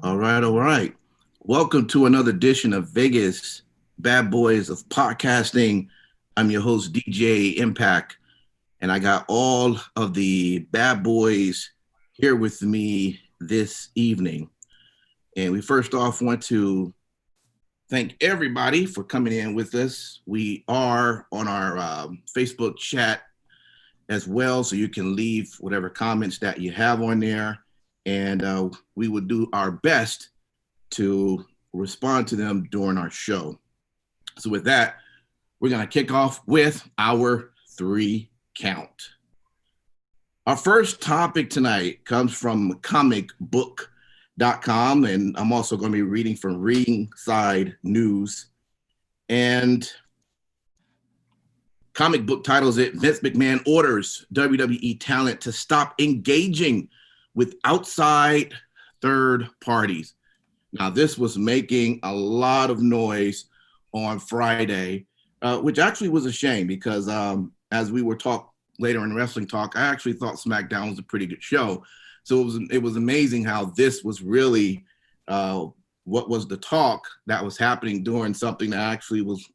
All right, all right. Welcome to another edition of Vegas Bad Boys of Podcasting. I'm your host, DJ Impact, and I got all of the bad boys here with me this evening. And we first off want to thank everybody for coming in with us. We are on our Facebook chat as well, so you can leave whatever comments that you have on there, and we will do our best to respond to them during our show. So, with that, we're going to kick off with our three count. Our first topic tonight comes from comicbook.com, and I'm also going to be reading from Ringside News. And comic book titles it Vince McMahon orders WWE talent to stop engaging with outside third parties. Now, this was making a lot of noise on Friday, which actually was a shame because as we were talk later in wrestling talk, I actually thought SmackDown was a pretty good show. So it was amazing how this was really what was the talk that was happening during something that actually was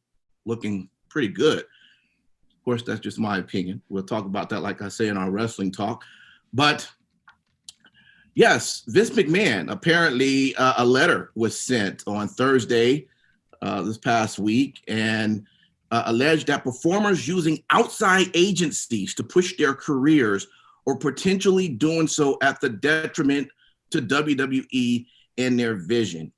looking pretty good. Of course, that's just my opinion. We'll talk about that, like I say, in our wrestling talk. But yes, Vince McMahon, apparently a letter was sent on Thursday this past week and alleged that performers using outside agencies to push their careers or potentially doing so at the detriment to WWE and their vision.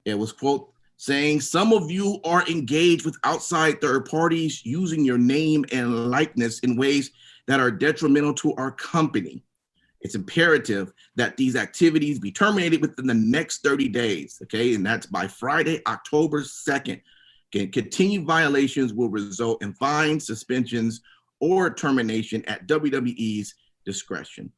It was, quote, saying some of you are engaged with outside third parties using your name and likeness in ways that are detrimental to our company. It's imperative that these activities be terminated within the next 30 days, okay? And that's by Friday, October 2nd. Okay? Continued violations will result in fines, suspensions, or termination at WWE's discretion.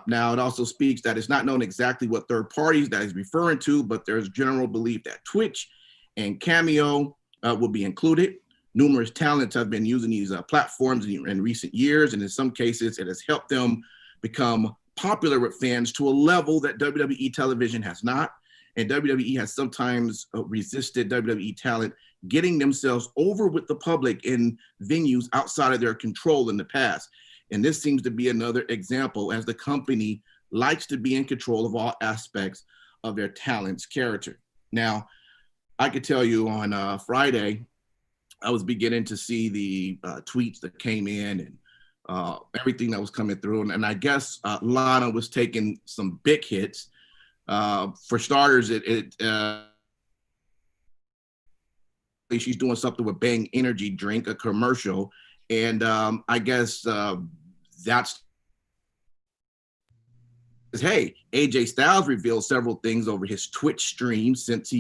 Now, it also speaks that it's not known exactly what third parties that is referring to, but there's general belief that Twitch and Cameo will be included. Numerous talents have been using these platforms in recent years, and in some cases, it has helped them become popular with fans to a level that WWE television has not. And WWE has sometimes resisted WWE talent getting themselves over with the public in venues outside of their control in the past. And this seems to be another example, as the company likes to be in control of all aspects of their talent's character. Now, I could tell you on Friday, I was beginning to see the tweets that came in and everything that was coming through. And I guess Lana was taking some big hits. For starters, she's doing something with Bang Energy Drink, a commercial. And I guess that's, hey, AJ Styles revealed several things over his Twitch stream since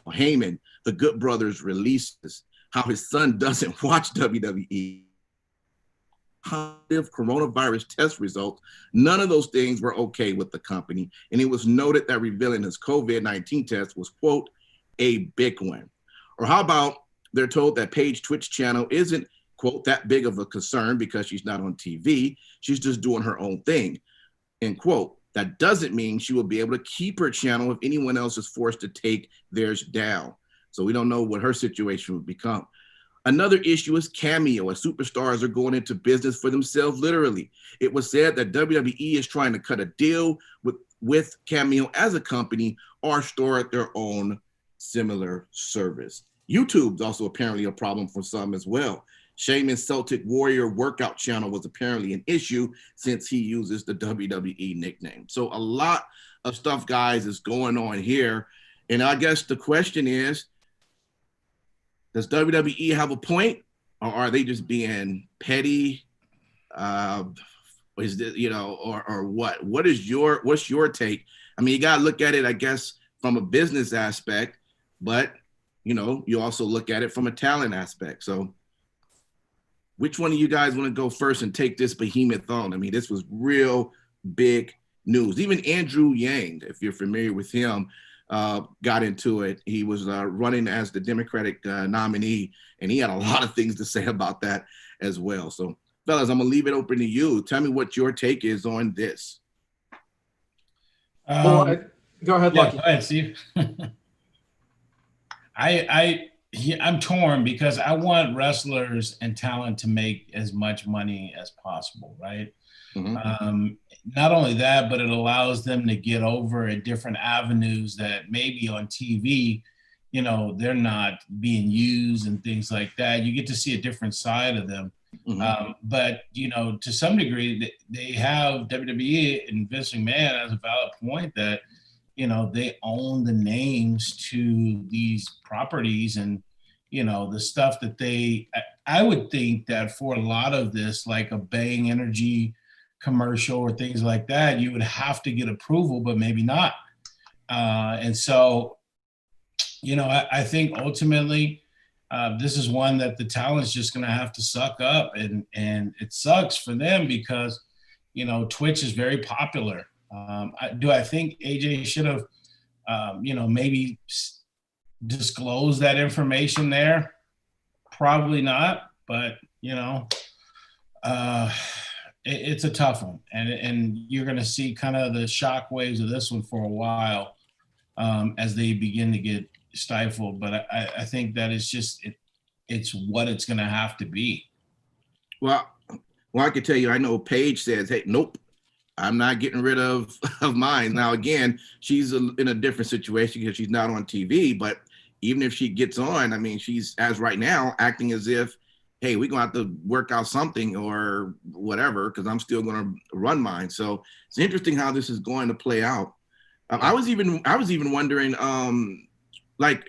Heyman, the Good Brothers releases, how his son doesn't watch WWE. Positive coronavirus test results, none of those things were okay with the company. And it was noted that revealing his COVID-19 test was, quote, a big one. Or how about they're told that Paige's Twitch channel isn't, quote, that big of a concern because she's not on TV. She's just doing her own thing, end quote. That doesn't mean she will be able to keep her channel if anyone else is forced to take theirs down. So we don't know what her situation would become. Another issue is Cameo, as superstars are going into business for themselves, literally. It was said that WWE is trying to cut a deal with Cameo as a company or start their own similar service. YouTube's also apparently a problem for some as well. Sheamus Celtic Warrior workout channel was apparently an issue since he uses the WWE nickname. So a lot of stuff, guys, is going on here. And I guess the question is, does WWE have a point, or are they just being petty? Is this, or what? What's your take? I mean, you gotta look at it, I guess, from a business aspect, but you also look at it from a talent aspect. So, which one of you guys want to go first and take this behemoth on? I mean, this was real big news. Even Andrew Yang, if you're familiar with him, got into it. He was running as the Democratic nominee, and he had a lot of things to say about that as well. So, fellas, I'm going to leave it open to you. Tell me what your take is on this. Well, Um, go ahead, yeah, go Lucky. ahead, Steve. I'm torn because I want wrestlers and talent to make as much money as possible, right? Hmm. Not only that, but it allows them to get over in different avenues that maybe on TV, they're not being used and things like that. You get to see a different side of them. Hmm. But to some degree, they have WWE and Vince McMahon as a valid point that they own the names to these properties and the stuff that I would think that for a lot of this, like a Bang Energy commercial or things like that, you would have to get approval, but maybe not. And so, I think ultimately, this is one that the talent's just going to have to suck up, and it sucks for them because Twitch is very popular. I think AJ should have maybe disclosed that information there? Probably not, but uh, it's a tough one, and you're going to see kind of the shock waves of this one for a while as they begin to get stifled. But I think that it's what it's going to have to be. Well, I can tell you, I know Paige says, "Hey, nope, I'm not getting rid of mine." Now, again, she's in a different situation because she's not on TV. But even if she gets on, I mean, she's as right now acting as if, "Hey, we're gonna have to work out something or whatever," because I'm still gonna run mine. So it's interesting how this is going to play out. Yeah. I was even wondering, like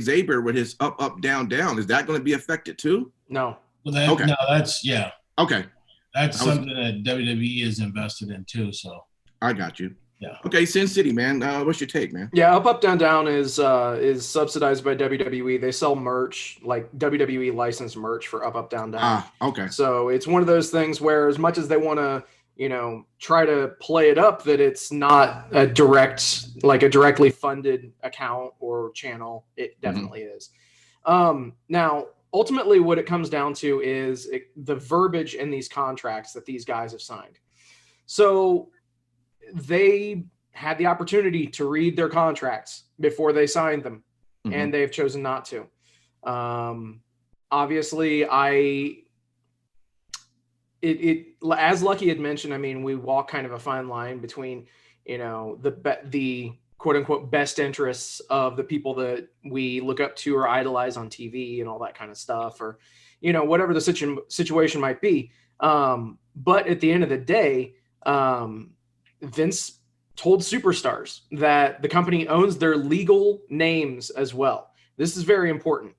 Xavier with his up, up, down, down, is that going to be affected too? No. Well, Okay, that's yeah, okay, that's I was, something that WWE is invested in too. So I got you. yeah. Okay, Sin City, man. What's your take, man? Yeah, Up Up Down Down is subsidized by WWE. They sell merch, like WWE licensed merch for Up Up Down Down. Ah, okay. So it's one of those things where as much as they want to, try to play it up that it's not a directly funded account or channel, it Mm-hmm. definitely is. Now, ultimately what it comes down to is the verbiage in these contracts that these guys have signed. So they had the opportunity to read their contracts before they signed them, Mm-hmm. and they've chosen not to. Obviously, it as Lucky had mentioned. I mean, we walk kind of a fine line between, the quote unquote best interests of the people that we look up to or idolize on TV and all that kind of stuff, or whatever the situation might be. But at the end of the day, Vince told Superstars that the company owns their legal names as well. This is very important.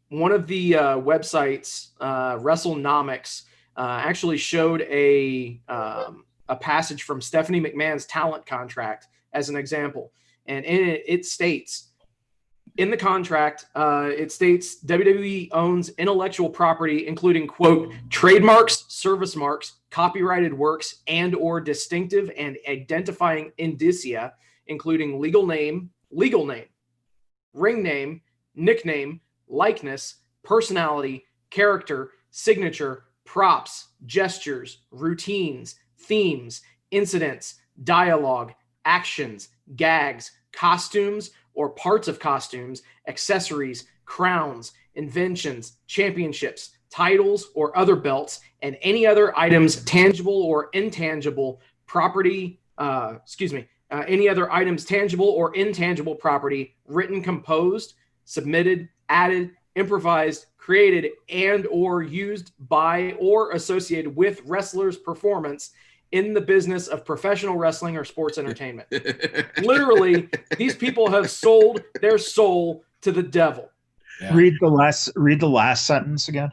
One of the websites, WrestleNomics, actually showed a passage from Stephanie McMahon's talent contract as an example, and in it states, in the contract, it states WWE owns intellectual property, including, quote, trademarks, service marks, copyrighted works, and or distinctive and identifying indicia, including legal name, ring name, nickname, likeness, personality, character, signature, props, gestures, routines, themes, incidents, dialogue, actions, gags, costumes, or parts of costumes, accessories, crowns, inventions, championships, titles, or other belts, and any other items, tangible or intangible property, any other items, tangible or intangible property, written, composed, submitted, added, improvised, created, and or used by or associated with wrestlers' performance in the business of professional wrestling or sports entertainment. Literally, these people have sold their soul to the devil. Yeah. Read the last sentence again.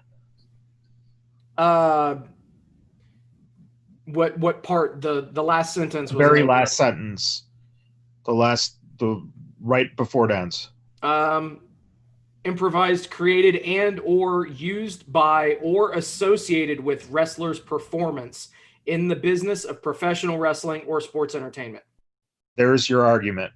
What part? The last sentence The was very last sentence. The right before it ends. Improvised, created, and or used by or associated with wrestlers' performance in the business of professional wrestling or sports entertainment. There's your argument.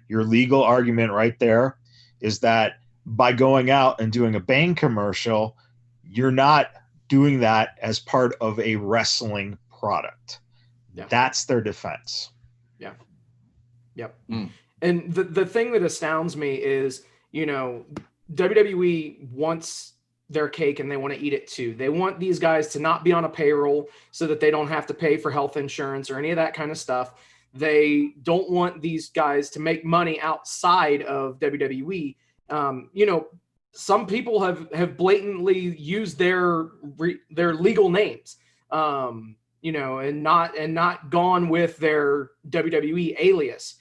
Your legal argument right there is that by going out and doing a Bang commercial, you're not doing that as part of a wrestling product. That's their defense. Yeah. Yep. Mm. And the thing that astounds me is, you know, WWE wants their cake and they want to eat it too. They want these guys to not be on a payroll so that they don't have to pay for health insurance or any of that kind of stuff. They don't want these guys to make money outside of WWE. You know, some people have blatantly used their legal names, you know, and not gone with their WWE alias.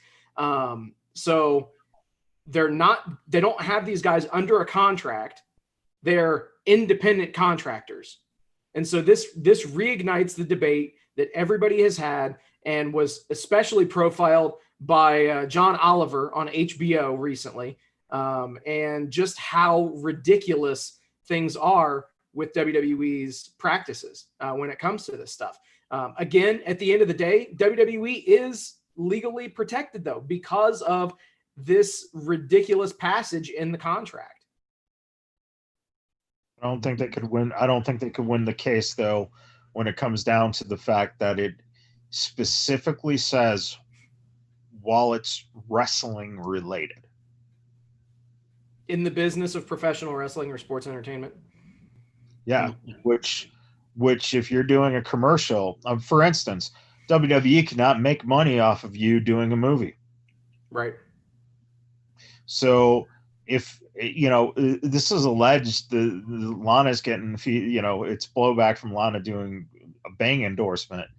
So they don't have these guys under a contract. They're independent contractors. And so this reignites the debate that everybody has had and was especially profiled by John Oliver on HBO recently. And just how ridiculous things are with WWE's practices when it comes to this stuff. Again, at the end of the day, WWE is legally protected though, because of this ridiculous passage in the contract. I don't think they could win. I don't think they could win the case though, when it comes down to the fact that it specifically says while it's wrestling related. In the business of professional wrestling or sports entertainment. Yeah, which if you're doing a commercial, for instance, WWE cannot make money off of you doing a movie. Right. So if, you know, this is alleged, the Lana's getting, you know, it's blowback from Lana doing a Bang endorsement.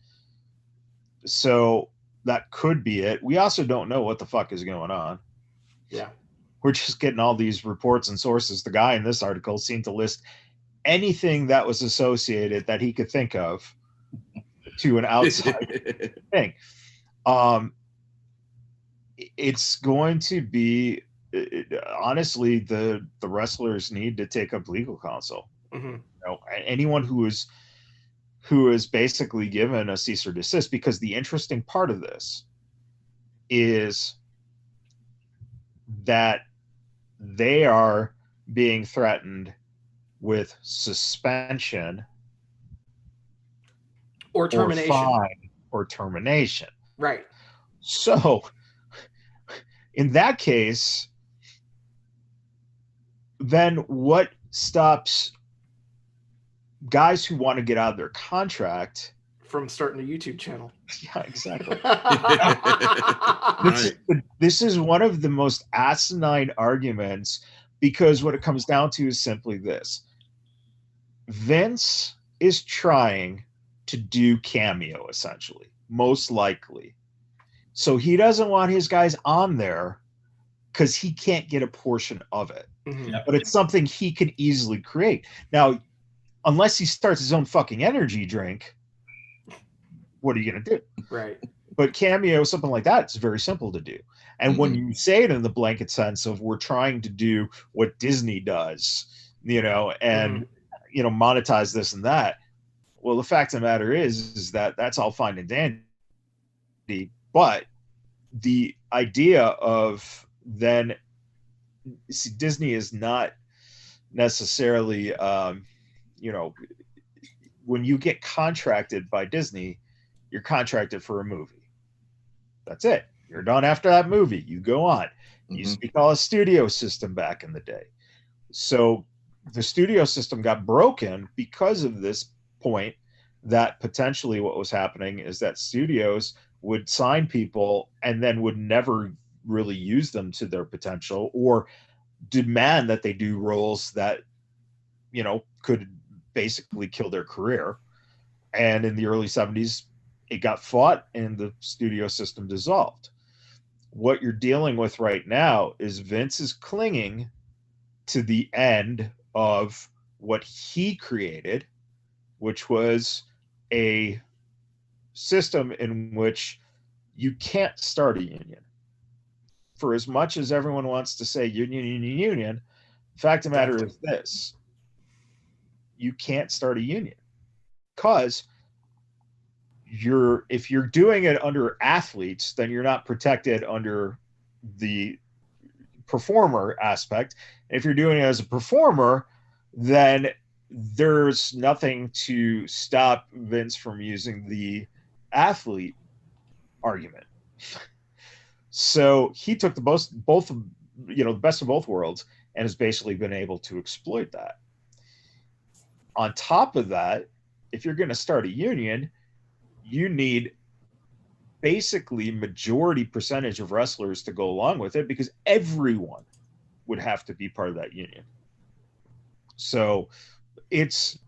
So that could be it. We also don't know what the fuck is going on. Yeah. We're just getting all these reports and sources. The guy in this article seemed to list anything that was associated that he could think of to an outside thing. It's going to be, honestly, the wrestlers need to take up legal counsel. Mm-hmm. You know, anyone who is basically given a cease or desist, because the interesting part of this is that they are being threatened with suspension or termination. Or fine or termination. Right. So in that case, then what stops guys who want to get out of their contract from starting a YouTube channel? Yeah, exactly. Right. This is one of the most asinine arguments, because what it comes down to is simply this. Vince is trying to do Cameo, essentially, most likely. So he doesn't want his guys on there because he can't get a portion of it. Mm-hmm. Yep. But it's something he can easily create. Now, unless he starts his own fucking energy drink, what are you going to do? Right. But Cameo, something like that, it's very simple to do. And when you say it in the blanket sense of we're trying to do what Disney does, you know, and, you know, monetize this and that, well, the fact of the matter is that that's all fine and dandy. But the idea of then, see, Disney is not necessarily, you know, when you get contracted by Disney, you're contracted for a movie. That's it. You're done after that movie. You go on. You used to be called a studio system back in the day. So the studio system got broken because of this point, that potentially what was happening is that studios would sign people and then would never really use them to their potential, or demand that they do roles that, you know, could basically kill their career. And in the early 70s, it got fought and the studio system dissolved. What you're dealing with right now is Vince is clinging to the end of what he created, which was a system in which you can't start a union. For as much as everyone wants to say union, the fact of the matter is this: you can't start a union, because if you're doing it under athletes, then you're not protected under the performer aspect. And if you're doing it as a performer, then there's nothing to stop Vince from using the athlete argument. So he took the the best of both worlds and has basically been able to exploit that. On top of that, if you're going to start a union, you need basically majority percentage of wrestlers to go along with it, because everyone would have to be part of that union. So it's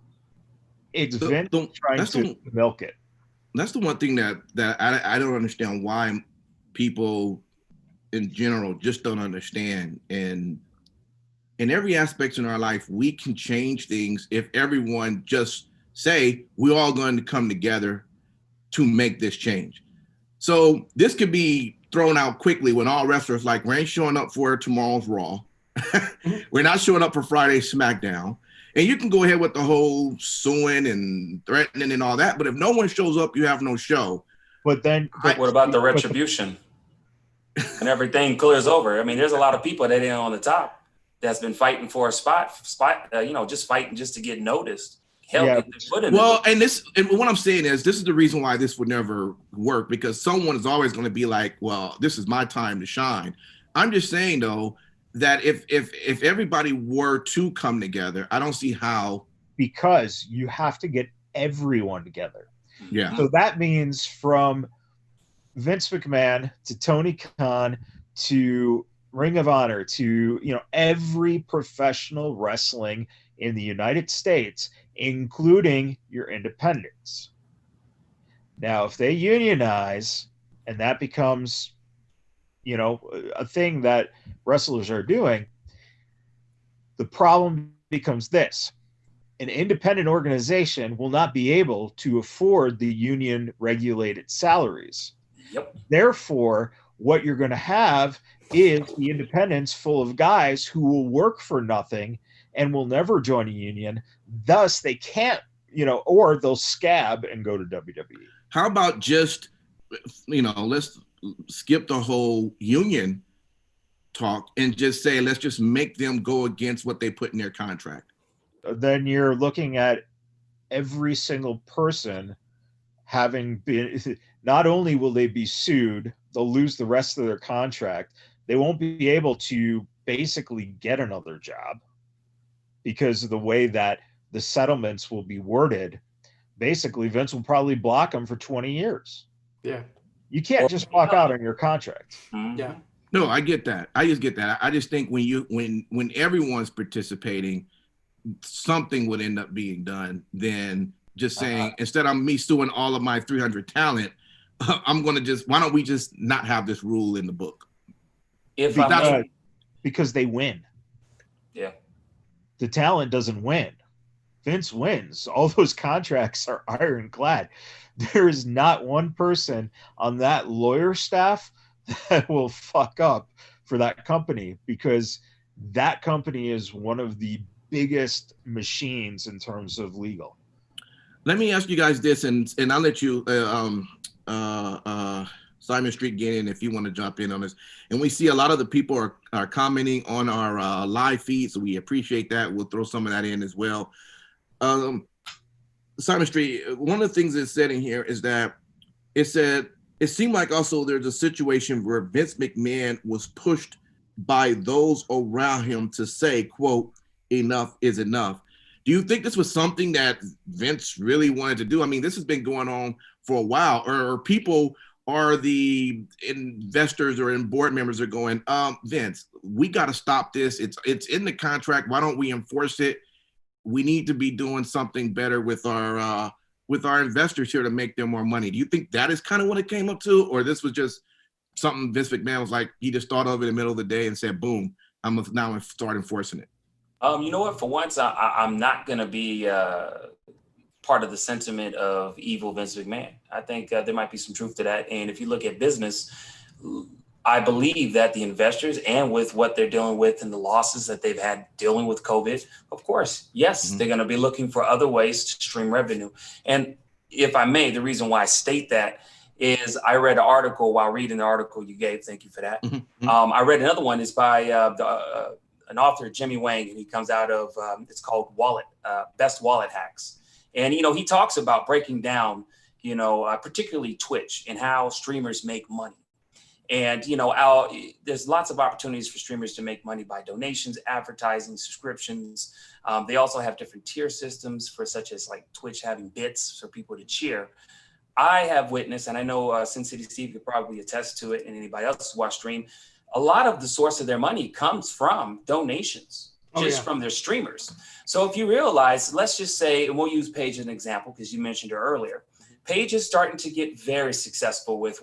Vince trying to milk it. That's the one thing that I don't understand, why people in general just don't understand. And in every aspect in our life, we can change things if everyone just say, we're all going to come together to make this change. So this could be thrown out quickly when all wrestlers like, we ain't showing up for tomorrow's Raw. We're not showing up for Friday's SmackDown. And you can go ahead with the whole suing and threatening and all that. But if no one shows up, you have no show. But then what about the retribution? And everything clears over. I mean, there's a lot of people that ain't on the top that's been fighting for a spot, just fighting just to get noticed. Hell, Yeah. get their foot in Well, and what I'm saying is, this is the reason why this would never work, because someone is always going to be like, well, this is my time to shine. I'm just saying, though, that if everybody were to come together, I don't see how. Because you have to get everyone together. Yeah. So that means from Vince McMahon to Tony Khan to Ring of Honor to every professional wrestling in the United States, including your independents. Now, if they unionize and that becomes a thing that wrestlers are doing, the problem becomes this: an independent organization will not be able to afford the union regulated salaries. Yep. Therefore, what you're going to have is the independents full of guys who will work for nothing and will never join a union. Thus, they can't, or they'll scab and go to WWE. How about just, let's skip the whole union talk and just say, let's just make them go against what they put in their contract. Then you're looking at every single person having been, not only will they be sued, they'll lose the rest of their contract. They won't be able to basically get another job because of the way that the settlements will be worded. Basically, Vince will probably block them for 20 years. Yeah. You can't just walk out on your contract. Yeah. No, I get that. I just get that. I just think when everyone's participating, something would end up being done than just saying, instead of me suing all of my 300 talent, I'm going to why don't we just not have this rule in the book? Because they win. Yeah. The talent doesn't win. Vince wins. All those contracts are ironclad. There is not one person on that lawyer staff that will fuck up for that company, because that company is one of the biggest machines in terms of legal. Let me ask you guys this, and I'll let you, Simon Street, get in if you want to jump in on this. And we see a lot of the people are commenting on our live feed, so we appreciate that. We'll throw some of that in as well. Simon Street, one of the things that's said in here is that it said it seemed like also there's a situation where Vince McMahon was pushed by those around him to say, quote, enough is enough. Do you think this was something that Vince really wanted to do? I mean, this has been going on for a while, or people are the investors or board members are going, Vince, we got to stop this. It's in the contract. Why don't we enforce it? We need to be doing something better with our investors here to make them more money. Do you think that is kind of what it came up to, or this was just something Vince McMahon was like, he just thought of it in the middle of the day and said, boom, I'm going to start enforcing it? You know what? For once, I'm not going to be part of the sentiment of evil Vince McMahon. I think there might be some truth to that. And if you look at business, I believe that the investors, and with what they're dealing with and the losses that they've had dealing with COVID, of course, yes, they're going to be looking for other ways to stream revenue. And if I may, the reason why I state that is I read an article while reading the article you gave. Thank you for that. I read another one. It's by an author, Jimmy Wang, and he comes out of, it's called Best Wallet Hacks. And, he talks about breaking down, particularly Twitch and how streamers make money. And, there's lots of opportunities for streamers to make money by donations, advertising, subscriptions. They also have different tier systems for such as like Twitch having bits for people to cheer. I have witnessed, and I know Sin City Steve could probably attest to it, and anybody else who watch stream, a lot of the source of their money comes from donations, from their streamers. So if you realize, let's just say, and we'll use Paige as an example because you mentioned her earlier. Paige is starting to get very successful with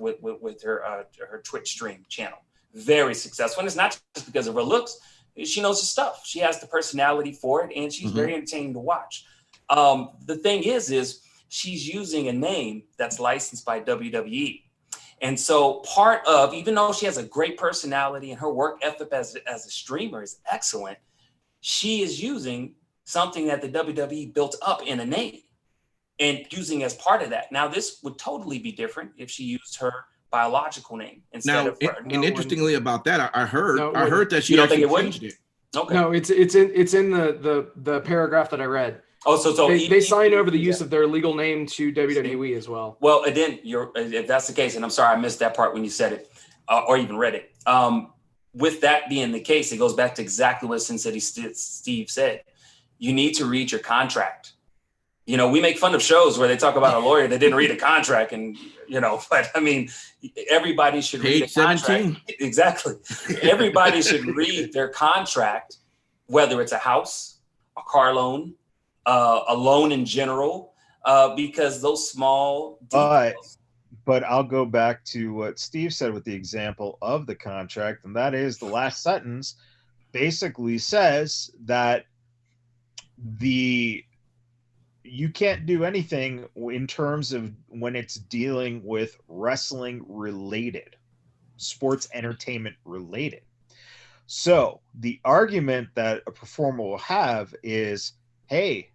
her Twitch stream channel. Very successful. And it's not just because of her looks. She knows her stuff. She has the personality for it, and she's very entertaining to watch. The thing is she's using a name that's licensed by WWE. And so part of, even though she has a great personality and her work ethic as a streamer is excellent, she is using something that the WWE built up in a name and using as part of that. Now, this would totally be different if she used her biological name instead of her. And interestingly about that, I heard that she you don't think actually it changed it. Okay. No, it's in the paragraph that I read. Oh, so they sign over the use of their legal name to WWE as well. Well, and then if that's the case, and I'm sorry I missed that part when you said it or even read it. With that being the case, it goes back to exactly what Sin City Steve said. You need to read your contract. We make fun of shows where they talk about a lawyer that didn't read a contract, and but I mean, everybody should read a contract. 17. Exactly. Everybody should read their contract, whether it's a house, a car loan, a loan in general, because those small details. But I'll go back to what Steve said with the example of the contract, and that is the last sentence basically says that you can't do anything in terms of when it's dealing with wrestling related, sports entertainment related. So the argument that a performer will have is, hey,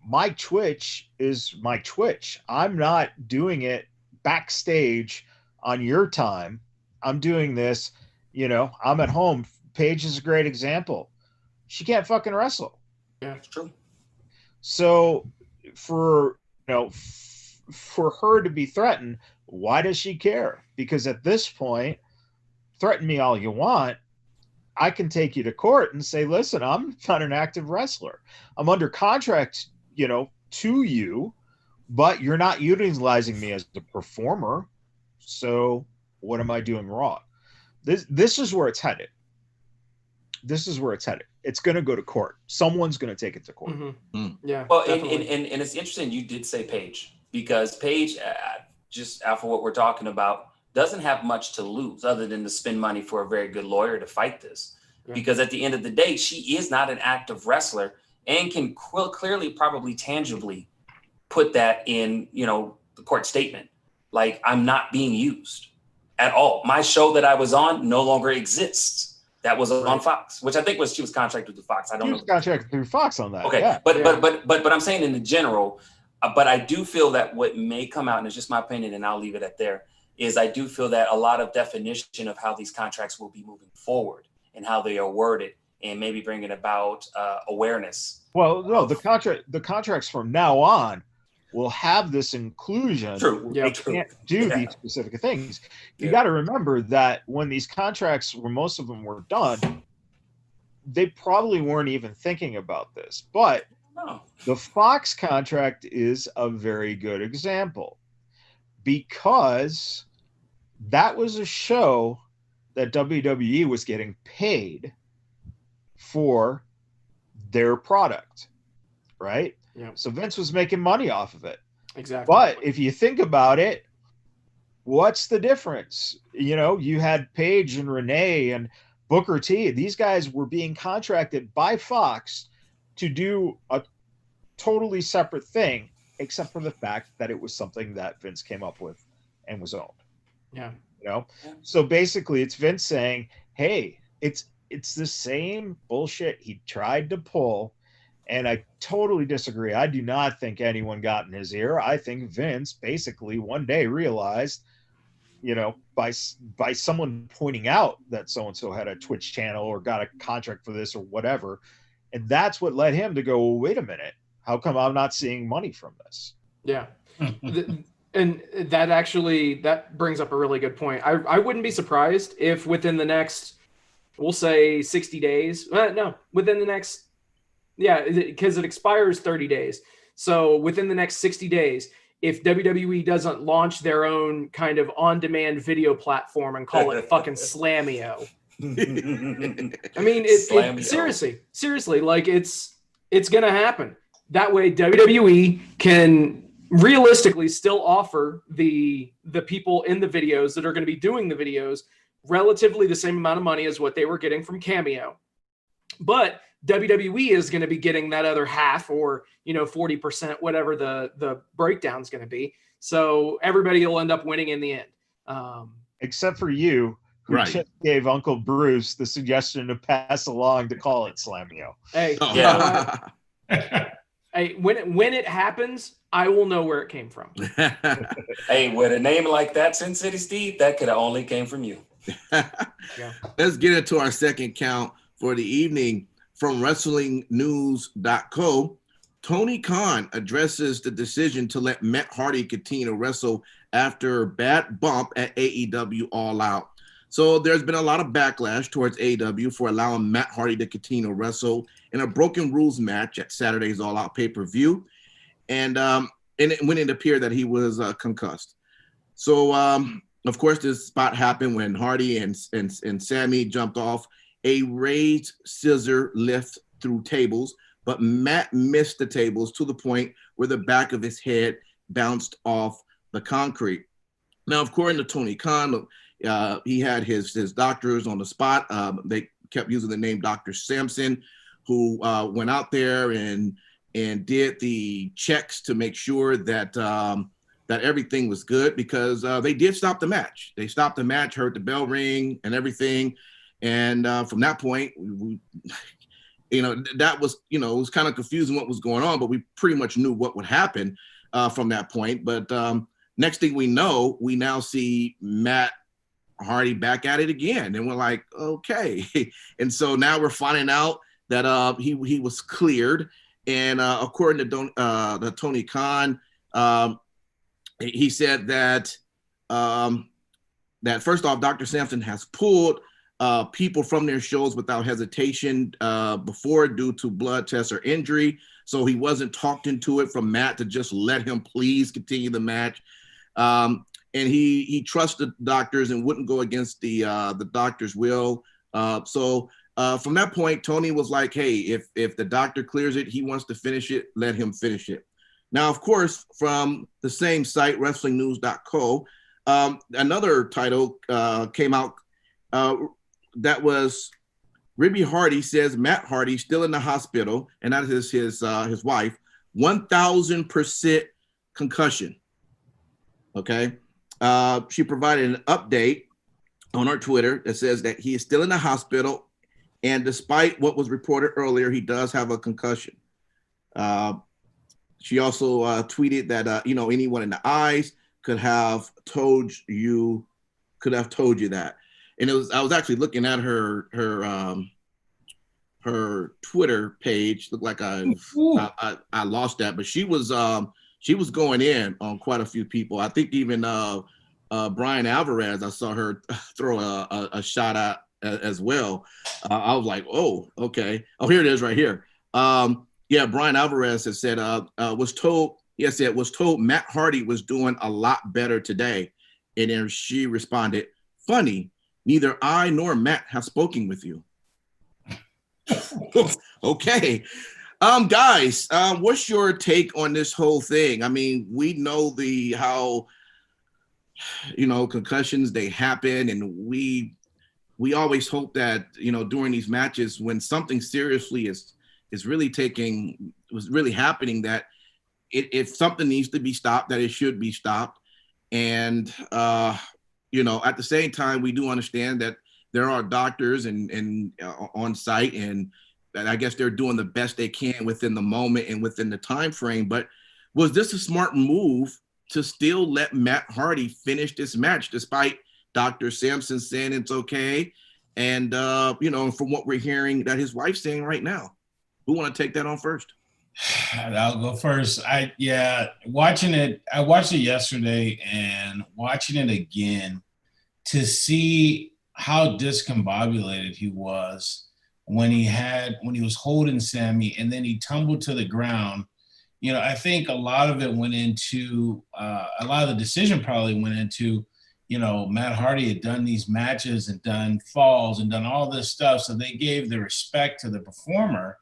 my Twitch is my Twitch. I'm not doing it backstage on your time. I'm doing this, I'm at home. Paige is a great example. She can't fucking wrestle. Yeah, it's true. So for her to be threatened, why does she care? Because at this point, threaten me all you want. I can take you to court and say, listen, I'm not an active wrestler. I'm under contract, to you, but you're not utilizing me as a performer. So what am I doing wrong? This is where it's headed. This is where it's headed. It's going to go to court. Someone's going to take it to court. Yeah. Well, and it's interesting you did say Paige, because Paige, just after what we're talking about, doesn't have much to lose other than to spend money for a very good lawyer to fight this. Yeah. Because at the end of the day, she is not an active wrestler and can clearly, probably tangibly put that in, the court statement. Like, I'm not being used at all. My show that I was on no longer exists. That was on Fox, which I think she was contracted with Fox. I don't know. She was contracted through Fox on that. Okay, yeah. But I'm saying in the general, but I do feel that what may come out, and it's just my opinion, and I'll leave it at there, is I do feel that a lot of definition of how these contracts will be moving forward and how they are worded, and maybe bringing about awareness. Well, no, the contracts from now on will have this inclusion. True. Yeah, can't do these specific things. You got to remember that when these contracts, where most of them were done, they probably weren't even thinking about this. But the Fox contract is a very good example, because that was a show that WWE was getting paid for their product, right? Yeah. So Vince was making money off of it. Exactly. But if you think about it, what's the difference? You had Paige and Renee and Booker T. These guys were being contracted by Fox to do a totally separate thing, except for the fact that it was something that Vince came up with and was owned. Yeah. So basically it's Vince saying, hey, it's the same bullshit he tried to pull. And I totally disagree. I do not think anyone got in his ear. I think Vince basically one day realized, by someone pointing out that so-and-so had a Twitch channel or got a contract for this or whatever. And that's what led him to go, well, wait a minute. How come I'm not seeing money from this? Yeah. And that brings up a really good point. I wouldn't be surprised if within the next, we'll say 60 days. No, within the next, yeah, because it expires 30 days. So within the next 60 days, if WWE doesn't launch their own kind of on-demand video platform and call it fucking Slamio. I mean, seriously, like it's gonna happen. That way, WWE can realistically still offer the people in the videos that are going to be doing the videos relatively the same amount of money as what they were getting from Cameo, but WWE is going to be getting that other half, or 40%, whatever the breakdown is going to be. So everybody will end up winning in the end, except for you, who Right. just gave Uncle Bruce the suggestion to pass along to call it Slamio. Hey, Oh. you know what? Hey, when it happens, I will know where it came from. Hey, with a name like that, Sin City Steve, that could have only came from you. Yeah. Let's get into our second count for the evening. From WrestlingNews.co, Tony Khan addresses the decision to let Matt Hardy continue to wrestle after a bad bump at AEW All Out. So there's been a lot of backlash towards AEW for allowing Matt Hardy to continue to wrestle in a Broken Rules match at Saturday's All Out pay-per-view, and when it appeared that he was concussed. So, of course, this spot happened when Hardy and Sammy jumped off a raised scissor lift through tables, but Matt missed the tables to the point where the back of his head bounced off the concrete. Now, according to Tony Khan, he had his doctors on the spot. They kept using the name Dr. Sampson, who went out there and did the checks to make sure that that everything was good, because they did stop the match. They stopped the match, heard the bell ring and everything. And from that point, that was, it was kind of confusing what was going on, but we pretty much knew what would happen from that point. But next thing we know, we now see Matt Hardy back at it again. And we're like, okay. And so now we're finding out that he was cleared. And according to Tony Khan, he said that that first off, Dr. Sampson has pulled people from their shows without hesitation before due to blood tests or injury. So he wasn't talked into it from Matt to just let him please continue the match. And he trusted doctors and wouldn't go against the doctor's will. So from that point, Tony was like, hey, if the doctor clears it, he wants to finish it, let him finish it. Now, of course, from the same site, WrestlingNews.co, another title came out that was Ribby Hardy says Matt Hardy still in the hospital, and that is his wife, 1,000% concussion. Okay. She provided an update on her Twitter that says that he is still in the hospital, and despite what was reported earlier, he does have a concussion. She also tweeted that anyone in the eyes could have told you that. And I was actually looking at her Twitter page. Looked like I lost that, but she was going in on quite a few people. I think even Brian Alvarez, I saw her throw a shot at as well. I was like, oh, okay. Oh, here it is right here. Yeah, Brian Alvarez has said was told Matt Hardy was doing a lot better today. And then she responded, funny, neither I nor Matt have spoken with you. Okay. Guys, what's your take on this whole thing? I mean, we know how concussions, they happen, and we always hope that, during these matches, when something seriously is really happening, that if something needs to be stopped, that it should be stopped. And at the same time, we do understand that there are doctors and on site, and I guess they're doing the best they can within the moment and within the time frame. But was this a smart move to still let Matt Hardy finish this match despite Dr. Sampson saying it's okay, and from what we're hearing that his wife's saying right now? Who want to take that on first? I'll go first. I watched it yesterday and watching it again to see how discombobulated he was when he was holding Sammy and then he tumbled to the ground. I think a lot of it went into a lot of the decision probably went into, Matt Hardy had done these matches and done falls and done all this stuff. So they gave the respect to the performer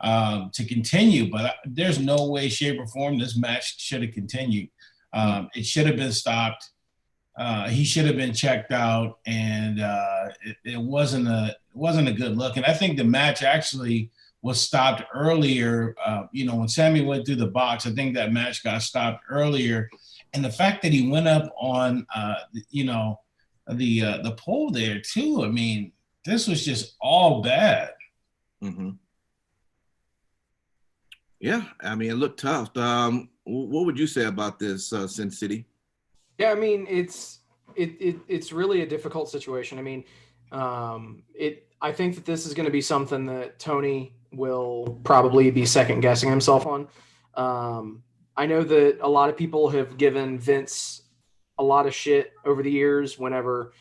to continue, but there's no way, shape, or form this match should have continued. It should have been stopped. He should have been checked out, and it wasn't a good look. And I think the match actually was stopped earlier. When Sammy went through the box, I think that match got stopped earlier. And the fact that he went up on the pole there too. I mean, this was just all bad. Mm-hmm. Yeah, I mean, it looked tough. What would you say about this, Sin City? Yeah, I mean, it's really a difficult situation. I mean, I think that this is going to be something that Tony will probably be second guessing himself on. I know that a lot of people have given Vince a lot of shit over the years whenever,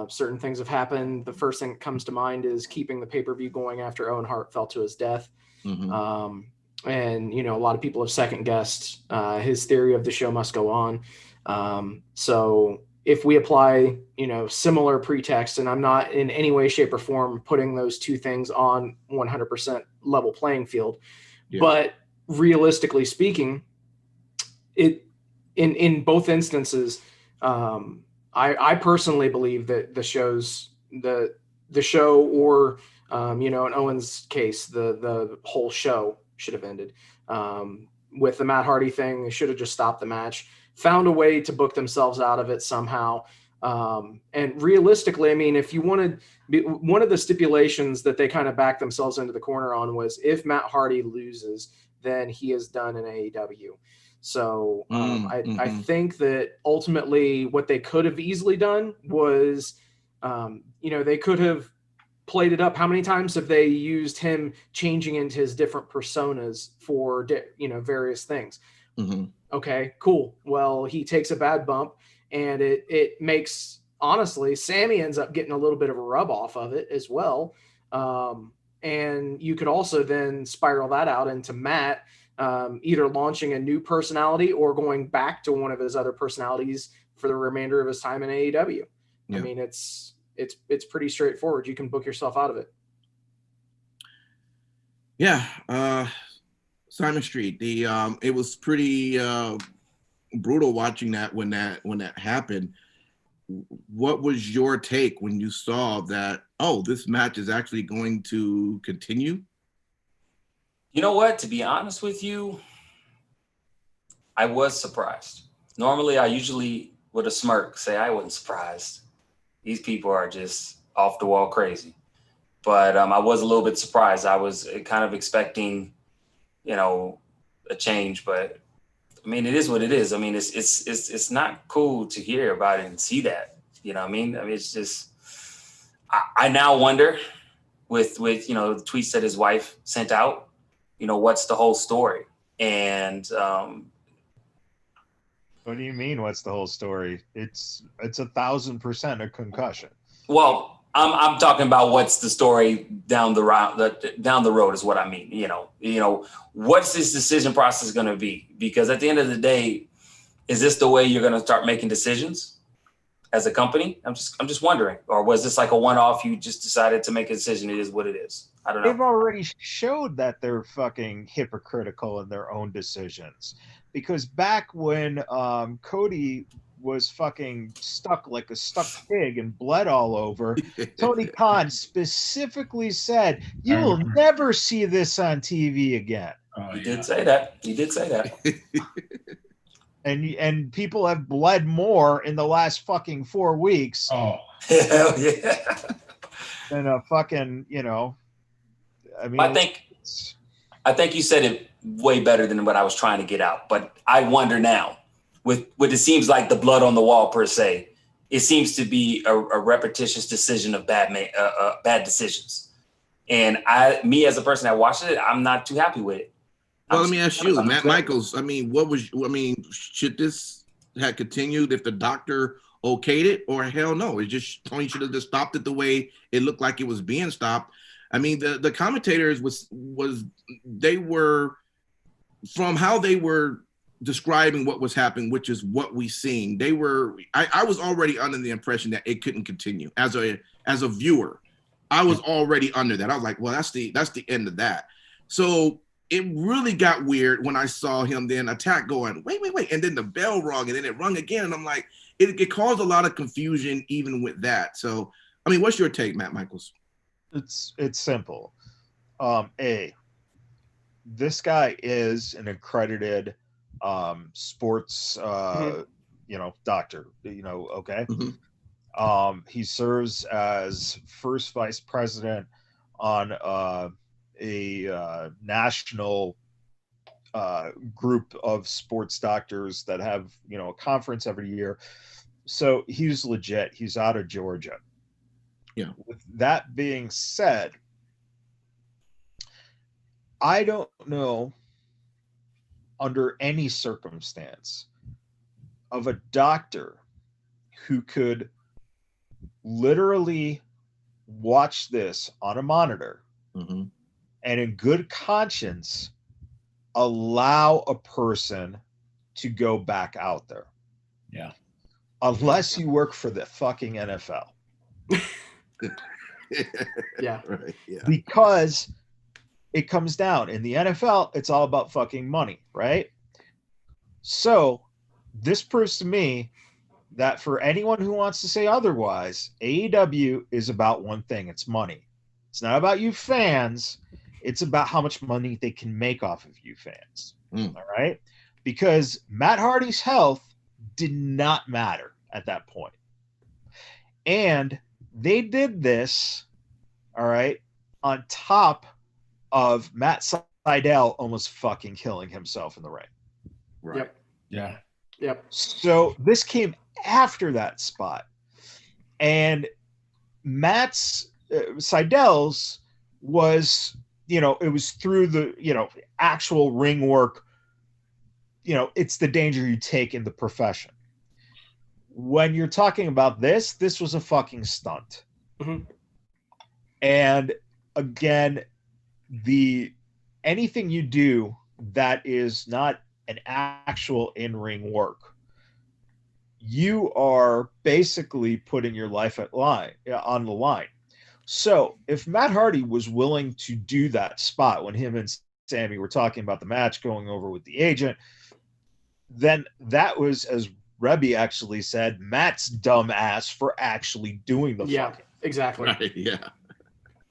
certain things have happened. The first thing that comes to mind is keeping the pay-per-view going after Owen Hart fell to his death. Mm-hmm. And, a lot of people have second guessed his theory of the show must go on. So if we apply, similar pretext, and I'm not in any way, shape, or form putting those two things on 100% level playing field, but realistically speaking, in both instances, I personally believe that the show or in Owen's case, the whole show should have ended. With the Matt Hardy thing, they should have just stopped the match, found a way to book themselves out of it somehow. And realistically, I mean, if you wanted, one of the stipulations that they kind of backed themselves into the corner on was if Matt Hardy loses, then he is done in AEW. So I think that ultimately what they could have easily done was, they could have played it up. How many times have they used him changing into his different personas for, various things? Mm-hmm. Okay, cool. Well, he takes a bad bump and it makes, honestly, Sammy ends up getting a little bit of a rub off of it as well. And you could also then spiral that out into Matt, either launching a new personality or going back to one of his other personalities for the remainder of his time in AEW. Yeah. I mean, it's pretty straightforward. You can book yourself out of it. Yeah. Simon Street, it was pretty brutal watching that when that happened. What was your take when you saw that, this match is actually going to continue? You know what? To be honest with you, I was surprised. Normally, I usually, with a smirk, say I wasn't surprised. These people are just off the wall crazy. But I was a little bit surprised. I was kind of expecting, a change. But I mean, it is what it is. I mean, it's not cool to hear about it and see that. You know what I mean? I mean, it's just, I now wonder with the tweets that his wife sent out, what's the whole story? And what do you mean? What's the whole story? It's 1,000% a concussion. Well, I'm talking about what's the story down the road is what I mean. What's this decision process going to be? Because at the end of the day, is this the way you're going to start making decisions as a company? I'm just wondering. Or was this like a one-off? You just decided to make a decision. It is what it is. I don't know. They've already showed that they're fucking hypocritical in their own decisions. Because back when Cody was fucking stuck like a stuck pig and bled all over, Tony Khan specifically said, "You will never see this on TV again." He did say that. And people have bled more in the last fucking 4 weeks. Oh, hell yeah. Than a fucking, I mean, I think you said it way better than what I was trying to get out. But I wonder now, with what it seems like the blood on the wall per se, it seems to be a repetitious decision of bad decisions. And me as a person that watched it, I'm not too happy with it. Well, let me ask you, Matt Michaels. I mean, should this have continued if the doctor okayed it, or hell no? It just Tony should have just stopped it the way it looked like it was being stopped. I mean, the commentators they were, from how they were describing what was happening, which is what we seen. I was already under the impression that it couldn't continue as a viewer. I was already under that. I was like, well, that's the end of that. So it really got weird when I saw him then attack going, wait. And then the bell rung and then it rung again. And I'm like, it caused a lot of confusion even with that. So, I mean, what's your take, Matt Michaels? It's simple. This guy is an accredited sports, doctor, okay. Mm-hmm. He serves as first vice president on a national group of sports doctors that have, a conference every year. So he's legit. He's out of Georgia. Yeah. With that being said, I don't know under any circumstance of a doctor who could literally watch this on a monitor Mm-hmm. and in good conscience allow a person to go back out there. Yeah. Unless you work for the fucking NFL. Yeah. Right. Yeah. Because it comes down in the NFL, it's all about fucking money, right? So this proves to me that for anyone who wants to say otherwise, AEW is about one thing. It's money. It's not about you fans. It's about how much money they can make off of you fans. Mm. All right? Because Matt Hardy's health did not matter at that point. And they did this, all right, on top of Matt Sydal almost fucking killing himself in the ring. Right. Yep. Yeah. Yep. So this came after that spot. And Matt's Sydal's was, it was through the, actual ring work. It's the danger you take in the profession. When you're talking about this was a fucking stunt. Mm-hmm. And again, anything you do that is not an actual in-ring work, you are basically putting your life on the line. So if Matt Hardy was willing to do that spot when him and Sammy were talking about the match going over with the agent, then that was, as Rebby actually said, Matt's dumb ass for actually doing the fucking. Exactly. Right. Yeah.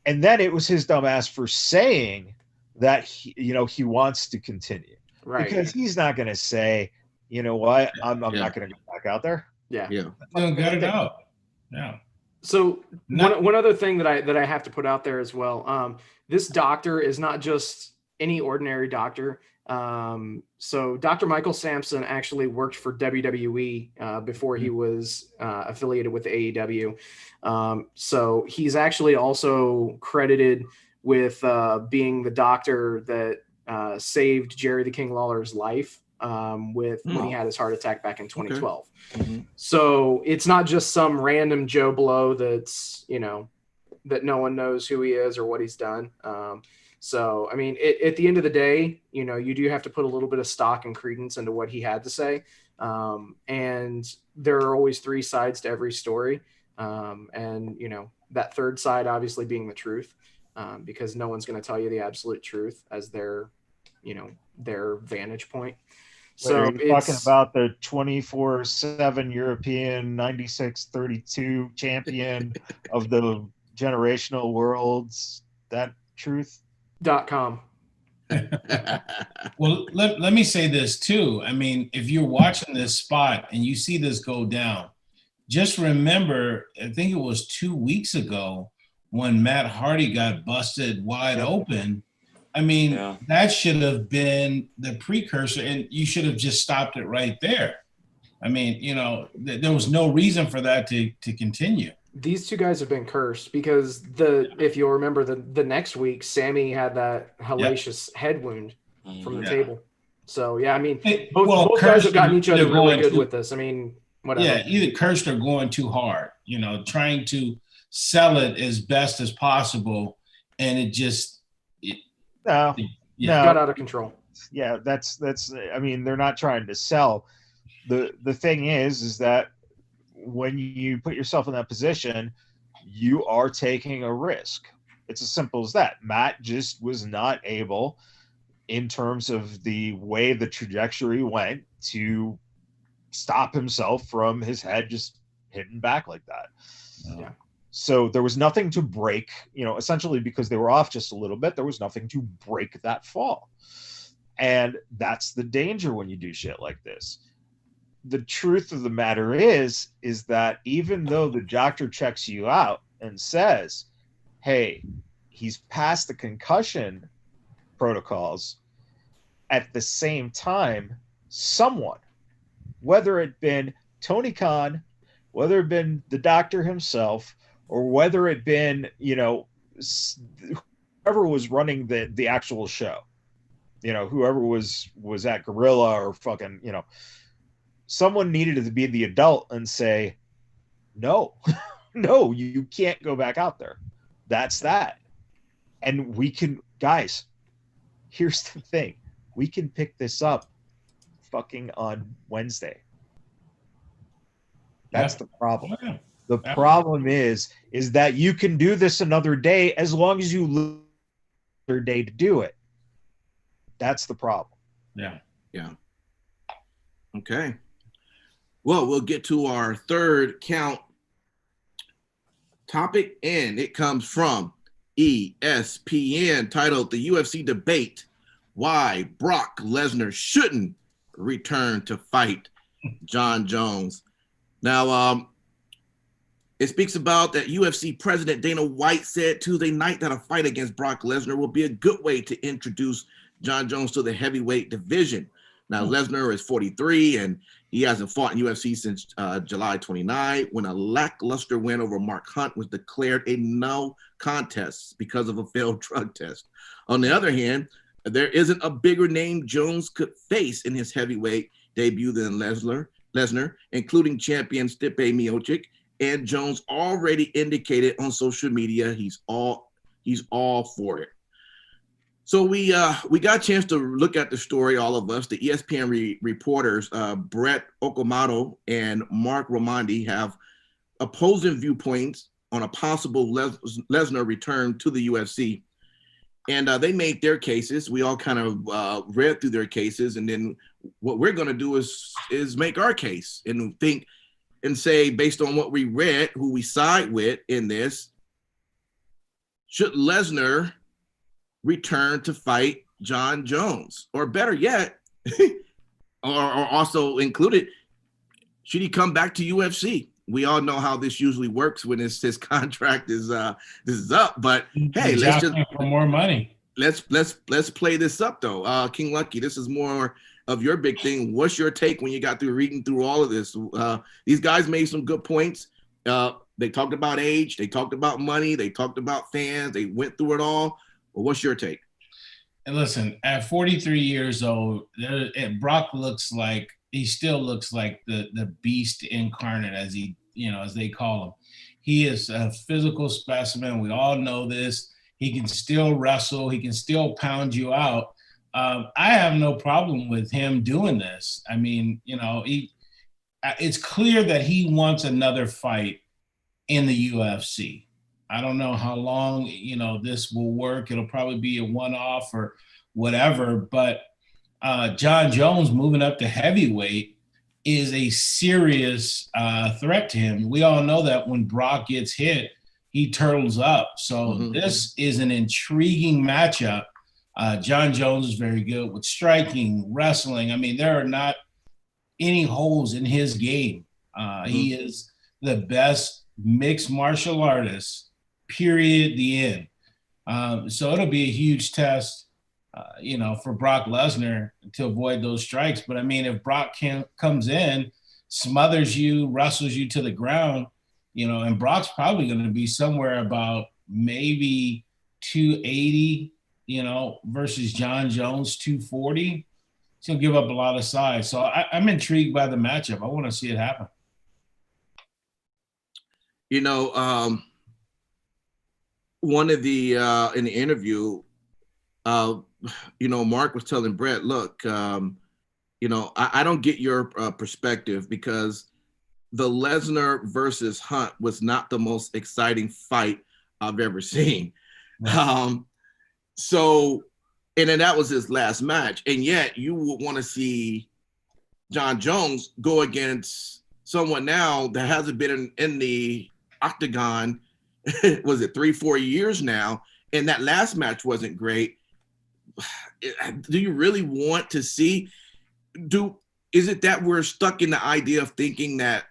And then it was his dumb ass for saying that he wants to continue. Right. Because he's not going to say, you know what, I'm not going to go back out there. Yeah. Yeah. Got it out. Yeah. So one other thing that I have to put out there as well. This doctor is not just any ordinary doctor. So Dr. Michael Sampson actually worked for WWE before he was affiliated with AEW. So he's actually also credited with being the doctor that saved Jerry the King Lawler's life when he had his heart attack back in 2012. Okay. Mm-hmm. So it's not just some random Joe Blow that's, that no one knows who he is or what he's done. So, I mean, at the end of the day, you do have to put a little bit of stock and credence into what he had to say. And there are always three sides to every story. And, that third side obviously being the truth, because no one's going to tell you the absolute truth as their vantage point. So are you talking about the 24/7 European 96-32 champion of the generational worlds? That truth? .com. Well, let me say this too. I mean, if you're watching this spot and you see this go down, just remember, I think it was 2 weeks ago when Matt Hardy got busted wide open. I mean, that should have been the precursor, and you should have just stopped it right there. I mean, there was no reason for that to continue. These two guys have been cursed because if you'll remember the next week, Sammy had that hellacious head wound. from the Yeah. table. So yeah, I mean, Hey, both well, guys have gotten Kirsten, each other they're really going good to- with this. I mean, whatever. Yeah, either cursed or going too hard, trying to sell it as best as possible. And it just, No, yeah. no, got out of control. yeah, that's. I mean, they're not trying to sell. The thing is that when you put yourself in that position, you are taking a risk. It's as simple as that. Matt just was not able, in terms of the way the trajectory went, to stop himself from his head just hitting back like that. Yeah. So there was nothing to break, essentially, because they were off just a little bit, there was nothing to break that fall. And that's the danger when you do shit like this. The truth of the matter is that even though the doctor checks you out and says, hey, he's past the concussion protocols, at the same time, someone, whether it been Tony Khan, whether it been the doctor himself, or whether it been, whoever was running the actual show, whoever was at Gorilla or fucking, someone needed to be the adult and say, no, no, you can't go back out there. That's that. And we can, guys, here's the thing. We can pick this up fucking on Wednesday. That's the problem. Yeah. The problem is that you can do this another day as long as you lose another day to do it. That's the problem. Yeah. Yeah. Okay. Well, we'll get to our third count topic, and it comes from ESPN, titled "The UFC Debate: Why Brock Lesnar Shouldn't Return to Fight Jon Jones." Now, it speaks about that UFC President Dana White said Tuesday night that a fight against Brock Lesnar will be a good way to introduce Jon Jones to the heavyweight division. Now, Lesnar is 43, and he hasn't fought in UFC since July 29, when a lackluster win over Mark Hunt was declared a no contest because of a failed drug test. On the other hand, there isn't a bigger name Jones could face in his heavyweight debut than Lesnar, including champion Stipe Miocic, and Jones already indicated on social media he's all for it. So we got a chance to look at the story, all of us. The ESPN reporters, Brett Okamoto and Mark Raimondi, have opposing viewpoints on a possible Lesnar return to the UFC. And they made their cases. We all kind of read through their cases. And then what we're going to do is make our case and think and say, based on what we read, who we side with in this, should Lesnar return to fight Jon Jones? Or better yet, or also included, should he come back to UFC? We all know how this usually works when his contract is up. But hey, let's just for more money. Let's play this up though. King Lucky, this is more of your big thing. What's your take when you got through reading through all of this? These guys made some good points. They talked about age, they talked about money, they talked about fans, they went through it all. Well, what's your take? And listen, at 43 years old, Brock still looks like the beast incarnate, as they call him. He is a physical specimen. We all know this. He can still wrestle. He can still pound you out. I have no problem with him doing this. I mean, it's clear that he wants another fight in the UFC. I don't know how long, this will work. It'll probably be a one-off or whatever. But Jon Jones moving up to heavyweight is a serious threat to him. We all know that when Brock gets hit, he turtles up. So This is an intriguing matchup. Jon Jones is very good with striking, wrestling. I mean, there are not any holes in his game. He is the best mixed martial artist, period, the end. So it'll be a huge test, for Brock Lesnar to avoid those strikes. But I mean, if Brock comes in, smothers you, wrestles you to the ground, and Brock's probably going to be somewhere about maybe 280, versus John Jones 240, he's gonna give up a lot of size. So I'm intrigued by the matchup. I want to see it happen. One of the in the interview, Mark was telling Brett, look, I don't get your perspective, because the Lesnar versus Hunt was not the most exciting fight I've ever seen. Right. And then that was his last match. And yet you would want to see John Jones go against someone now that hasn't been in the octagon, was it 3-4 years now? And that last match wasn't great. Do you really want to see, is it that we're stuck in the idea of thinking that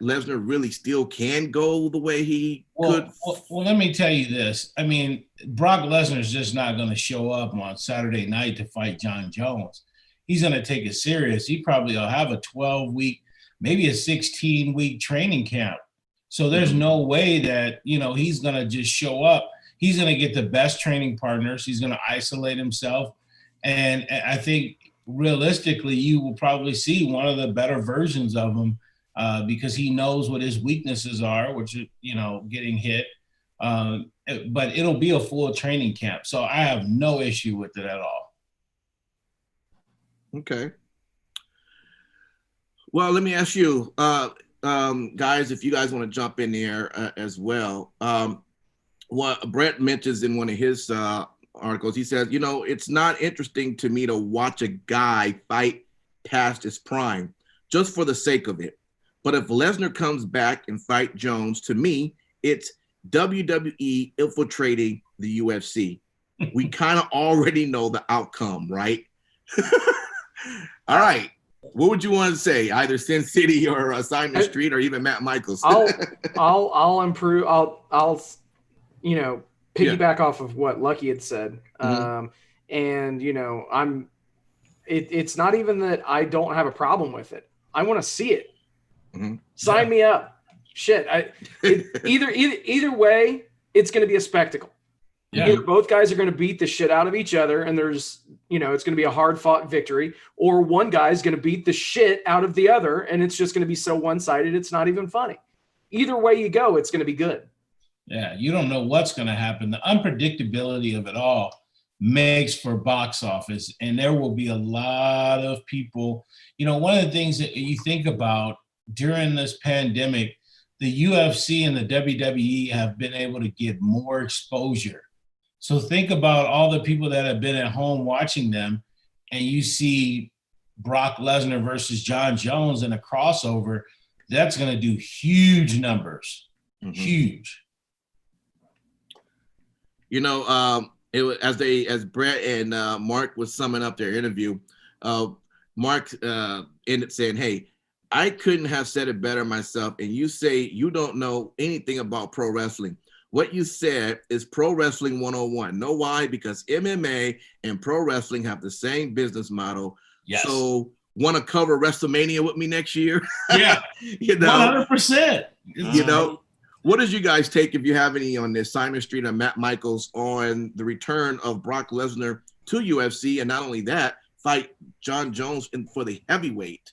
Lesnar really still can go the way he could? Well, let me tell you this. I mean, Brock Lesnar is just not going to show up on Saturday night to fight John Jones. He's going to take it serious. He probably will have a 12-week, maybe a 16-week training camp. So there's no way that, he's going to just show up. He's going to get the best training partners. He's going to isolate himself. And I think realistically, you will probably see one of the better versions of him, because he knows what his weaknesses are, which is, getting hit. But it'll be a full training camp. So I have no issue with it at all. Okay. Well, let me ask you, guys, if you guys want to jump in there as well. What Brett mentions in one of his articles, he says, it's not interesting to me to watch a guy fight past his prime just for the sake of it. But if Lesnar comes back and fight Jones, to me, it's WWE infiltrating the UFC. We kind of already know the outcome, right? All right. What would you want to say? Either Sin City or Simon Street or even Matt Michaels? I'll improve. I'll piggyback off of what Lucky had said. And it's not even that I don't have a problem with it. I want to see it. Sign me up. Shit. Either way, it's going to be a spectacle. Yeah. Either both guys are going to beat the shit out of each other, and there's, it's going to be a hard fought victory, or one guy's going to beat the shit out of the other, and it's just going to be so one-sided, it's not even funny. Either way you go, it's going to be good. Yeah, you don't know what's going to happen. The unpredictability of it all makes for box office, and there will be a lot of people. One of the things that you think about during this pandemic, the UFC and the WWE have been able to get more exposure. So think about all the people that have been at home watching them, and you see Brock Lesnar versus John Jones in a crossover. That's going to do huge numbers. Huge. It was as Brett and Mark was summing up their interview. Mark ended saying, "Hey, I couldn't have said it better myself. And you say you don't know anything about pro wrestling. What you said is pro wrestling 101. Know why? Because MMA and pro wrestling have the same business model. Yes. So want to cover WrestleMania with me next year?" Yeah. 100%. What did you guys take, if you have any, on this, Simon Street and Matt Michaels, on the return of Brock Lesnar to UFC, and not only that, fight John Jones for the heavyweight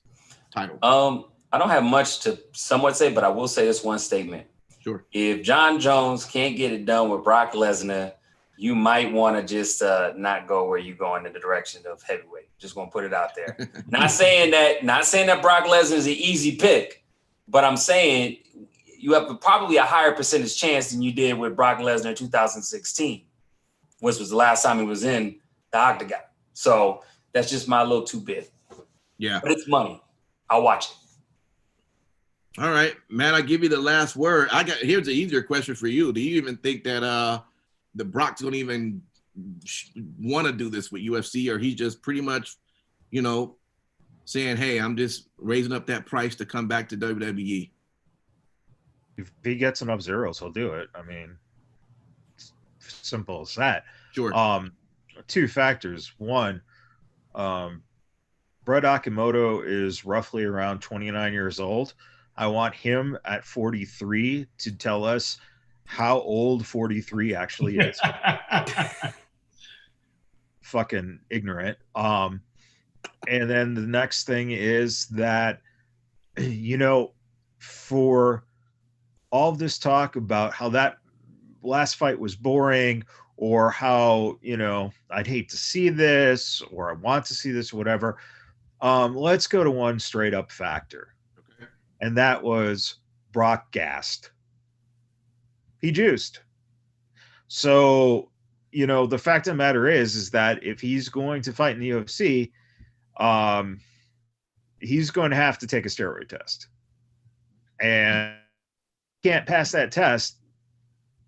title? I don't have much to somewhat say, but I will say this one statement. Sure. If John Jones can't get it done with Brock Lesnar, you might want to just not go where you're going in the direction of heavyweight. Just gonna put it out there. Not saying that Brock Lesnar is an easy pick, but I'm saying you have probably a higher percentage chance than you did with Brock Lesnar in 2016, which was the last time he was in the octagon. So that's just my little 2-bit. Yeah. But it's money. I'll watch it. All right, Matt, I'll give you the last word. Here's an easier question for you. Do you even think that the Brock's don't even want to do this with UFC, or he's just pretty much, saying, "Hey, I'm just raising up that price to come back to WWE"? If he gets enough zeros, he'll do it. I mean, it's simple as that. Sure. 2 factors. One, Brett Akimoto is roughly around 29 years old. I want him at 43 to tell us how old 43 actually is. fucking ignorant. And then the next thing is that, you know, for all this talk about how that last fight was boring, or how, you know, I'd hate to see this, or I want to see this, whatever. Let's go to one straight up factor. Okay. And that was Brock gassed. He juiced. So, you know, the fact of the matter is that if he's going to fight in the UFC, he's going to have to take a steroid test. And can't pass that test,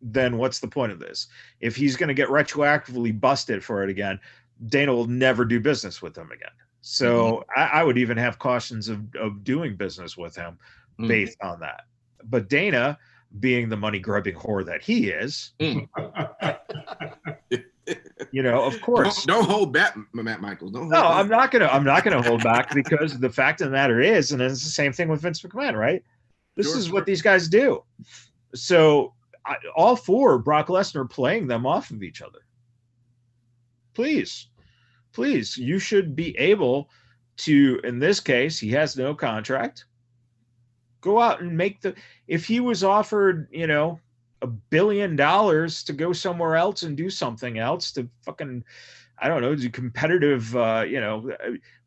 then what's the point of this? If he's going to get retroactively busted for it again, Dana will never do business with him again. So I would even have cautions of doing business with him based on that. But Dana, being the money grubbing whore that he is, you know, of course, don't hold back, Matt Michaels. Don't hold no, back. I'm not gonna hold back, because the fact of the matter is, and it's the same thing with Vince McMahon, right? This is what these guys do. So all for Brock Lesnar playing them off of each other. Please, you should be able to, in this case, he has no contract. Go out and if he was offered, you know, $1 billion to go somewhere else and do something else, to fucking, I don't know, do competitive, you know,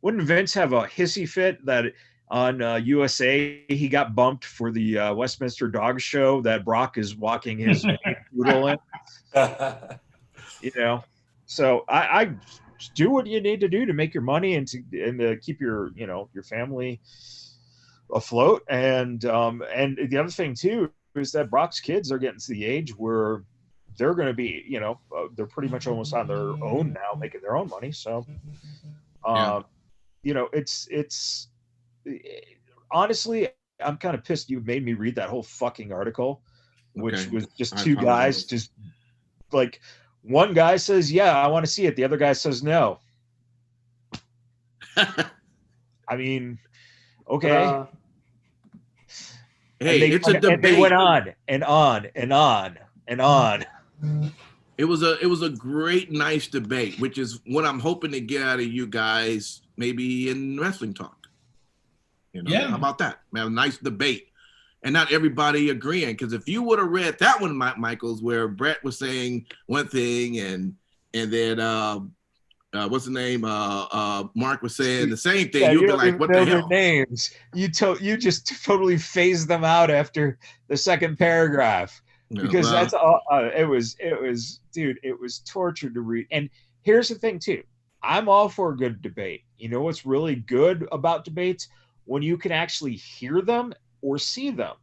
wouldn't Vince have a hissy fit that on USA he got bumped for the Westminster Dog Show that Brock is walking his poodle in? You know, so I do what you need to do to make your money and to keep your, you know, your family afloat. And the other thing too is that Brock's kids are getting to the age where they're going to be, you know, they're pretty much almost on their own now, making their own money. So, you know, it's honestly, I'm kind of pissed you made me read that whole fucking article, which was just two guys, just like, one guy says, yeah, I want to see it. The other guy says no. I mean, okay. Hey, it's a debate. And they went on and on and on and on. It was a great, nice debate, which is what I'm hoping to get out of you guys, maybe in wrestling talk. You know, how about that? Man, a nice debate. And not everybody agreeing, because if you would have read that one, Michaels, where Brett was saying one thing and then what's the name? Mark was saying the same thing. You'd be like, "What the hell?" Names. You just totally phased them out after the second paragraph, because that's all. It was, dude. It was torture to read. And here's the thing too. I'm all for a good debate. You know what's really good about debates? When you can actually hear them or see them.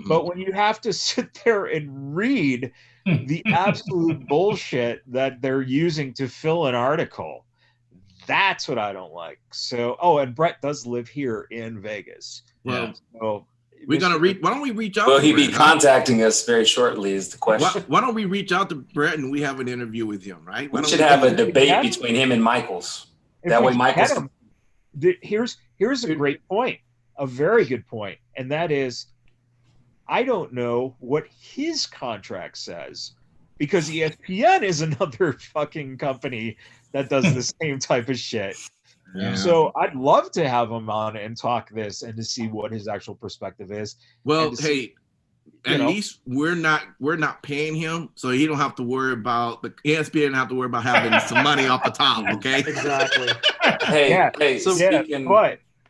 But when you have to sit there and read the absolute bullshit that they're using to fill an article, that's what I don't like. So, and Brett does live here in Vegas. Well, so we're gonna why don't we reach out? Will he be contacting us very shortly? Is the question. Why don't we reach out to Brett and we have an interview with him? Right? We should have a debate between him and Michaels. That way, Michaels. Here's a great point. A very good point, and that is, I don't know what his contract says, because ESPN is another fucking company that does the same type of shit. Yeah. So I'd love to have him on and talk this and to see what his actual perspective is. Well, hey, at least we're not paying him, so he don't have to worry about the ESPN. Have to worry about having some money off the top. Okay, exactly.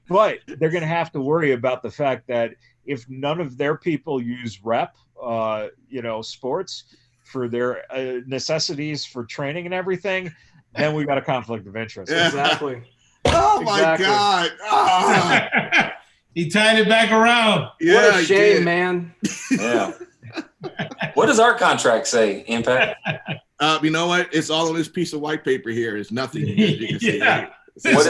But they're going to have to worry about the fact that if none of their people use rep, sports for their necessities for training and everything, then we got a conflict of interest. Yeah. Exactly. Oh my God! Oh. He tied it back around. Yeah, what a shame, man. Yeah. What does our contract say, Impact? You know what? It's all on this piece of white paper here. It's nothing. You can see it. What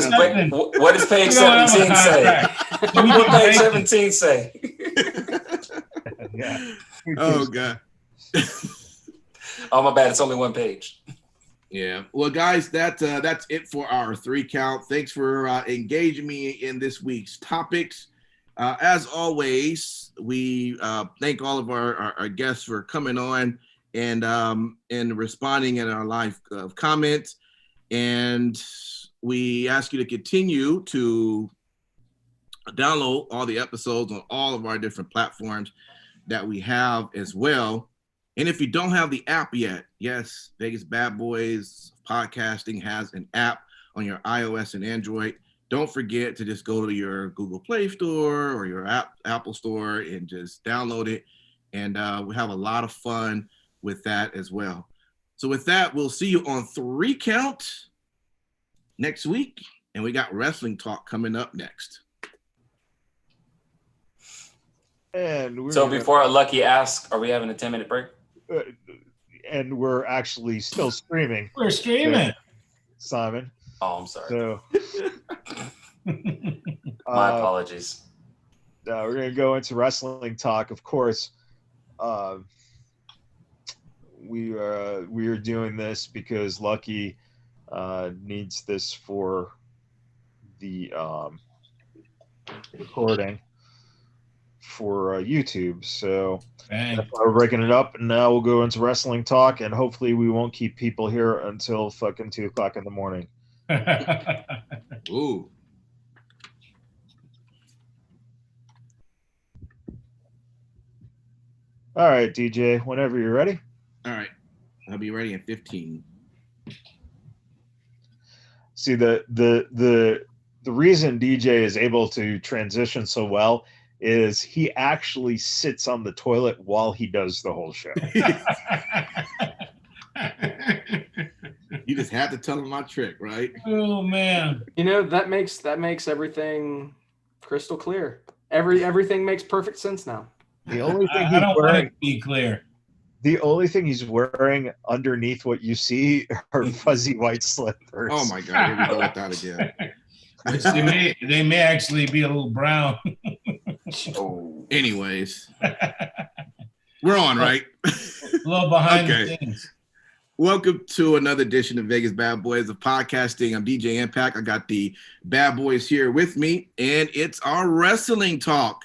does page 17 say? What page 17 say? Yeah. Oh God. Oh my bad. It's only one page. Yeah. Well, guys, that's it for our 3 count. Thanks for engaging me in this week's topics. As always, we thank all of our guests for coming on and responding in our live comments. And we ask you to continue to download all the episodes on all of our different platforms that we have as well. And if you don't have the app yet, yes, Vegas Bad Boys Podcasting has an app on your iOS and Android. Don't forget to just go to your Google Play Store or your Apple Store and just download it. And we have a lot of fun with that as well. So with that, we'll see you on 3 Count next week. And we got wrestling talk coming up next. And So before Lucky asks, are we having a 10-minute break? And we're actually still streaming. We're streaming, Simon. Oh, I'm sorry. So My apologies. we're gonna go into wrestling talk. Of course, we are doing this because Lucky needs this for the recording for YouTube. So Bang. that's why we're breaking it up, and now we'll go into wrestling talk, and hopefully we won't keep people here until fucking 2 o'clock in the morning. Ooh. All right, DJ, whenever you're ready. All right. I'll be ready in 15. See, the reason DJ is able to transition so well is he actually sits on the toilet while he does the whole show. You just had to tell him my trick, right? Oh man. You know, that makes everything crystal clear. Everything makes perfect sense now. The only thing I he's don't want wearing, it to be clear. the only thing he's wearing underneath what you see are fuzzy white slippers. Oh my God, here we go with that again. Which they may actually be a little brown. Oh. Anyways, we're on, right? A little behind Okay. the scenes. Welcome to another edition of Vegas Bad Boys of Podcasting. I'm DJ Impact. I got the Bad Boys here with me, and it's our wrestling talk.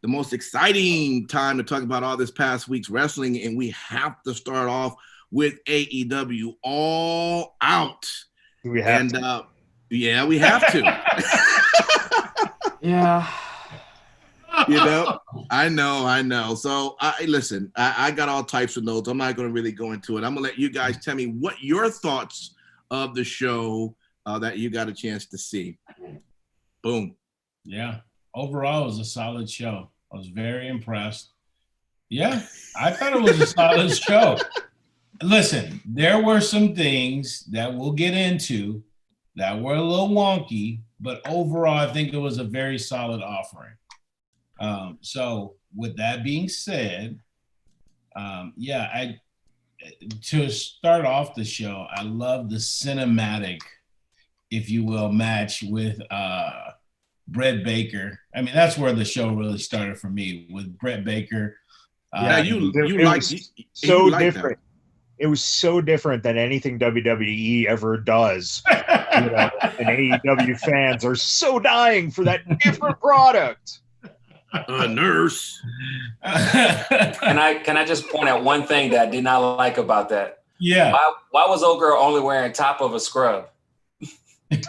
The most exciting time to talk about all this past week's wrestling, and we have to start off with AEW All Out. Do we have And to? yeah, we have to. Yeah. You know, I know. So listen, I got all types of notes. I'm not going to really go into it. I'm going to let you guys tell me what your thoughts of the show that you got a chance to see. Boom. Yeah. Overall, it was a solid show. I was very impressed. Yeah, I thought it was a solid show. Listen, there were some things that we'll get into that were a little wonky, but overall, I think it was a very solid offering. So with that being said, to start off the show, I love the cinematic, if you will, match with Brett Baker. I mean, that's where the show really started for me, with Brett Baker. Yeah, you It like was you so like different. It was so different than anything WWE ever does. You know, and AEW fans are so dying for that different product. Nurse. Can I just point out one thing that I did not like about that? Yeah. Why was old girl only wearing top of a scrub? You're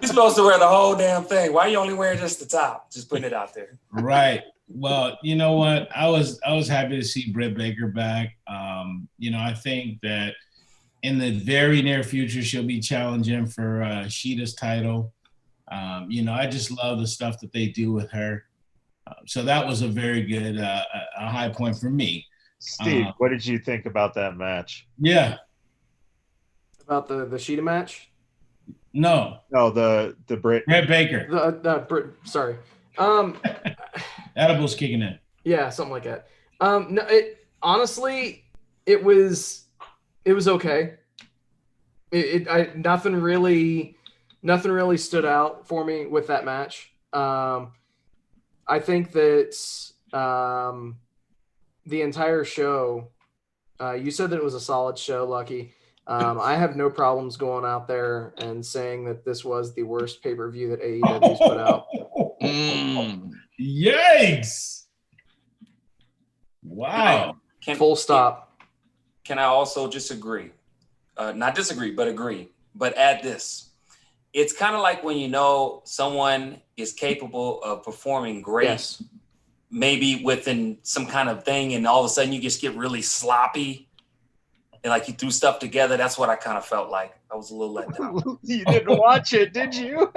supposed to wear the whole damn thing. Why are you only wearing just the top? Just putting it out there. Right. Well, you know what? I was happy to see Britt Baker back. I think that in the very near future, she'll be challenging for Sheeta's title. I just love the stuff that they do with her. So that was a very good, a high point for me. Steve, what did you think about that match? Yeah. About the Sheeta match? No, the Brit. Britt Baker. Sorry. Edible's kicking in. Yeah, something like that. No, honestly, it was okay. Nothing really stood out for me with that match. I think that the entire show, you said that it was a solid show, Lucky. I have no problems going out there and saying that this was the worst pay-per-view that AEW's put out. Yikes! Wow. Full stop. Can I also disagree? not disagree, but agree. But add this. It's kind of like when you know someone is capable of performing great, Yes. maybe within some kind of thing, and all of a sudden you just get really sloppy and like you threw stuff together. That's what I kind of felt like. I was a little let down. You didn't watch it, did you?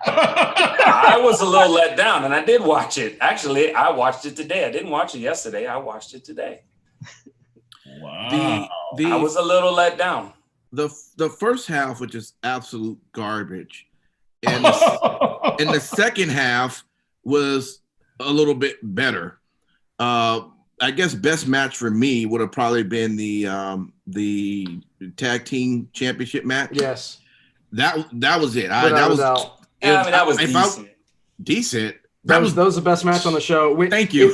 I was a little let down, and I did watch it. Actually, I watched it today. I didn't watch it yesterday. I watched it today. Wow. I was a little let down. The first half, which is absolute garbage, and the second half was a little bit better. I guess best match for me would have probably been the tag team championship match. Yes. That was it. That was Decent. Decent. That was the best match on the show. Thank you.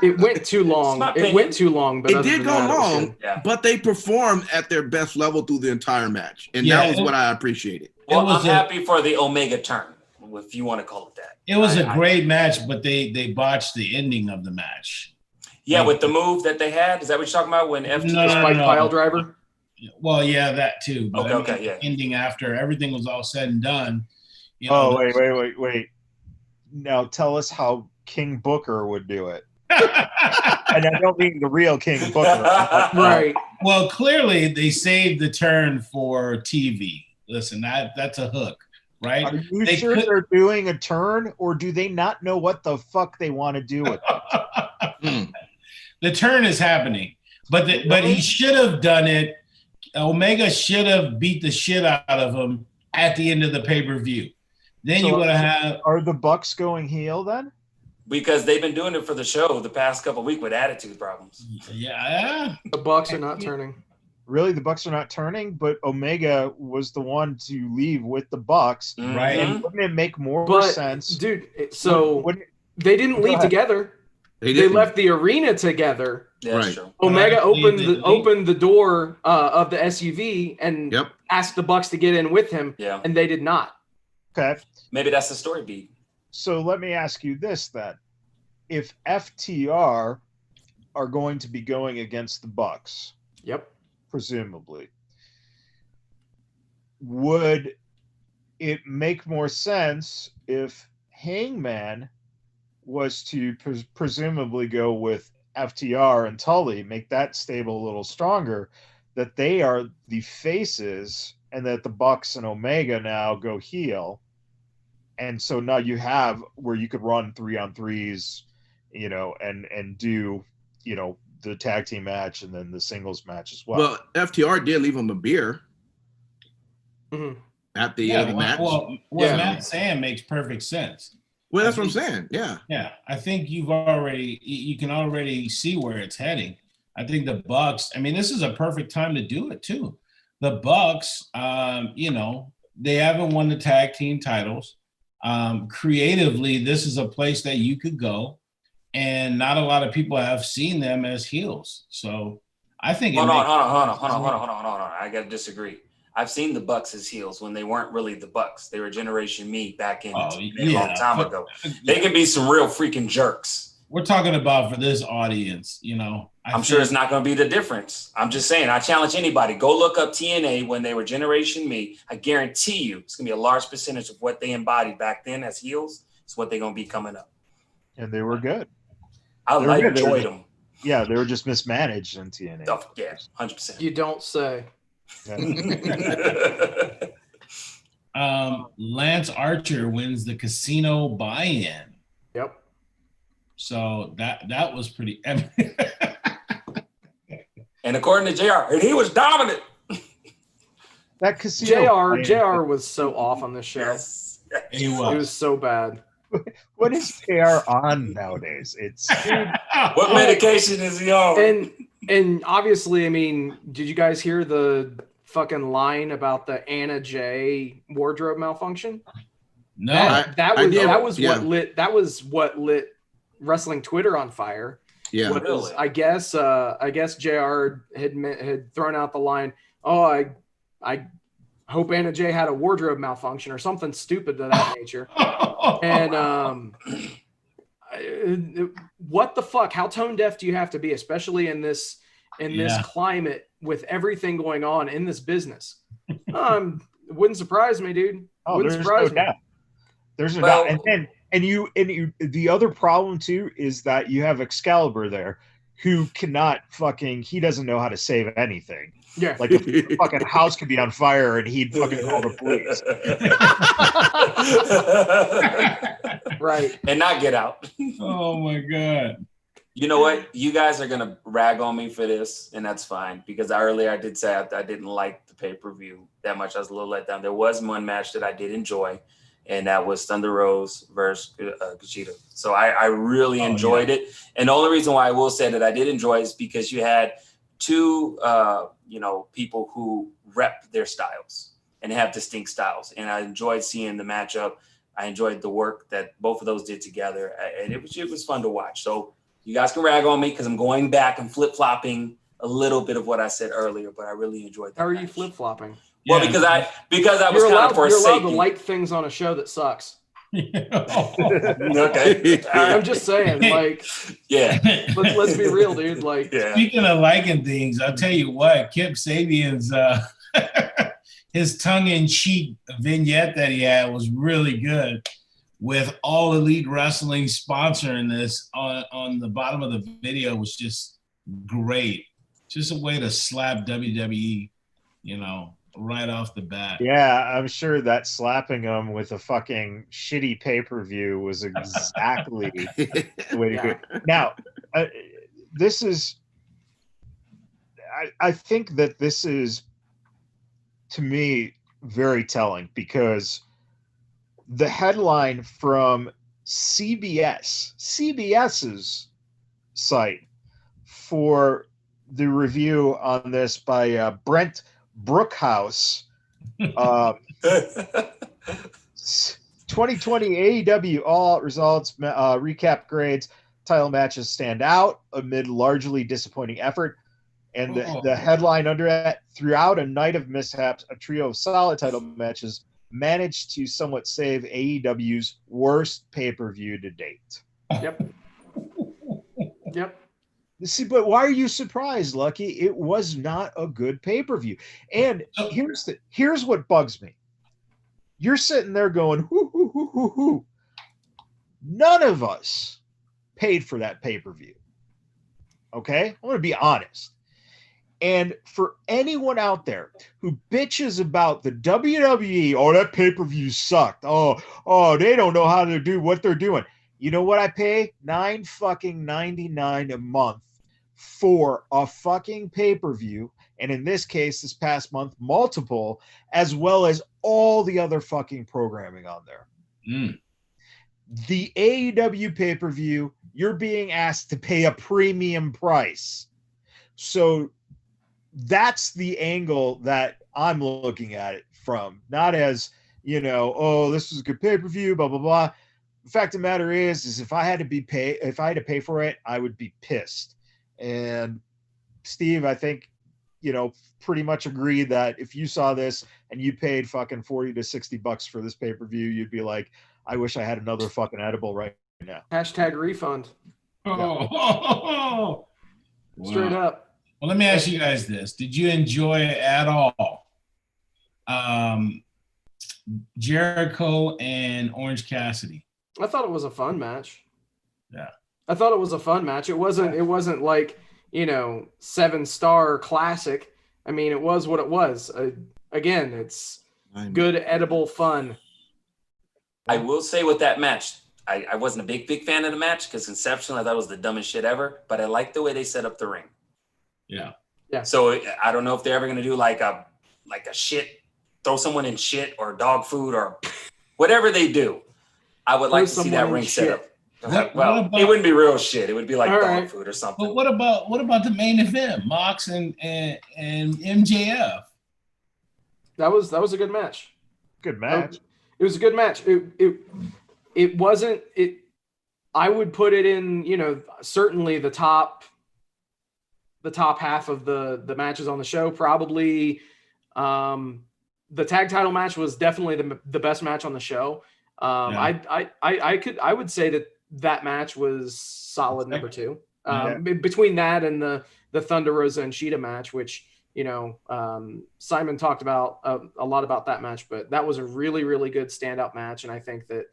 It went too long. It went too long, but it did go long. Yeah. But they performed at their best level through the entire match, and that was what I appreciated. Well, I'm happy for the Omega turn, if you want to call it that. It was a great match, but they botched the ending of the match. Yeah, with the move that they had. Is that what you're talking about? When FT spike pile driver? Well, yeah, that too. But okay, yeah. Ending after everything was all said and done. You know, wait. Now tell us how King Booker would do it. And I don't mean the real King Booker. Right. Well, clearly they saved the turn for TV. Listen, that's a hook, right? Are you sure they're doing a turn, or do they not know what the fuck they want to do with it? The turn is happening, but he should have done it. Omega should have beat the shit out of him at the end of the pay-per-view. Then you would have. Are the Bucks going heel then? Because they've been doing it for the show the past couple of weeks with attitude problems. Yeah. The Bucks are not turning. Really, the Bucks are not turning, but Omega was the one to leave with the Bucks. Right. And wouldn't it make more sense? Dude, so they didn't leave together. They left the arena together. Yeah, that's true. Omega opened the door of the SUV and asked the Bucks to get in with him, and they did not. Okay. Maybe that's the story beat. So let me ask you this then. If FTR are going to be going against the Bucks, presumably, would it make more sense if Hangman was to presumably go with FTR and Tully, make that stable a little stronger, that they are the faces and that the Bucks and Omega now go heel? And so now you have where you could run 3-on-3s, and do, the tag team match and then the singles match as well. Well, FTR did leave him a beer at the end of the match. Well, what Matt's saying makes perfect sense. Well, that's what I'm saying. Yeah. Yeah. I think you can already see where it's heading. I think the Bucks, this is a perfect time to do it too. The Bucks, they haven't won the tag team titles. Creatively, this is a place that you could go, and not a lot of people have seen them as heels. So I think hold on. I gotta disagree. I've seen the Bucks as heels when they weren't really the Bucks. They were Generation Me back in a long time ago. They can be some real freaking jerks. We're talking about for this audience, I'm sure it's not going to be the difference. I'm just saying, I challenge anybody. Go look up TNA when they were Generation Me. I guarantee you it's going to be a large percentage of what they embodied back then as heels. It's what they're going to be coming up. And they were good. I enjoyed them. Yeah, they were just mismanaged in TNA. Oh, yeah, 100%. You don't say. Lance Archer wins the casino buy-in. Yep. So that was pretty epic. And according to JR, and he was dominant. That casino JR was so off on this show. Yes. He was. It was so bad. What is JR on nowadays? It's what medication is he on? And obviously, did you guys hear the fucking line about the Anna Jay wardrobe malfunction? No, that was what lit wrestling Twitter on fire. Yeah, really? I guess JR had thrown out the line, "Oh, I hope Anna Jay had a wardrobe malfunction," or something stupid to that nature. And what the fuck? How tone deaf do you have to be, especially in this climate with everything going on in this business. It wouldn't surprise me, dude. Oh, Wouldn't there's surprise no me. doubt. There's no Well- doubt. And you the other problem too is that you have Excalibur there who cannot fucking, he doesn't know how to save anything. Yeah. Like if the fucking house could be on fire and he'd fucking call the police. Right. And not get out. Oh my God. You know what? You guys are gonna rag on me for this, and that's fine because earlier I did say I didn't like the pay-per-view that much. I was a little let down. There was one match that I did enjoy, and that was Thunder Rose versus Kushida. So I really enjoyed it. And the only reason why I will say that I did enjoy is because you had two people who rep their styles and have distinct styles. And I enjoyed seeing the matchup. I enjoyed the work that both of those did together, and it was fun to watch. So you guys can rag on me because I'm going back and flip-flopping a little bit of what I said earlier, but I really enjoyed that. How are match. you flip-flopping? Well, Yeah. because I was You're kind of allowed to forsaking. like things on a show that sucks. Okay. I'm just saying, like, Yeah. let's be real, dude. Like, Yeah. Speaking of liking things, I'll tell you what, Kip Sabian's his tongue-in-cheek vignette that he had was really good, with All Elite Wrestling sponsoring this on the bottom of the video was just great. Just a way to slap WWE, right off the bat. Yeah, I'm sure that slapping them with a fucking shitty pay-per-view was exactly the way to go. Now, this is, I think that this is, to me, very telling because the headline from CBS's site for the review on this by Brent Brookhouse, 2020 AEW All Out results, recap grades, title matches stand out amid largely disappointing effort. And the headline under that, throughout a night of mishaps, a trio of solid title matches managed to somewhat save AEW's worst pay-per-view to date. yep. See, but why are you surprised, Lucky? It was not a good pay-per-view. And here's what bugs me. You're sitting there going, hoo, hoo, hoo, hoo, hoo. None of us paid for that pay-per-view. Okay? I want to be honest. And for anyone out there who bitches about the WWE, oh, that pay-per-view sucked. Oh, they don't know how to do what they're doing. You know what I pay? $9.99 a month for a fucking pay-per-view. And in this case, this past month, multiple, as well as all the other fucking programming on there. The AEW pay-per-view, you're being asked to pay a premium price. So that's the angle that I'm looking at it from. Not as, oh, this was a good pay-per-view, blah, blah, blah. The fact of the matter is if I had to pay for it, I would be pissed. And Steve, I think, pretty much agree that if you saw this and you paid fucking $40 to $60 for this pay-per-view, you'd be like, I wish I had another fucking edible right now. Hashtag refund. Oh, Straight up. Well, let me ask you guys this. Did you enjoy it at all? Jericho and Orange Cassidy. I thought it was a fun match. Yeah. I thought it was a fun match. It wasn't like, 7-star classic. I mean, it was what it was. Again, it's good, edible fun. I will say with that match, I wasn't a big fan of the match because conceptually I thought it was the dumbest shit ever, but I liked the way they set up the ring. Yeah. So I don't know if they're ever going to do like a shit, throw someone in shit or dog food or whatever they do. I would like to see that ring set up. It wouldn't be real shit. It would be like dog food or something. But what about the main event, Mox and MJF? That was a good match. Good match. It was a good match. It wasn't it. I would put it in, certainly the top half of the matches on the show. Probably the tag title match was definitely the best match on the show. I would say that match was solid number 2. Between that and the Thunder Rosa and Sheeta match, which Simon talked about a lot about that match, but that was a really, really good standout match. And I think that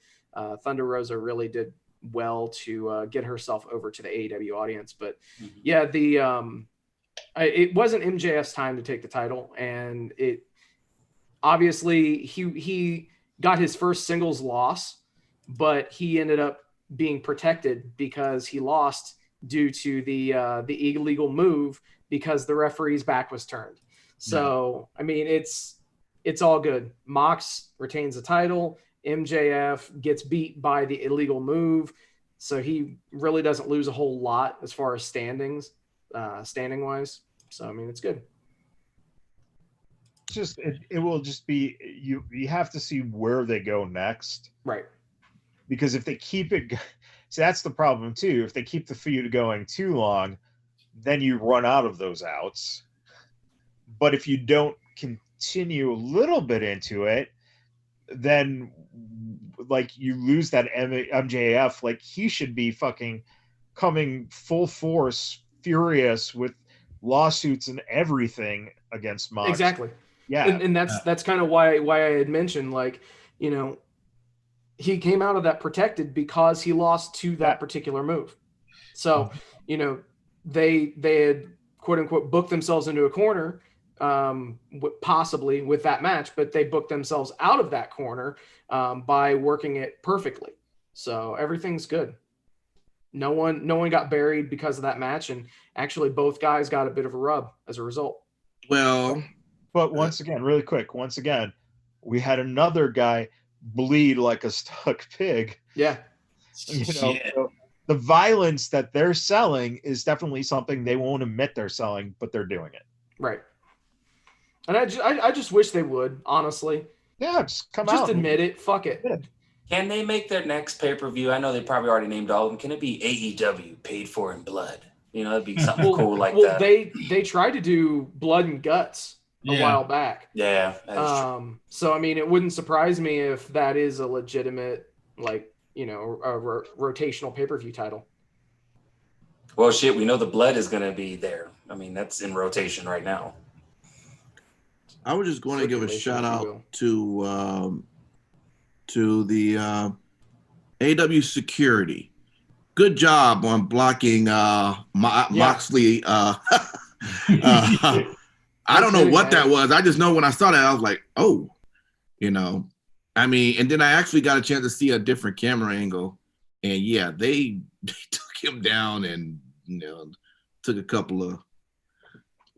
Thunder Rosa really did well to get herself over to the AEW audience. But yeah, it wasn't MJF's time to take the title, and it obviously he got his first singles loss, but he ended up being protected because he lost due to the illegal move because the referee's back was turned. So I mean, it's all good. Mox retains the title. MJF gets beat by the illegal move, so he really doesn't lose a whole lot as far as standing wise. So I mean, it's good. Just it will just be you have to see where they go next, right? Because if they keep it, so that's the problem too. If they keep the feud going too long, then you run out of those outs. But if you don't continue a little bit into it, then like you lose that MJF. Like he should be fucking coming full force, furious with lawsuits and everything against Mox. Exactly. Yeah, and that's kind of why I had mentioned, like, he came out of that protected because he lost to that particular move. So they had quote unquote booked themselves into a corner, possibly with that match, but they booked themselves out of that corner by working it perfectly. So everything's good. No one got buried because of that match, and actually both guys got a bit of a rub as a result. Well, but once again, really quick, we had another guy bleed like a stuck pig. Yeah. So the violence that they're selling is definitely something they won't admit they're selling, but they're doing it. Right. And I just wish they would, honestly. Yeah, just come out. Just admit it. Fuck it. Yeah. Can they make their next pay-per-view? I know they probably already named all of them. Can it be AEW, paid for in blood? That'd be something cool like that. They tried to do Blood and Guts a while back. Yeah, that is true. So I mean, it wouldn't surprise me if that is a legitimate, like, a rotational pay-per-view title. Well, shit, we know the blood is going to be there. I mean, that's in rotation right now. I was just going to give a shout out to the AW security. Good job on blocking Moxley. I don't know what that was. I just know when I saw that, I was like, oh, I mean, and then I actually got a chance to see a different camera angle. And yeah, they took him down and, took a couple of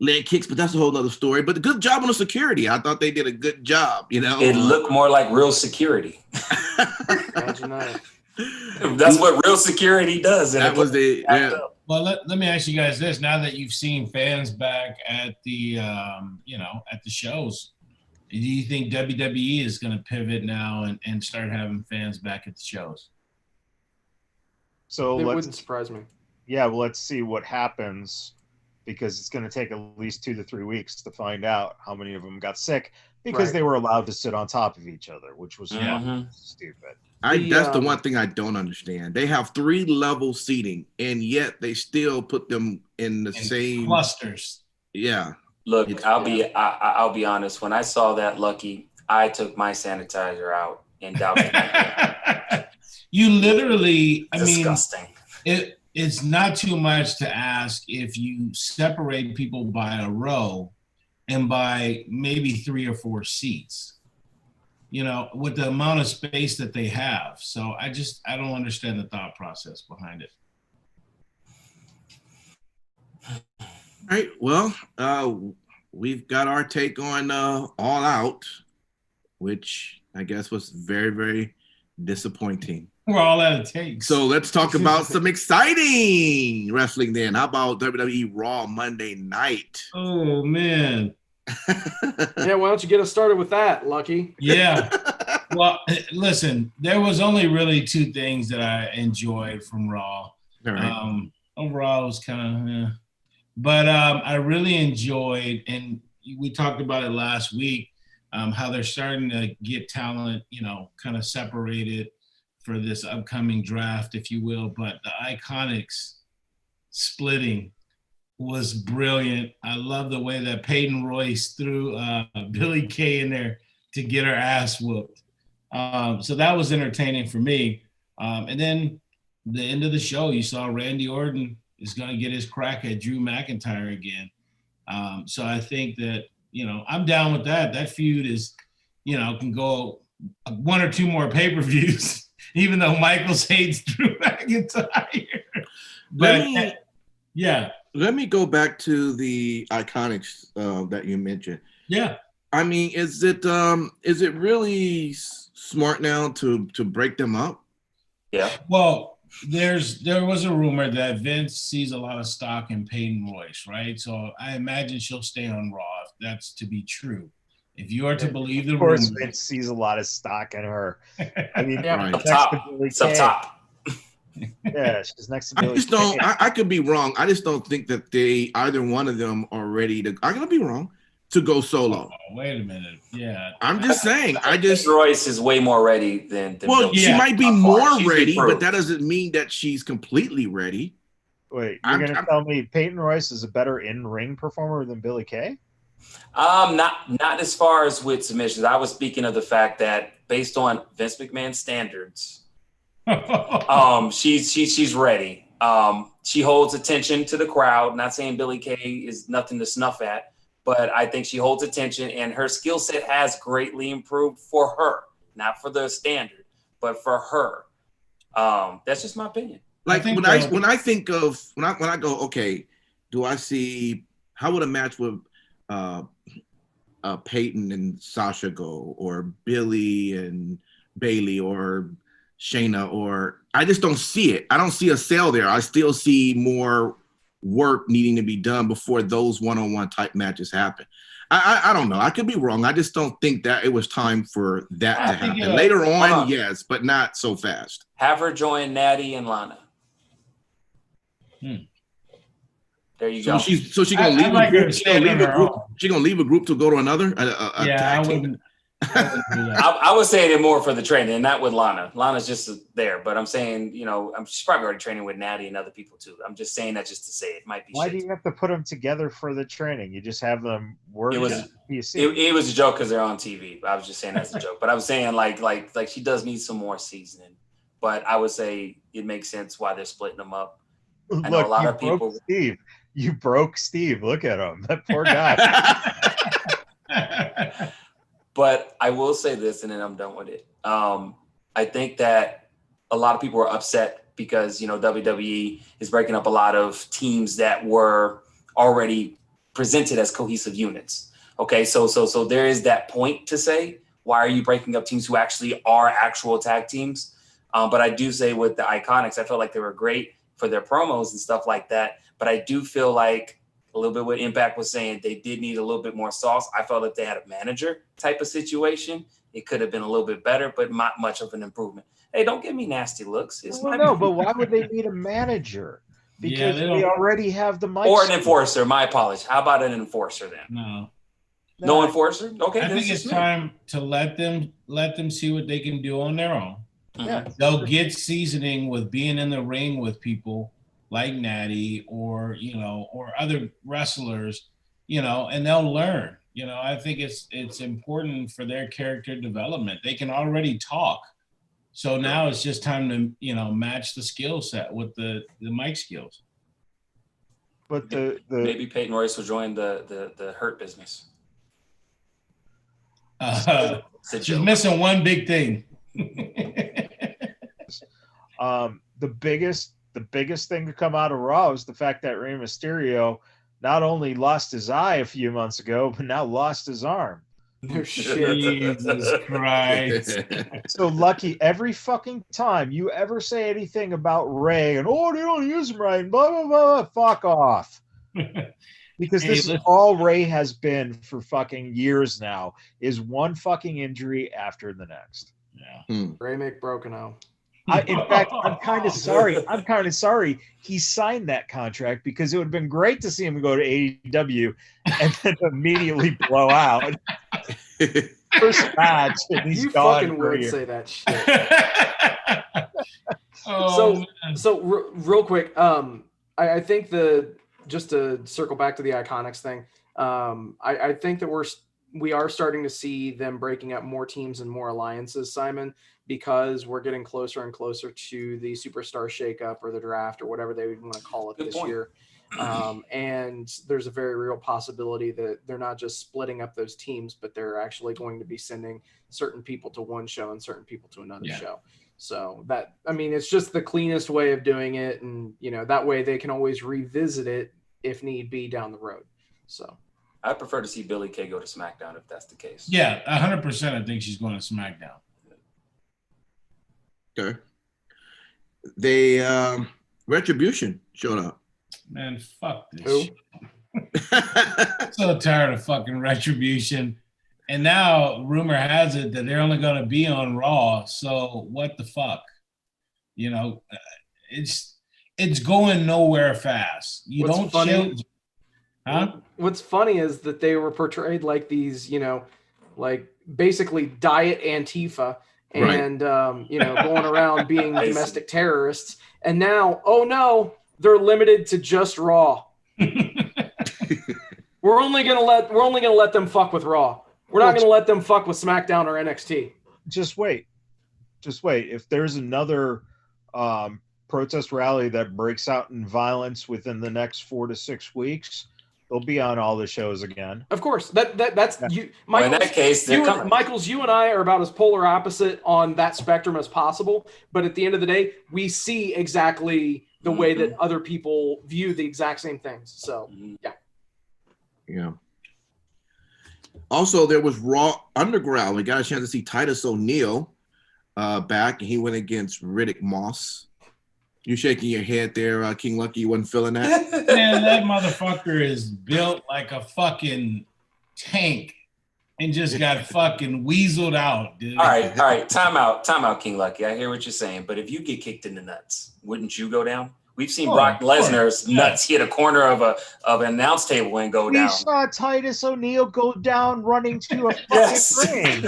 leg kicks, but that's a whole other story. But a good job on the security. I thought they did a good job, It looked more like real security. Imagine that. That's what real security does. That was Well, let me ask you guys this: now that you've seen fans back at the at the shows, do you think WWE is going to pivot now and start having fans back at the shows? So it wouldn't surprise me. Yeah, well, let's see what happens, because it's going to take at least 2 to 3 weeks to find out how many of them got sick because they were allowed to sit on top of each other, which was stupid. That's the one thing I don't understand. They have 3-level seating, and yet they still put them in the same clusters. Yeah. Look, I'll be honest. When I saw that, Lucky, I took my sanitizer out and doused it. You literally, disgusting. It's not too much to ask if you separate people by a row and by maybe 3 or 4 seats. With the amount of space that they have. So I don't understand the thought process behind it. All right. Well, we've got our take on All Out, which I guess was very, very disappointing. We're all out of takes. So let's talk about some exciting wrestling then. How about WWE Raw Monday night? Oh, man. Yeah, why don't you get us started with that, Lucky? Yeah. Well, listen, there was only really 2 things that I enjoyed from Raw. All right. Overall, it was kind of, but I really enjoyed, and we talked about it last week, how they're starting to get talent, kind of separated for this upcoming draft, if you will. But the Iconics splitting was brilliant. I love the way that Peyton Royce threw Billy Kay in there to get her ass whooped. So that was entertaining for me. And then the end of the show, you saw Randy Orton is going to get his crack at Drew McIntyre again. So I think that, I'm down with that. That feud is, can go one or two more pay-per-views, even though Michaels hates Drew McIntyre. But Let me go back to the Iconics that you mentioned. Yeah. I mean, is it really smart now to break them up? Yeah. Well, there was a rumor that Vince sees a lot of stock in Peyton Royce, right? So I imagine she'll stay on Raw if that's to be true. If you are to believe the rumor, Vince sees a lot of stock in her. I mean, Right. Up top. Yeah, she's next to I Billy just don't. Kay. I could be wrong. I just don't think that either one of them are ready to. I'm gonna be wrong to go solo. Oh, wait a minute. Yeah. I'm just saying. Royce is way more ready than Well, Bill. she might be more She's ready, but improved. that doesn't mean that she's completely ready. Wait, you're going to tell me Peyton Royce is a better in-ring performer than Billy Kay? Not as far as with submissions. I was speaking of the fact that based on Vince McMahon standards, she's ready. She holds attention to the crowd. Not saying Billy Kay is nothing to snuff at, but I think she holds attention, and her skill set has greatly improved for her, not for the standard, but for her. That's just my opinion. Like when I go, okay, do I see how would a match with Peyton and Sasha go, or Billy and Bailey, or Shayna, or I just don't see it. I don't see a sale there. I still see more work needing to be done before those one-on-one type matches happen. I don't know. I could be wrong. I just don't think that it was time for that to happen. Later on, yes, but not so fast. Have her join Natty and Lana. There you go. She's gonna leave a group. She's gonna leave a group to go to another. I wouldn't. I was saying it more for the training, and not with Lana. Lana's just there, but I'm saying, she's probably already training with Natty and other people too. I'm just saying that just to say it might be. Why do you have to put them together for the training? You just have them work. It was a joke because they're on TV. I was just saying that's a joke, but I was saying like she does need some more seasoning. But I would say it makes sense why they're splitting them up. I know a lot of people. Steve, you broke Steve. Look at him, that poor guy. But I will say this, and then I'm done with it. I think that a lot of people are upset because, WWE is breaking up a lot of teams that were already presented as cohesive units. Okay, so there is that point to say, why are you breaking up teams who actually are actual tag teams? But I do say with the Iconics, I felt like they were great for their promos and stuff like that. But I do feel like a little bit what Impact was saying, they did need a little bit more sauce. I felt like they had a manager type of situation. It could have been a little bit better, but not much of an improvement. Hey, don't give me nasty looks. No, but why would they need a manager? Because they already have the mic. Or an enforcer. My apologies. How about an enforcer then? No enforcer? Okay. I think it's time to let them see what they can do on their own. Yeah. They'll get seasoning with being in the ring with people like Natty or other wrestlers, and they'll learn. I think it's important for their character development. They can already talk. So now it's just time to, match the skill set with the mic skills. But maybe Peyton Royce will join the Hurt business. She's missing one big thing. The biggest thing to come out of Raw is the fact that Rey Mysterio not only lost his eye a few months ago, but now lost his arm. Jesus Christ. So Lucky, every fucking time you ever say anything about Rey and they don't use him right, blah blah blah, fuck off. Because this is all Rey has been for fucking years now, is one fucking injury after the next. Yeah. Rey McBroken. In fact, I'm kind of sorry he signed that contract, because it would have been great to see him go to AEW and then immediately blow out. First match, and he's you gone. Fucking would say that shit. So real quick, I think the just to circle back to the Iconics thing, I think that we are starting to see them breaking up more teams and more alliances, Simon, because we're getting closer and closer to the Superstar Shakeup or the draft or whatever they would want to call it this year. And there's a very real possibility that they're not just splitting up those teams, but they're actually going to be sending certain people to one show and certain people to another show. So that, I mean, it's just the cleanest way of doing it. And, you know, that way they can always revisit it if need be down the road. So I prefer to see Billie Kay go to SmackDown if that's the case. Yeah, 100%. I think she's going to SmackDown. Okay. They Retribution showed up. Man, fuck this Who? shit. So tired of fucking Retribution. And now rumor has it that they're only going to be on Raw. So what the fuck? You know, it's going nowhere fast. You What's don't funny- change. Huh? What's funny is that they were portrayed like these, you know, like basically diet Antifa and, you know, going around being domestic terrorists. And now, oh no, they're limited to just Raw. We're only gonna let them fuck with Raw. We're not gonna let them fuck with SmackDown or NXT. Just wait. If there's another protest rally that breaks out in violence within the next 4 to 6 weeks, they'll be on all the shows again. Of course, that's you. Well, in that case, they're coming. Michaels, you and I are about as polar opposite on that spectrum as possible. But at the end of the day, we see exactly the way that other people view the exact same things. So, yeah. Yeah. Also, there was Raw Underground. We got a chance to see Titus O'Neil back, and he went against Riddick Moss. You shaking your head there, King Lucky. You wasn't feeling that? Man, that motherfucker is built like a fucking tank and just got fucking weaseled out, dude. All right. Time out, King Lucky. I hear what you're saying, but if you get kicked in the nuts, wouldn't you go down? We've seen Brock Lesnar's nuts hit a corner of an announce table and go down. We saw Titus O'Neil go down running to a fucking ring.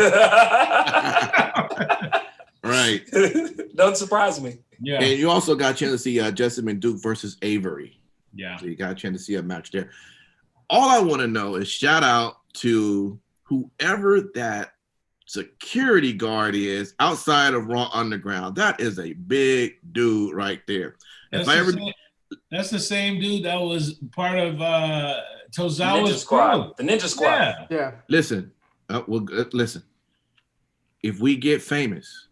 Right. Don't surprise me. Yeah. And you also got a chance to see Jessamine Duke versus Avery. Yeah. So you got a chance to see a match there. All I want to know is shout out to whoever that security guard is outside of Raw Underground. That is a big dude right there. That's the same dude that was part of Tozawa's crew. The Ninja Squad. Yeah. Listen, listen. If we get famous,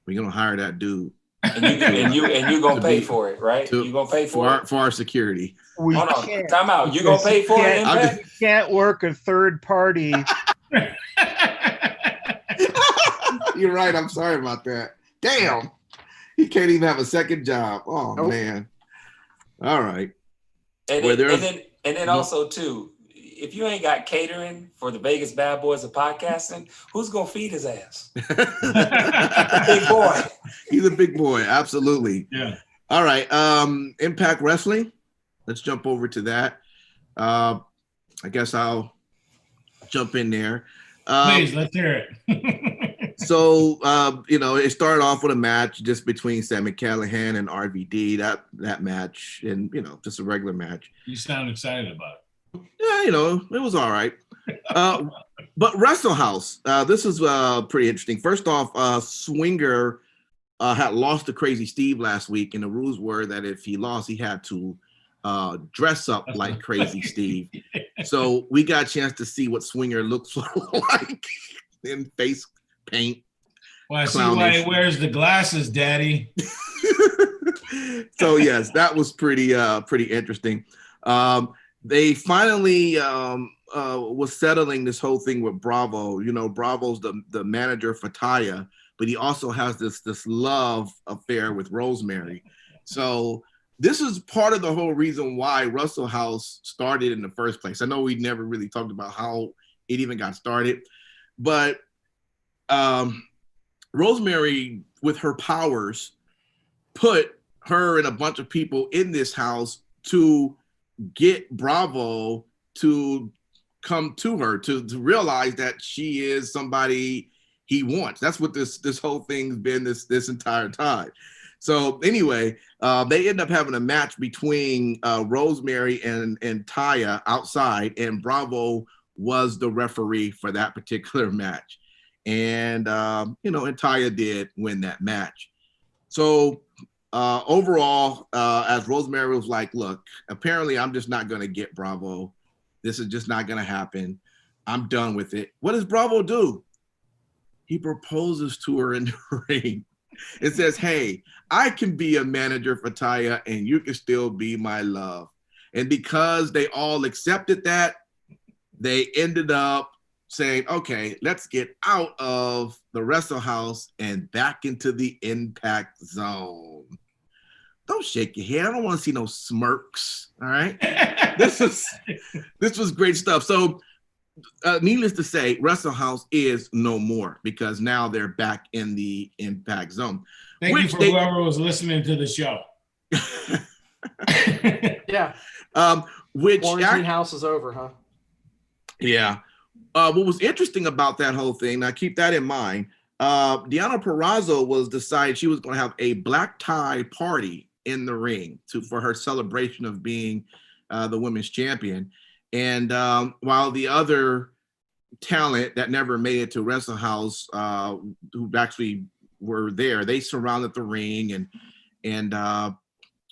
we're gonna hire that dude. And you gonna pay for it, right? You gonna pay for it for our security. Hold on, time out. You gonna pay for it? You can't work a third party. You're right. I'm sorry about that. Damn. He can't even have a second job. Oh man. All right. And then also too, if you ain't got catering for the Vegas Bad Boys of podcasting, who's gonna feed his ass? Big boy. He's a big boy. Absolutely. Yeah. All right. Impact Wrestling. Let's jump over to that. I guess I'll jump in there. Please, let's hear it. So, it started off with a match just between Sami Callihan and RVD. That match, and just a regular match. You sound excited about it. Yeah, it was all right. But Wrestle House, this is pretty interesting. First off, Swinger had lost to Crazy Steve last week, and the rules were that if he lost, he had to dress up like Crazy Steve. So we got a chance to see what Swinger looks like in face paint. Well, I see why he wears the glasses, Daddy. So yes, that was pretty interesting. They finally was settling this whole thing with Bravo. Bravo's the manager for Taya, but he also has this love affair with Rosemary. So this is part of the whole reason why Wrestle House started in the first place. I know we never really talked about how it even got started, but Rosemary, with her powers, put her and a bunch of people in this house to get Bravo to come to her, to realize that she is somebody he wants. That's what this whole thing's been this entire time. So anyway, they end up having a match between Rosemary and Taya outside, and Bravo was the referee for that particular match. And, and Taya did win that match. So overall, as Rosemary was like, look, apparently I'm just not going to get Bravo. This is just not going to happen. I'm done with it. What does Bravo do? He proposes to her in the ring. It says, hey, I can be a manager for Taya and you can still be my love. And because they all accepted that, they ended up saying, okay, let's get out of the Wrestle House and back into the Impact Zone. Don't shake your head. I don't want to see no smirks. All right. This was great stuff. So needless to say, Wrestle House is no more because now they're back in the Impact Zone. Thank you for whoever was listening to the show. Yeah. Which Quarantine house is over, huh? Yeah. What was interesting about that whole thing, now keep that in mind, Deonna Purrazzo was decided she was going to have a black tie party in the ring for her celebration of being the women's champion. And while the other talent that never made it to Wrestle House, who actually were there, they surrounded the ring and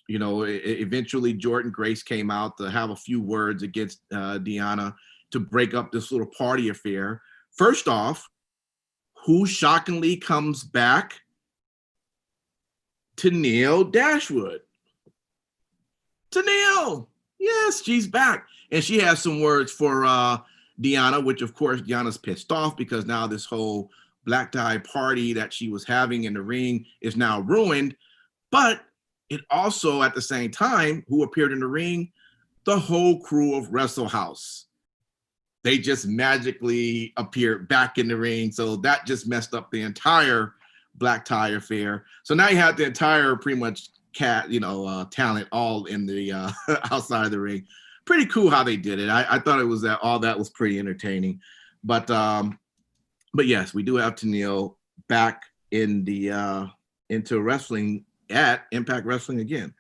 eventually Jordan Grace came out to have a few words against Deonna to break up this little party affair. First off, who shockingly comes back? Tenille Dashwood. Tenille, yes, she's back. And she has some words for Deonna, which of course Deonna's pissed off because now this whole black tie party that she was having in the ring is now ruined. But it also, at the same time, who appeared in the ring? The whole crew of Wrestle House. They just magically appeared back in the ring. So that just messed up the entire black tie affair. So now you have the entire pretty much talent all in the outside of the ring. Pretty cool how they did it. I thought it was all that was pretty entertaining. But yes, we do have Tenille back in the into wrestling at Impact Wrestling again.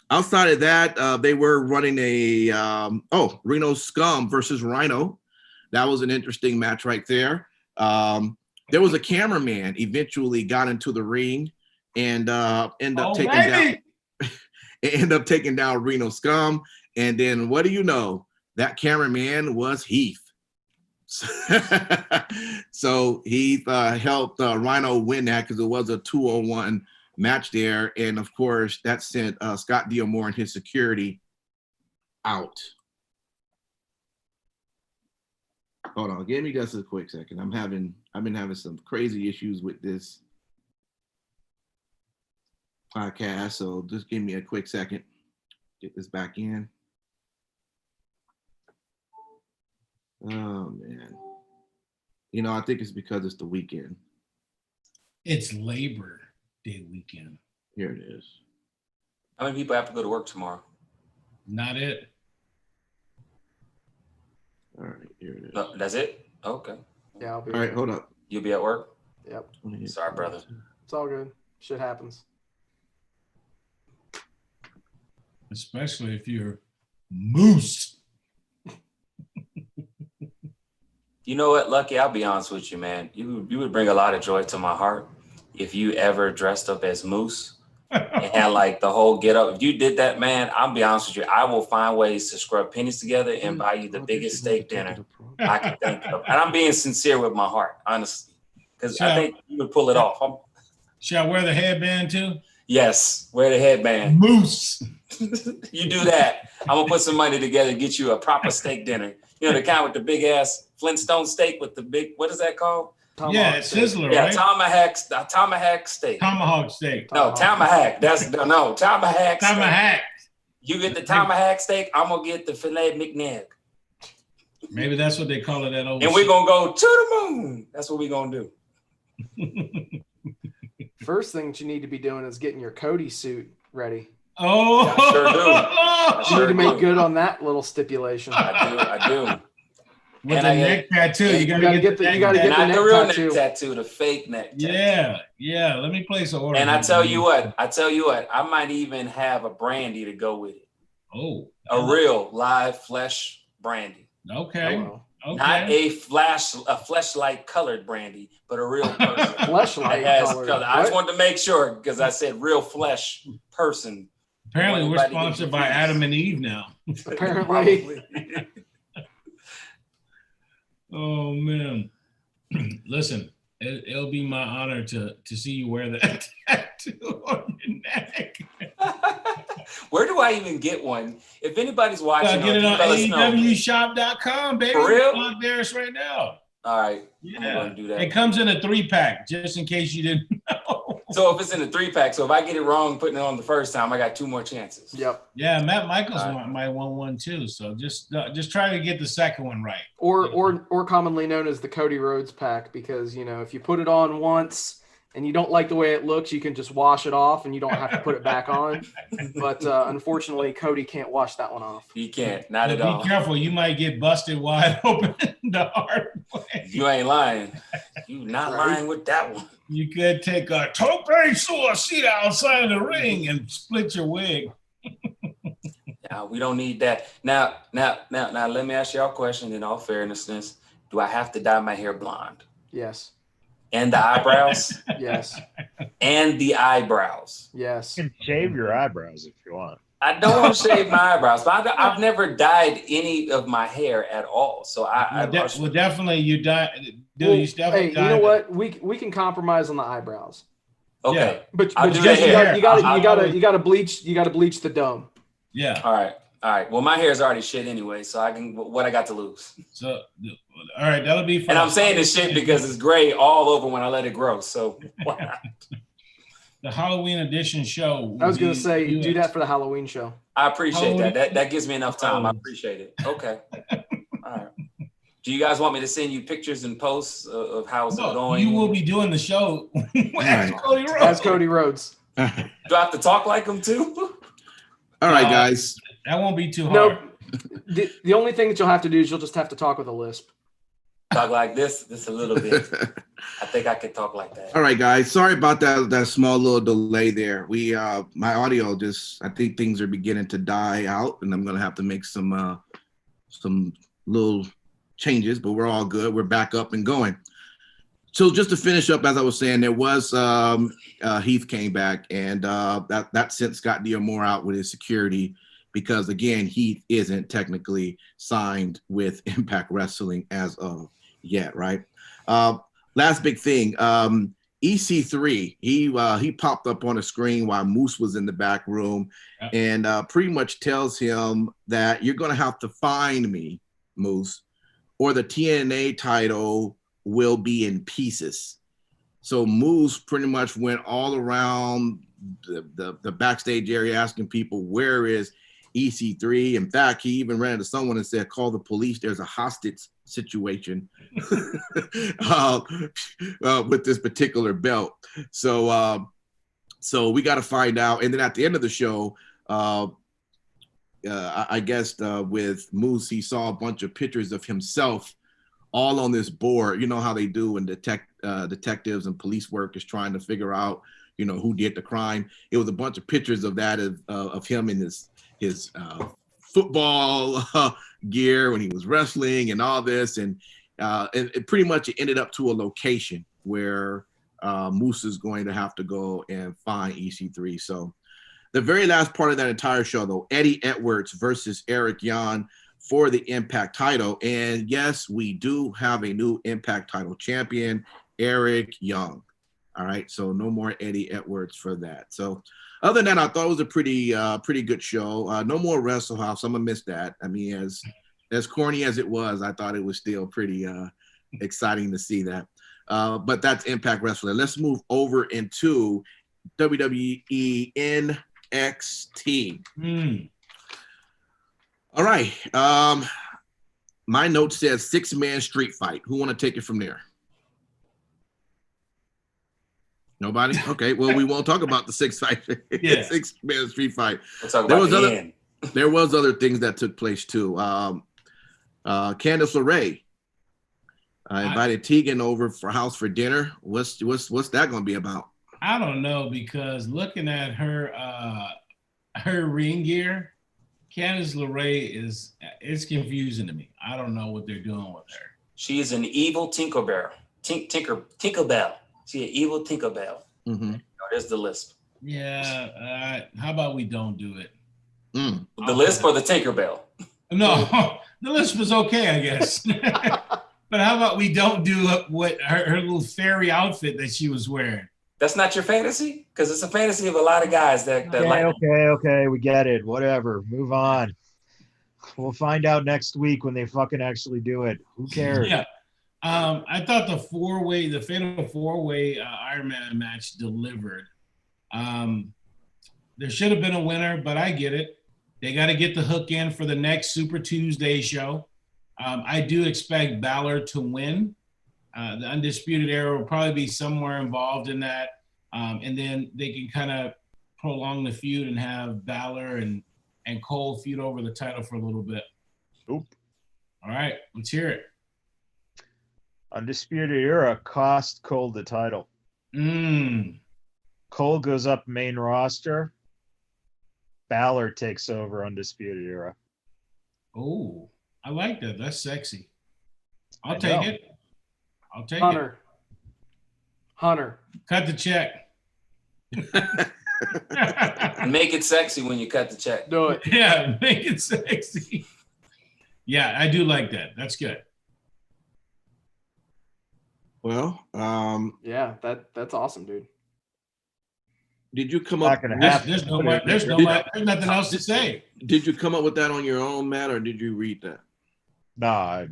Outside of that, they were running a Reno Scum versus Rhino. That was an interesting match right there. There was a cameraman eventually got into the ring and ended up taking down Reno Scum. And then what do you know? That cameraman was Heath. So Heath helped Rhino win that because it was a 2-on-1 match there, and of course that sent Scott D'Amore and his security out. Hold on, give me just a quick second. I've been having some crazy issues with this podcast, so just give me a quick second. Get this back in. Oh man, I think it's because it's the weekend. It's Labor Day weekend. Here it is. How many people have to go to work tomorrow? Not it. All right, here it is. No, that's it? Okay. Yeah, I'll be All right, hold up. You'll be at work? Yep. Sorry, brother. It's all good. Shit happens. Especially if you're Moose. You know what, Lucky? I'll be honest with you, man. You would bring a lot of joy to my heart if you ever dressed up as Moose and had like the whole get up. If you did that, man, I'll be honest with you. I will find ways to scrub pennies together and buy you the biggest steak dinner I can think of. And I'm being sincere with my heart, honestly, because I think you would pull it off. Should I wear the headband too? Yes, wear the headband. Moose. You do that. I'm gonna put some money together and get you a proper steak dinner. You know, the kind with the big ass Flintstone steak with the big, what is that called? Tomahawk Sizzler, yeah, right? Tomahawk steak. Tomahawk steak. No, tomahawk. Tomahawk. Tomahawk. You get the tomahawk steak, I'm gonna get the filet McNabb. Maybe that's what they call it at old. And we're gonna go to the moon. That's what we're gonna do. First thing that you need to be doing is getting your Cody suit ready. Oh, yeah, I sure do. You need to make good on that little stipulation. I do. With And the I neck tattoo, you gotta get the neck get not the the real tattoo. neck tattoo, the fake neck tattoo. Yeah. Let me place an order. And I tell you what, I might even have a brandy to go with it. Oh, A real live flesh brandy. okay. Oh, Okay. Not a fleshlight colored brandy, but a real person. Fleshlight that has colored. color. I just What? wanted to make sure because I said real flesh person. Apparently, we're Everybody get sponsored by confused. Adam and Eve now. Apparently. Probably. Oh man. Listen, it'll be my honor to see you wear that tattoo on your neck. Where do I even get one? If anybody's watching, Get it on let us know. AEWshop.com, baby. For real? It's out there right now. All right. I'm Yeah. going to do that. It comes in a 3-pack, just in case you didn't know. So if it's in a 3-pack, so if I get it wrong putting it on the first time, I got 2 more chances. Yep. Yeah, Matt Michaels All right. might want one too. So just try to get the second one right. Or commonly known as the Cody Rhodes pack, because if you put it on once and you don't like the way it looks, you can just wash it off and you don't have to put it back on. But unfortunately, Cody can't wash that one off. You can't, not But at all. be careful, you might get busted wide open the hard way. You ain't lying. You not Right. lying with that one. You could take a tope to a seat outside the ring and split your wig. Yeah, we don't need that. Now, let me ask y'all a question in all fairness. Do I have to dye my hair blonde? Yes. And the eyebrows? Yes. And the eyebrows. Yes. You can shave your eyebrows if you want. I don't want to shave my eyebrows, but I've never dyed any of my hair at all. So Well, definitely you die. Well, You definitely hey, dye you know the- what? We can compromise on the eyebrows. okay. But I'll you do the hair. gotta bleach the dome. Yeah. All right. Well, my hair is already shit anyway, so what I got to lose? So, all right, that'll be fun. And I'm saying this shit because it's gray all over when I let it grow. So The Halloween edition show. I was gonna say do that for the Halloween show. I appreciate that. That gives me enough time. I appreciate it. Okay. All right. Do you guys want me to send you pictures and posts of how's it going? You will be doing the show as Cody Rhodes. As Cody Rhodes. Do I have to talk like him too? All right, guys. That won't be too hard. No, the only thing that you'll have to do is you'll just have to talk with a lisp. Talk like this a little bit. I think I could talk like that. All right, guys. Sorry about that small little delay there. My audio I think things are beginning to die out, and I'm gonna have to make some little changes, but we're all good. We're back up and going. So just to finish up, as I was saying, there was Heath came back, and that since got Diamore out with his security, because again, Heath isn't technically signed with Impact Wrestling as of yet, right? Last big thing, EC3, he popped up on the screen while Moose was in the back room, and pretty much tells him that you're gonna have to find me, Moose, or the TNA title will be in pieces. So Moose pretty much went all around the backstage area asking people, where is EC3? In fact, he even ran into someone and said, call the police. There's a hostage situation with this particular belt. So we got to find out. And then at the end of the show, I guess with Moose, he saw a bunch of pictures of himself all on this board. You know how they do when detectives and police work is trying to figure out, who did the crime. It was a bunch of pictures of that of him in his football gear when he was wrestling and all this. And it pretty much ended up to a location where Moose is going to have to go and find EC3. So the very last part of that entire show, though, Eddie Edwards versus Eric Young for the Impact title. And yes, we do have a new Impact title champion, Eric Young. All right, so no more Eddie Edwards for that. So other than that, I thought it was a pretty good show. No more Wrestle House. I'm gonna miss that. I mean, as corny as it was, I thought it was still pretty exciting to see that. But that's Impact Wrestling. Let's move over into WWE NXT. All right. My note says 6-man street fight. Who want to take it from there? Nobody? Okay. Well, we won't talk about the 6-man street fight. We'll talk about the end. There was other things that took place too. Candice LeRae I invited Tegan over for house for dinner. What's that going to be about? I don't know, because looking at her ring gear, Candice LeRae it's confusing to me. I don't know what they're doing with her. She is an evil Tinkerbell. Tinkerbell. She's an evil Tinkerbell. Mm-hmm. There's the lisp. Yeah. How about we don't do it? The lisp or the Tinkerbell? No, the lisp was okay, I guess. But how about we don't do what her little fairy outfit that she was wearing? That's not your fantasy? Because it's a fantasy of a lot of guys that like. Okay, we get it. Whatever. Move on. We'll find out next week when they fucking actually do it. Who cares? Yeah. I thought the fatal four-way Iron Man match delivered. There should have been a winner, but I get it. They got to get the hook in for the next Super Tuesday show. I do expect Balor to win. The Undisputed Era will probably be somewhere involved in that. And then they can kind of prolong the feud and have Balor and Cole feud over the title for a little bit. Oop. All right, let's hear it. Undisputed Era cost Cole the title. Cole goes up main roster. Balor takes over Undisputed Era. Oh, I like that. That's sexy. I'll take it. Hunter. Cut the check. And make it sexy when you cut the check. Do it. Yeah, make it sexy. Yeah, I do like that. That's good. Well, yeah, that's awesome, dude. Did you come up? There's nothing else to say. Did you come up with that on your own, Matt, or did you read that? No, I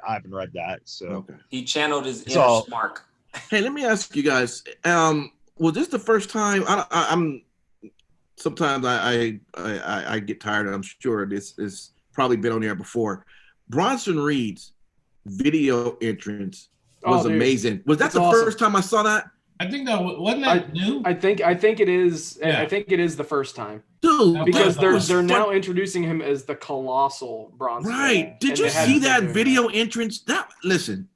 haven't read that. So okay. He channeled his inner Mark. Hey, let me ask you guys. Was this the first time? I'm. Sometimes I get tired. I'm sure this has probably been on there before. Bronson Reed's video entrance was amazing. Was that the first time I saw that? I think that wasn't that new. I think it is. Yeah. I think it is the first time, dude. Because they're now introducing him as the colossal Bronson. Right? Did you see that video entrance? Listen.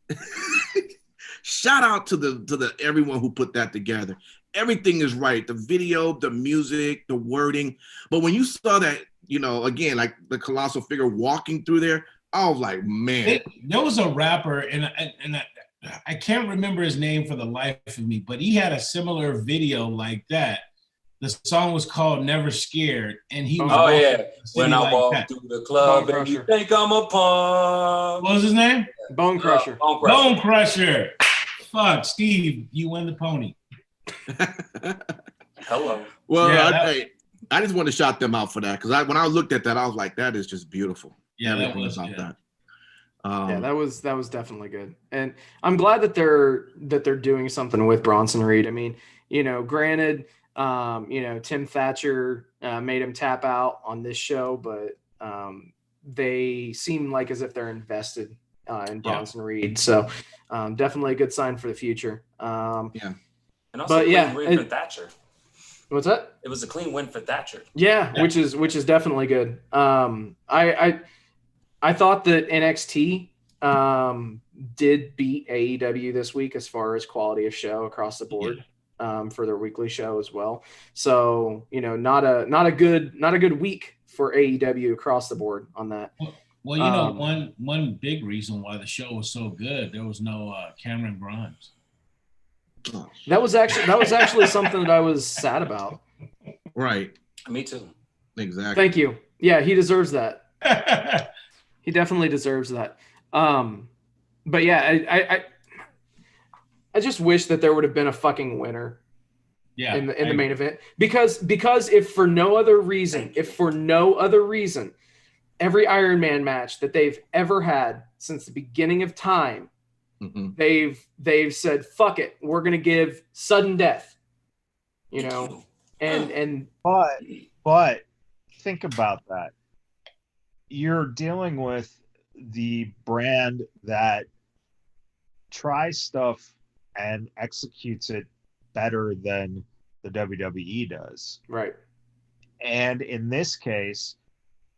Shout out to the everyone who put that together. Everything is right. The video, the music, the wording. But when you saw that, again, like the colossal figure walking through there, I was like, man. There was a rapper, and I can't remember his name for the life of me, but he had a similar video like that. The song was called Never Scared, and he was when I walk through the club and you think I'm a punk. What was his name? Bone Crusher. Bone Crusher. Fuck, Steve, you win the pony. Hello. Well, yeah, I just want to shout them out for that, because when I looked at that, I was like, that is just beautiful. Yeah, that was about that. Yeah, that was definitely good, and I'm glad that they're doing something with Bronson Reed. I mean, granted, Tim Thatcher made him tap out on this show, but they seem like as if they're invested in Bronson Reed. So definitely a good sign for the future. Yeah. And also a clean win for Thatcher. What's that? It was a clean win for Thatcher. Yeah. which is definitely good. I thought that NXT did beat AEW this week as far as quality of show across the board for their weekly show as well. So, not a good week for AEW across the board on that. Well, one big reason why the show was so good, there was no Cameron Grimes. That was actually something that I was sad about. Right. Me too. Exactly. Thank you. Yeah, he deserves that. He definitely deserves that. But yeah, I just wish that there would have been a fucking winner. Yeah. In the main event, because if for no other reason, every Iron Man match that they've ever had since the beginning of time, they've said, fuck it, we're gonna give sudden death, and but think about that. You're dealing with the brand that tries stuff and executes it better than the WWE does. Right. And in this case,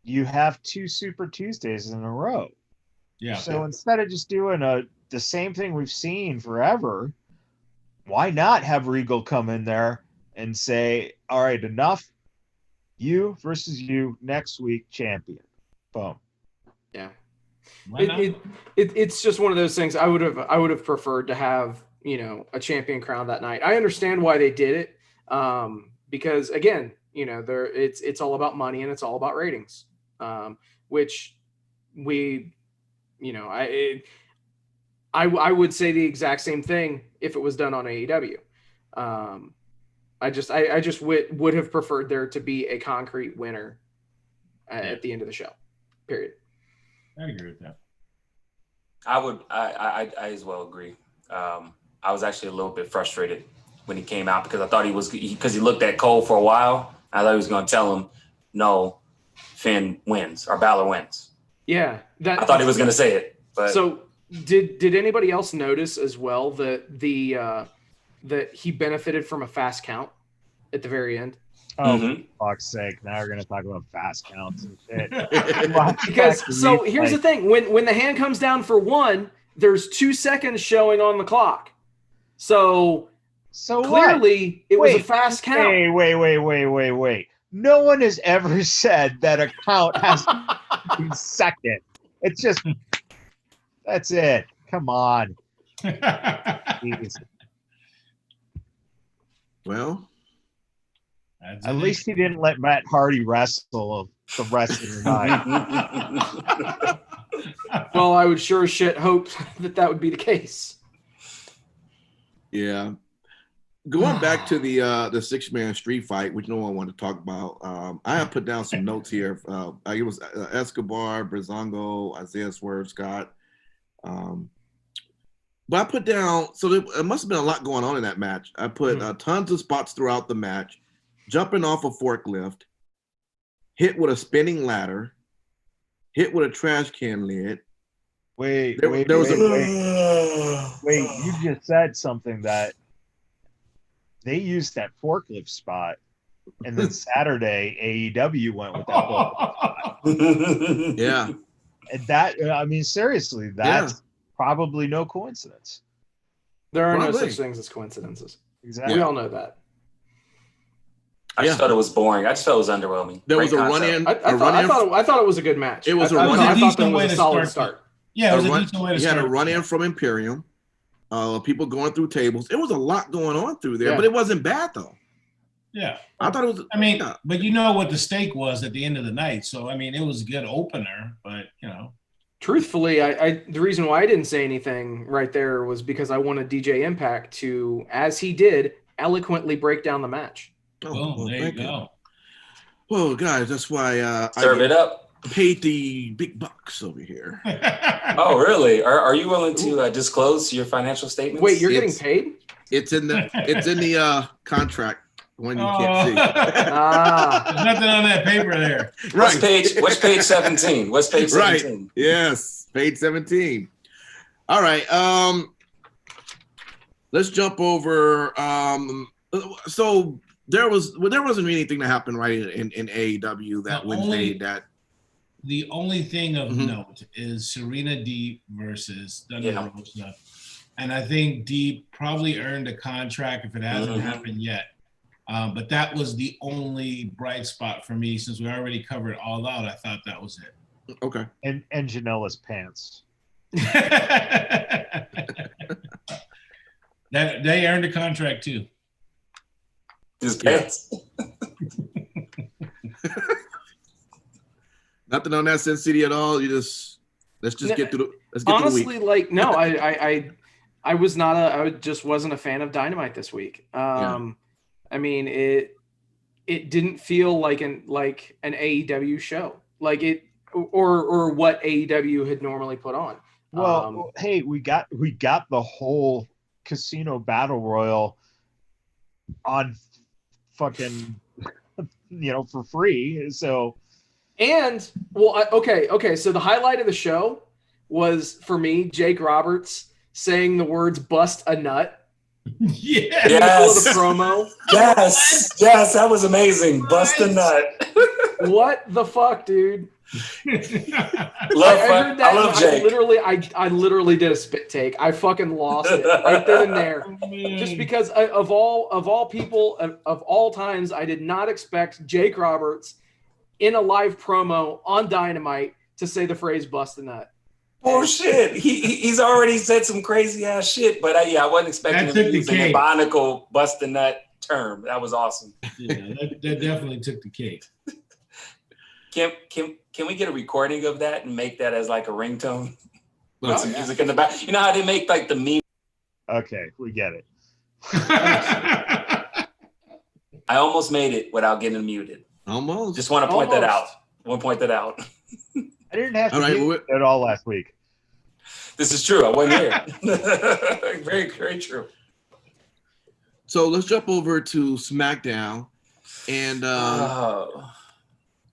you have 2 Super Tuesdays in a row. Yeah. So instead of just doing a the same thing we've seen forever. Why not have Regal come in there and say, all right, enough. You versus you next week, champion. Boom. Yeah. Why not? It's just one of those things. I would have preferred to have, a champion crown that night. I understand why they did it. Because again, it's all about money and it's all about ratings. Which we, I would say the exact same thing if it was done on AEW. I just would have preferred there to be a concrete winner at the end of the show. Period. I agree with that. I as well agree. I was actually a little bit frustrated when he came out because I thought because he looked at Cole for a while. I thought he was going to tell him, no, Finn wins or Balor wins. Yeah. I thought he was going to say it. But so did anybody else notice as well that that he benefited from a fast count at the very end? Oh, for fuck's sake. Now we're going to talk about fast counts and shit. Because so here's the thing. When the hand comes down for 1, there's 2 seconds showing on the clock. So clearly it was a fast count. Wait. No one has ever said that a count has 2 seconds. It's just, that's it. Come on. Jeez. Well, at least he didn't let Matt Hardy wrestle the rest of the night. Well, I would sure as shit hope that would be the case. Yeah. Going back to the 6-man street fight, which no one wanted to talk about, I have put down some notes here. It was Escobar, Breezango, Isaiah Swerve Scott. But I put down, so it must have been a lot going on in that match. I put tons of spots throughout the match, jumping off a forklift, hit with a spinning ladder, hit with a trash can lid. Wait, you just said something that they used that forklift spot, and then Saturday AEW went with that forklift spot. Yeah. And that, I mean, seriously, that's probably no coincidence. There are no such things as coincidences. Exactly. We all know that. I just thought it was boring. I just felt it was underwhelming. There was a run-in. I thought it was a good match. It was a run-in. I thought decent it was a solid start. Yeah, it was a decent way to He start. had a run-in from Imperium. People going through tables. It was a lot going on through there, Yeah. but it wasn't bad though. Yeah. I thought it was. I mean, but you know what the stake was at the end of the night. So, I mean, it was a good opener, but, Truthfully, the reason why I didn't say anything right there was because I wanted DJ Impact to, as he did, eloquently break down the match. Boom, there you go. Well, guys, that's why Serve it up. Paid the big bucks over here. Oh, really? Are you willing to disclose your financial statements? Wait, you're getting paid? It's in the contract when you can't see. There's nothing on that paper there. Right. What's page 17? What's page 17? Right. Yes, page 17. All right. Let's jump over. So there wasn't anything that happened right in AEW that Wednesday that. The only thing of note is Serena Deep versus Thunder Rosa. And I think Deep probably earned a contract if it hasn't happened yet. But that was the only bright spot for me since we already covered All Out. I thought that was it. Okay. And Janela's pants. That they earned a contract too. His pants. Nothing on that Sin City at all. Let's just get through the honestly, week. like, no, I was not I just wasn't a fan of Dynamite this week. I mean, it didn't feel like an AEW show, like it or what AEW had normally put on. Well, hey, we got the whole Casino Battle Royal on fucking for free. So and okay. So the highlight of the show was for me Jake Roberts saying the words "bust a nut." Yes. In the middle of the promo. Yes, that was amazing. Bust a nut. What the fuck, dude? I love Jake. I literally did a spit take. I fucking lost it right then and there. Just because of all people of all times, I did not expect Jake Roberts in a live promo on Dynamite to say the phrase "bust a nut." Bullshit. He's already said some crazy ass shit, but I wasn't expecting him to use an Bionicle bust a nut term. That was awesome. Yeah, that definitely took the cake. Can we get a recording of that and make that as like a ringtone? With some yeah. music in the back. You know how they make like the meme? Okay, we get it. I almost made it without getting muted. Almost. Just want to point that out. I didn't have to All do right, it all last week. This is true. I wasn't here. Very, very true. So let's jump over to SmackDown. And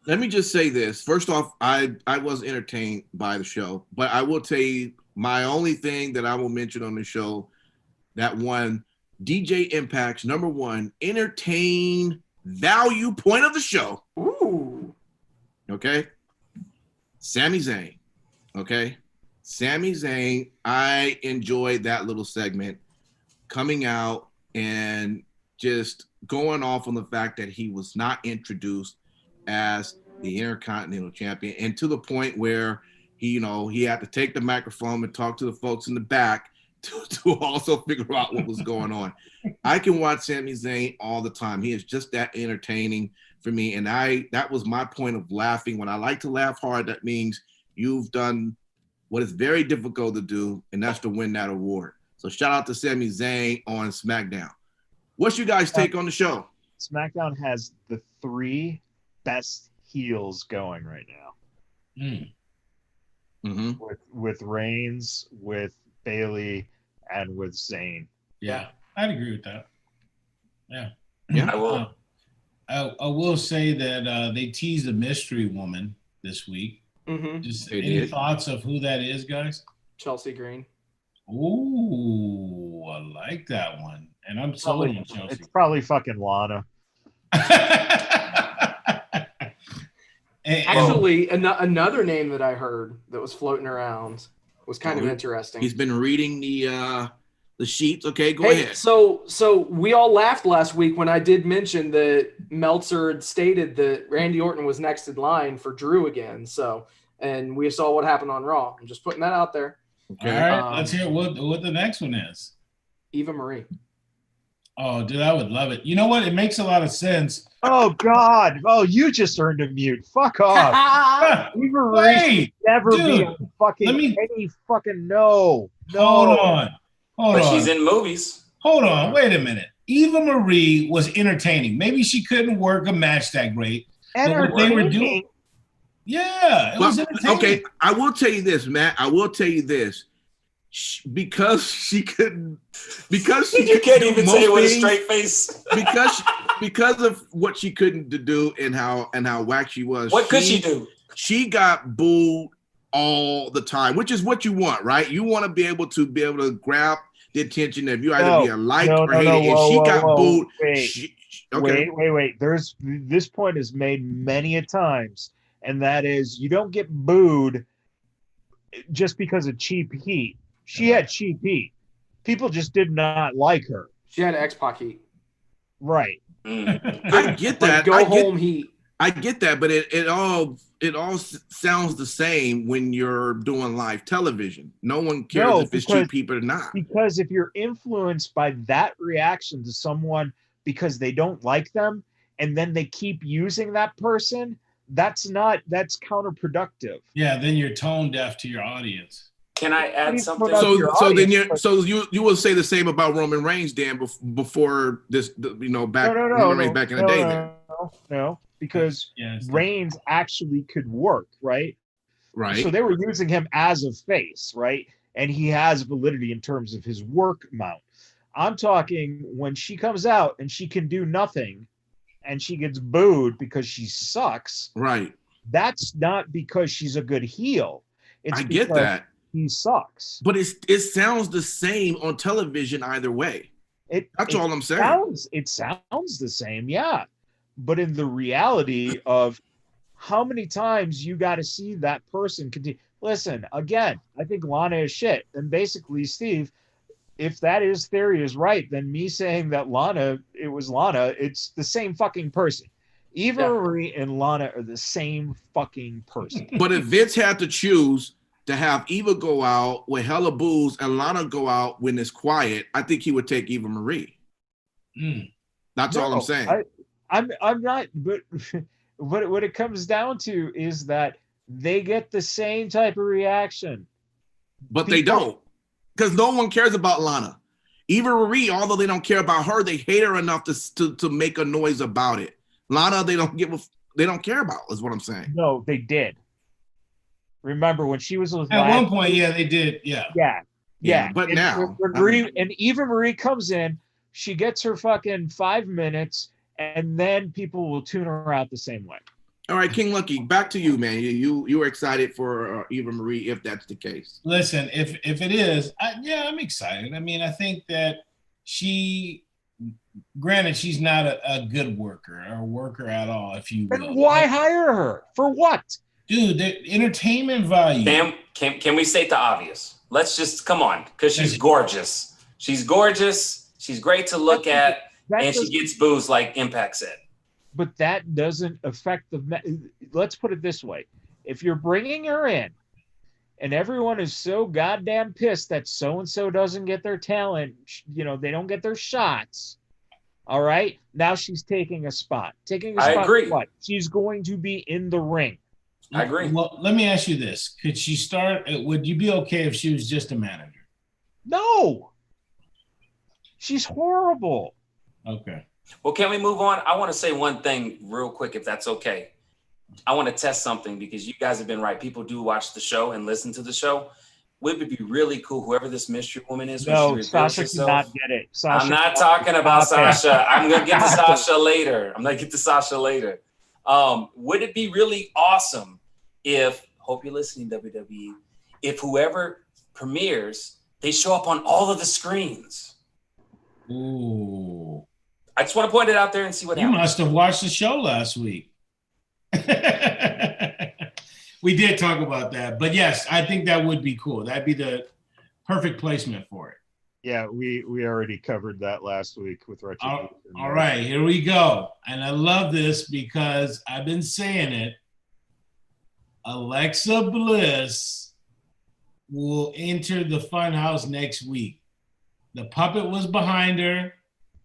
let me just say this. First off, I was entertained by the show, but I will tell you my only thing that I will mention on the show that won DJ Impact's #1 entertain value point of the show. Ooh. Okay. Sami Zayn. Okay. Sami Zayn, I enjoyed that little segment coming out and just going off on the fact that he was not introduced as the Intercontinental Champion, and to the point where he had to take the microphone and talk to the folks in the back to also figure out what was going on. I can watch Sami Zayn all the time. He is just that entertaining for me, and that was my point of laughing. When I like to laugh hard, that means you've done what is very difficult to do, and that's to win that award. So shout out to Sami Zayn on SmackDown. What's your guys' take on the show? SmackDown has the 3 best heels going right now. Mm-hmm. With Reigns, with Bayley, and with Zayn. Yeah, I'd agree with that. Yeah. I will. I will say that they teased a mystery woman this week. Mm-hmm. Just any thoughts of who that is, guys? Chelsea Green. Ooh, I like that one. And I'm sold on Chelsea. It's probably fucking Lana. Actually, another name that I heard that was floating around was kind of interesting. He's been reading the sheets. Okay, go ahead. So we all laughed last week when I did mention that Meltzer had stated that Randy Orton was next in line for Drew again. So, and we saw what happened on Raw. I'm just putting that out there. Okay. All right, let's hear what the next one is. Eva Marie. Oh, dude, I would love it. You know what? It makes a lot of sense. Oh, God. Oh, you just earned a mute. Fuck off. Eva Marie should never be on fucking any fucking no. Hold on. But she's in movies. Hold on. Wait a minute. Eva Marie was entertaining. Maybe she couldn't work a match that great. And what they were doing. Yeah, it was entertaining. Okay, I will tell you this, Matt. I will tell you this. Because she couldn't. Because she you can't even say it with a things, straight face. because of what she couldn't do and how whack she was. What could she do? She got booed all the time, which is what you want, right? You want to be able to grab the attention of you either be a like or hate it. And she got booed. Wait. This point is made many a times, and that is you don't get booed just because of cheap heat. She had cheap heat. People just did not like her. She had X-Pac heat. Right. I get that. Home heat. I get that, but it all sounds the same when you're doing live television. No one cares if it's cheap people or not. Because if you're influenced by that reaction to someone because they don't like them, and then they keep using that person, that's counterproductive. Yeah, then you're tone deaf to your audience. Can I add something? You will say the same about Roman Reigns, Dan, before this, Roman Reigns back in the day. No, because Reigns actually could work, right? Right. So they were using him as a face, right? And he has validity in terms of his work amount. I'm talking when she comes out and she can do nothing, and she gets booed because she sucks. Right. That's not because she's a good heel. I get that. He sucks. But it sounds the same on television either way. That's all I'm saying. It sounds the same, yeah. But in the reality of how many times you got to see that person continue? Listen, again, I think Lana is shit. And basically, Steve, if that is theory is right, then me saying that it was Lana, it's the same fucking person. Eva Marie and Lana are the same fucking person. But if Vince had to choose to have Eva go out with hella booze and Lana go out when it's quiet, I think he would take Eva Marie. That's all I'm saying. I'm not, but what it comes down to is that they get the same type of reaction. But they don't, because no one cares about Lana. Eva Marie, although they don't care about her, they hate her enough to make a noise about it. Lana, they don't care about, is what I'm saying. No, they did. Remember when she was with at one point, yeah, they did. Yeah. But and now, and Eva Marie comes in, she gets her fucking 5 minutes, and then people will tune her out the same way. All right, King Lucky, back to you, man. You were excited for Eva Marie, if that's the case. Listen, if it is, I'm excited. I mean, I think that granted, she's not a good worker or a worker at all, if you will. Then why hire her? For what? Dude, the entertainment value. Can we state the obvious? Let's just come on, because she's gorgeous. She's gorgeous. She's great to look at, and she gets booze like Impact said. But that doesn't affect let's put it this way. If you're bringing her in and everyone is so goddamn pissed that so-and-so doesn't get their talent, they don't get their shots. All right. Now she's taking a spot. I agree. What? She's going to be in the ring. I agree. Well, let me ask you this. Could she start? Would you be okay if she was just a manager? No. She's horrible. Okay. Well, can we move on? I want to say one thing real quick, if that's okay. I want to test something because you guys have been right. People do watch the show and listen to the show. Would it be really cool, whoever this mystery woman is, when she reveals Sasha herself? cannot get it. Sasha I'm not talking about Sasha. I'm going to get to Sasha later. Would it be really awesome if, hope you're listening, WWE, if whoever premieres, they show up on all of the screens? Ooh. I just want to point it out there and see what You happens. must have watched the show last week. We did talk about that. But yes, I think that would be cool. That'd be the perfect placement for it. Yeah, we already covered that last week with Retribution. All right, here we go. And I love this because I've been saying it. Alexa Bliss will enter the Funhouse next week. The puppet was behind her.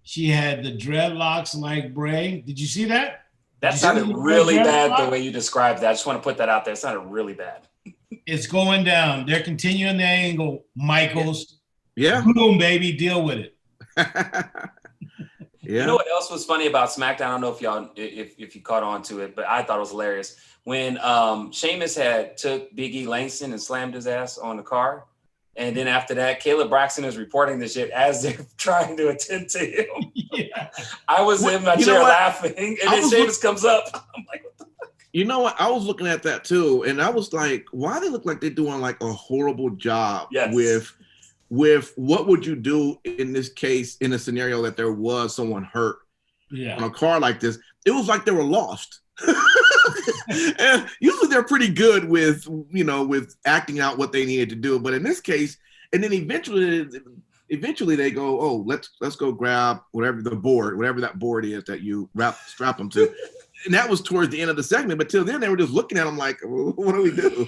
She had the dreadlocks like Bray. Did you see that? That sounded really bad the way you described that. I just want to put that out there. It sounded really bad. It's going down. They're continuing the angle. Michaels. Yeah. Boom, baby. Deal with it. You know what else was funny about SmackDown? I don't know if y'all, if you caught on to it, but I thought it was hilarious. When Sheamus had took Big E Langston and slammed his ass on the car. And then after that, Caleb Braxton is reporting the shit as they're trying to attend to him. Yeah. I was in my chair laughing. And then Sheamus comes up. I'm like, what the fuck? You know what? I was looking at that too. And I was like, why they look like they're doing like a horrible job with what would you do in this case, in a scenario that there was someone hurt on a car like this? It was like they were lost. And usually they're pretty good with acting out what they needed to do, but in this case, and then eventually they go, oh, let's go grab whatever that board is that you strap them to. And that was towards the end of the segment, but till then they were just looking at them like, what do we do?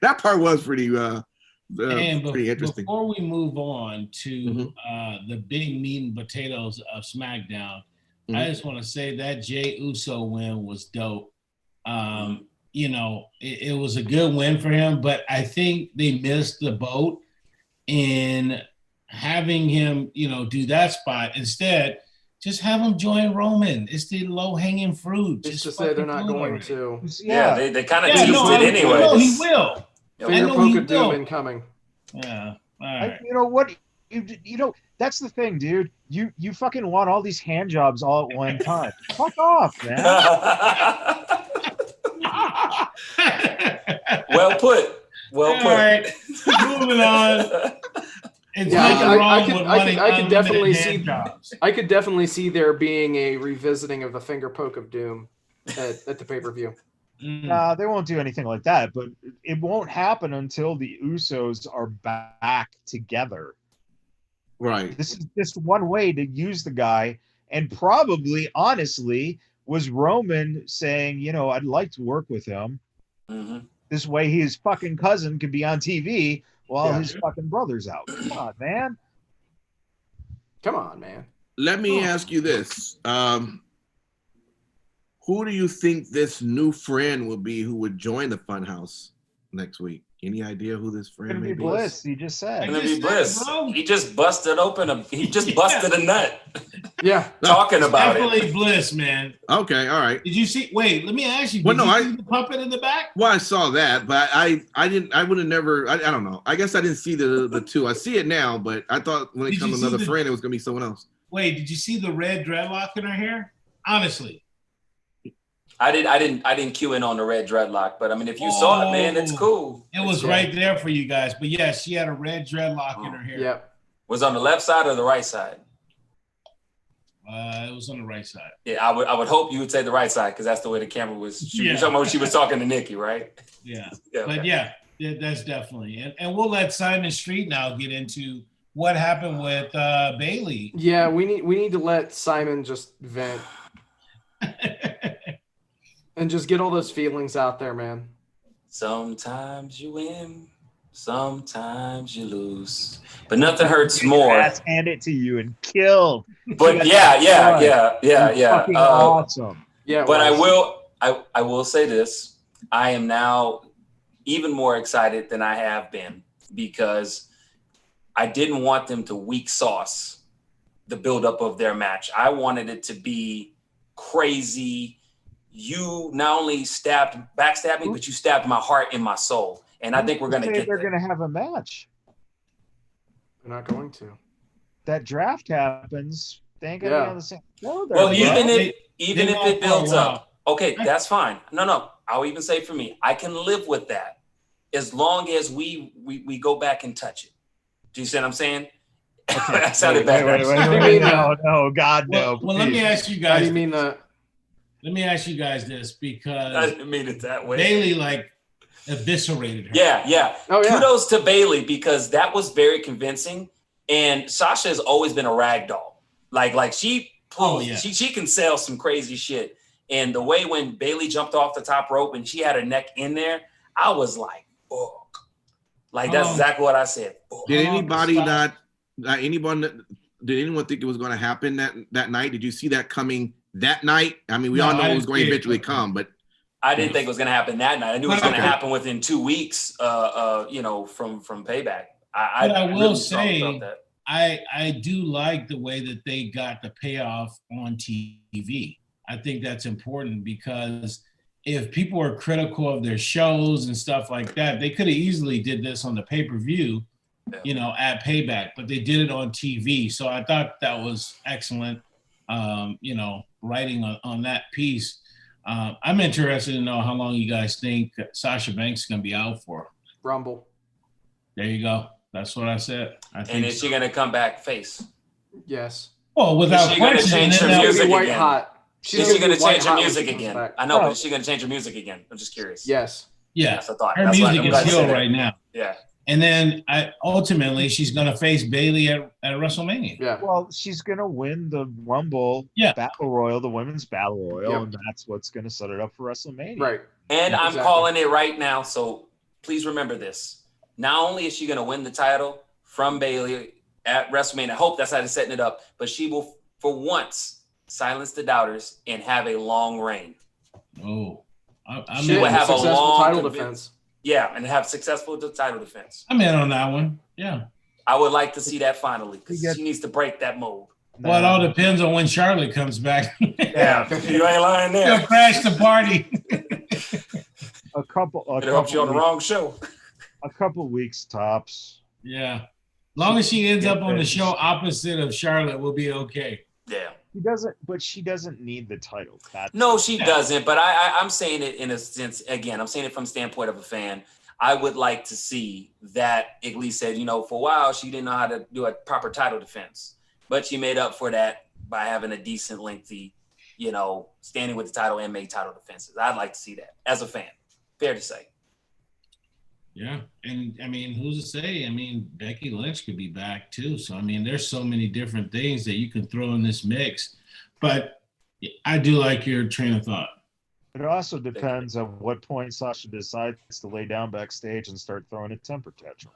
That part was pretty interesting. Before we move on to the big meat and potatoes of SmackDown, I just want to say that Jey Uso win was dope. It was a good win for him, but I think they missed the boat in having him, do that spot. Instead, just have him join Roman. It's the low-hanging fruit. Just to say they're not going to. Yeah, they kind of teased it anyway. No, he will. Finger poke of doom incoming. Yeah. All right. You know what? That's the thing, dude. You fucking want all these hand jobs all at one time. Fuck off, man. Well put. All right. Moving on. I could definitely see. I could definitely see there being a revisiting of the finger poke of doom at the pay-per-view. Nah, they won't do anything like that, but it won't happen until the Usos are back together. Right. This is just one way to use the guy, and probably, honestly, was Roman saying, I'd like to work with him. Mm-hmm. This way his fucking cousin could be on TV while Yeah. his fucking brother's out. Come on, man. Come on, man. Let me ask you this. Who do you think this new friend will be who would join the Funhouse next week? Any idea who this It's friend gonna may be be? Bliss. You just said. Gonna just be said, Bliss. bro. He just busted a nut Yeah. talking about Definitely it. Bliss, man. Okay, all right. Did you see? Wait, let me ask you. Well, Did no, you see the puppet in the back? Well, I saw that, but I didn't. I would have never. I don't know. I guess I didn't see the two. I see it now, but I thought when it Did comes you to another see the- friend, it was gonna be someone else. Wait, did you see the red dreadlock in her hair? Honestly. I didn't cue in on the red dreadlock, but I mean, if you saw it, man, it's cool. It was Yeah. right there for you guys. But yeah, she had a red dreadlock in her hair. Yep. Was on the left side or the right side? It was on the right side. Yeah, I would hope you would say the right side because that's the way the camera was shooting. Yeah. You're talking about when she was talking to Nikki, right? Yeah. Yeah. But okay. yeah, that's definitely. And we'll let Simon Street now get into what happened with Bailey. Yeah, we need to let Simon just vent and just get all those feelings out there, man. Sometimes you win, sometimes you lose, but nothing hurts more. Let's hand it to you and kill. But yeah. Fucking awesome. Yeah. But well, I will say this. I am now even more excited than I have been because I didn't want them to weak sauce the buildup of their match. I wanted it to be crazy. You not only backstabbed me, but you stabbed my heart and my soul. And I think we're going to get They're there. going to have a match. they're not going to. That draft happens. They ain't going to be on the same. No, they're Well, not. even They if won't it builds for a while. up, okay, that's fine. No, I'll even say for me, I can live with that as long as we go back and touch it. Do you see what I'm saying? Okay. That sounded bad. Wait, no, God, no. Well, let me please. ask you How do guys. you mean that? Let me ask you guys this I because didn't mean it that way. Bailey eviscerated her. Yeah. Oh, yeah. Kudos to Bailey because that was very convincing. And Sasha has always been a rag doll. Like she pulls, she can sell some crazy shit. And the way when Bailey jumped off the top rope and she had her neck in there, I was like, fuck. Like that's exactly what I said. Fuck. Did anyone think it was going to happen that night? Did you see that coming that night? I mean, we all know it was going to eventually come, but I didn't think it was going to happen that night. I knew it was going to Okay. happen within 2 weeks. From Payback. I will really say, felt that. I do like the way that they got the payoff on TV. I think that's important because if people were critical of their shows and stuff like that, they could have easily did this on the pay-per-view, at Payback, but they did it on TV. So I thought that was excellent, writing on that piece. I'm interested to know how long you guys think Sasha Banks is going to be out for. Rumble. There you go. That's what I said. I think And is she going to come back face? Yes. well, without Is she gonna question, change her then She's that- music gonna be white again? hot. Is she going to be white change her hot when music she comes again? back. I know, No. but is she going to change her music again? I'm just curious. Yes. yeah, That's what I thought. her That's why music I'm glad is you said heel that. right now. Yeah. And then ultimately she's going to face Bailey at WrestleMania. Yeah. Well, she's going to win the Rumble Battle Royal, the women's Battle Royal, Yep. and that's what's going to set it up for WrestleMania. Right. And I'm Exactly. calling it right now. So please remember this. Not only is she going to win the title from Bailey at WrestleMania, I hope that's how they're setting it up, but she will, for once, silence the doubters and have a long reign. Oh, I'm She in, will have a successful long title convi- defense. Yeah, and have successful title defense. I'm in on that one. Yeah. I would like to see that finally because Yeah. she needs to break that mold. Well, it all depends on when Charlotte comes back. Yeah, you ain't lying She'll there. crash the party. A couple It helps you on the wrong show. a couple weeks tops. Yeah. Long as she ends up on the show opposite of Charlotte, we'll be okay. Yeah. She doesn't need the title. No, she doesn't. But I'm saying it in a sense, again, I'm saying it from the standpoint of a fan. I would like to see that at least said, for a while, she didn't know how to do a proper title defense. But she made up for that by having a decent, lengthy, standing with the title and make title defenses. I'd like to see that as a fan. Fair to say. Yeah. And I mean, who's to say? I mean, Becky Lynch could be back too. So, I mean, there's so many different things that you can throw in this mix. But I do like your train of thought. It also depends on what point Sasha decides to lay down backstage and start throwing a temper tantrum.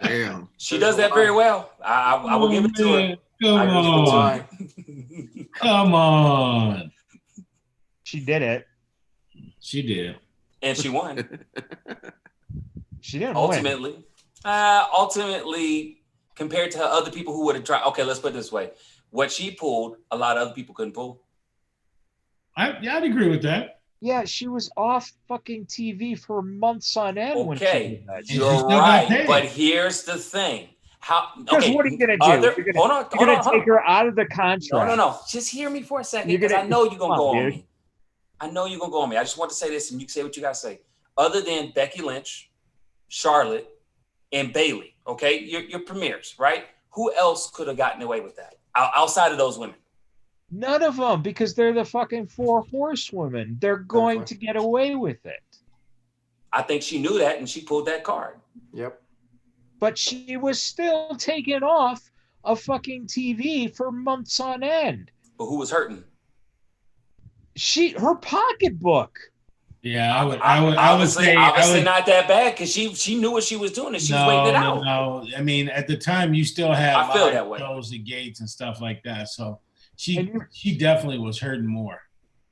Damn. She does that very well. I will give it to her. Come on. Come on. She did it. She did. And she won. She didn't ultimately. Ultimately, compared to other people who would have tried. Okay, let's put it this way. What she pulled, a lot of other people couldn't pull. I'd agree with that. Yeah, she was off fucking TV for months on end. Okay, when she you're right. But here's the thing. Because what are you going to do? You're going to take her out of the contract. No. Just hear me for a second, because I know you're going to go on me. I know you're going to go on me. I just want to say this, and you can say what you got to say. Other than Becky Lynch, Charlotte, and Bayley, okay? Your premieres, right? Who else could have gotten away with that outside of those women? None of them, because they're the fucking 4 horsewomen. They're going to get away with it. I think she knew that, and she pulled that card. Yep. But she was still taken off of fucking TV for months on end. But who was hurting? Her pocketbook. Yeah, I would say obviously not that bad, because she knew what she was doing and she was waiting it out. No, I mean, at the time you still had I feel that way. shows and gates and stuff like that. So she definitely was hurting more.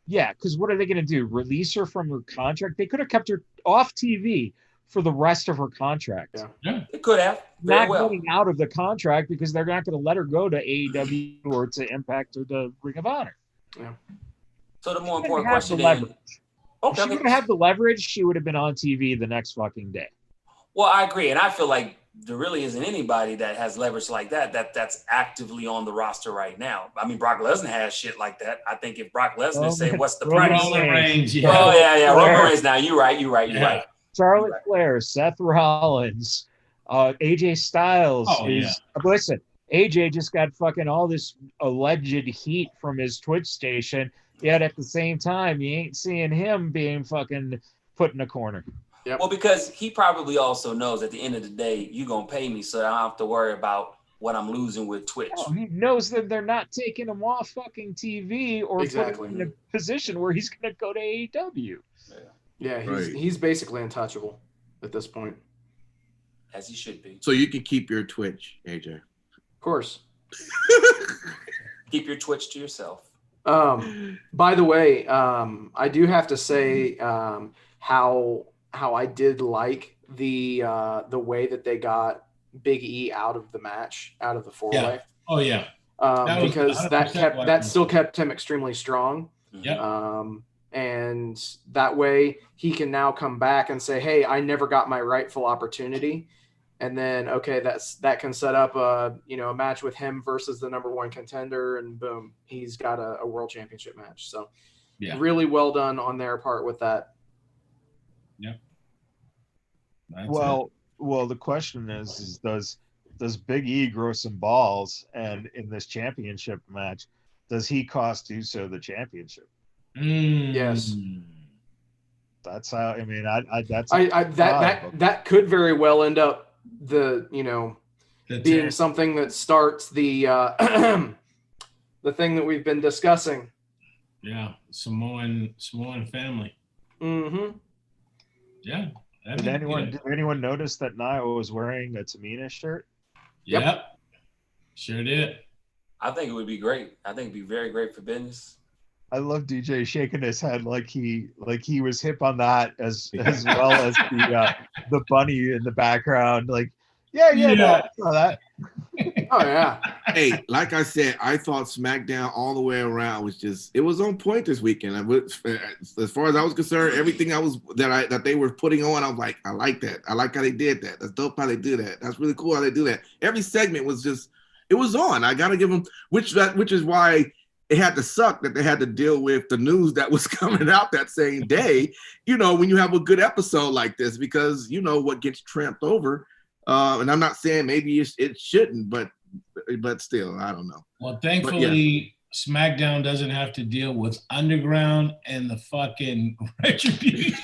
Yeah, because what are they going to do? Release her from her contract? They could have kept her off TV for the rest of her contract. Yeah. It could have. Not getting out of the contract because they're not going to let her go to AEW or to Impact or to Ring of Honor. Yeah. So the more important question is, if she would have had the leverage, she would have been on TV the next fucking day. Well, I agree. And I feel like there really isn't anybody that has leverage like that's actively on the roster right now. I mean, Brock Lesnar has shit like that. I think if Brock Lesnar say, what's the price? Roman Reigns, yeah. Oh, yeah. Roman Reigns now. You're right. Charlotte Flair, Seth Rollins, AJ Styles. Listen, AJ just got fucking all this alleged heat from his Twitch station, yet at the same time, you ain't seeing him being fucking put in a corner. Yep. Well, because he probably also knows at the end of the day, you're going to pay me, so I don't have to worry about what I'm losing with Twitch. Oh, he knows that they're not taking him off fucking TV or putting him in a position where he's going to go to AEW. Yeah, he's basically untouchable at this point. As he should be. So you can keep your Twitch, AJ. Of course. Keep your Twitch to yourself. By the way, I do have to say how I did like the way that they got Big E out of the match, out of the 4-way. Yeah. Oh yeah. Because that still kept him extremely strong. Yeah. And that way he can now come back and say, hey, I never got my rightful opportunity. And then, okay, that can set up a match with him versus the number 1 contender, and boom, he's got a world championship match. So really well done on their part with that. Yep. Well, the question is does Big E grow some balls, and in this championship match, does he cost Uso the championship? Yes. That's how. I mean, that could very well end up being something that starts the the thing that we've been discussing. Yeah, Samoan family. Mm-hmm. Yeah. Did anyone notice that Nia was wearing a Tamina shirt? Yep. Sure did. I think it would be great. I think it'd be very great for business. I love DJ shaking his head like he was hip on that as well as the bunny in the background. Like, yeah. No, I saw that. Oh yeah. Hey, like I said, I thought SmackDown all the way around it was on point this weekend. As far as I was concerned, everything that they were putting on, I was like, I like that. I like how they did that. That's dope how they do that. That's really cool how they do that. Every segment was it was on. I gotta give them, which is why it had to suck that they had to deal with the news that was coming out that same day, when you have a good episode like this, because what gets tramped over. And I'm not saying maybe it shouldn't, but still, I don't know. Well, thankfully, SmackDown doesn't have to deal with Underground and the fucking Retribution.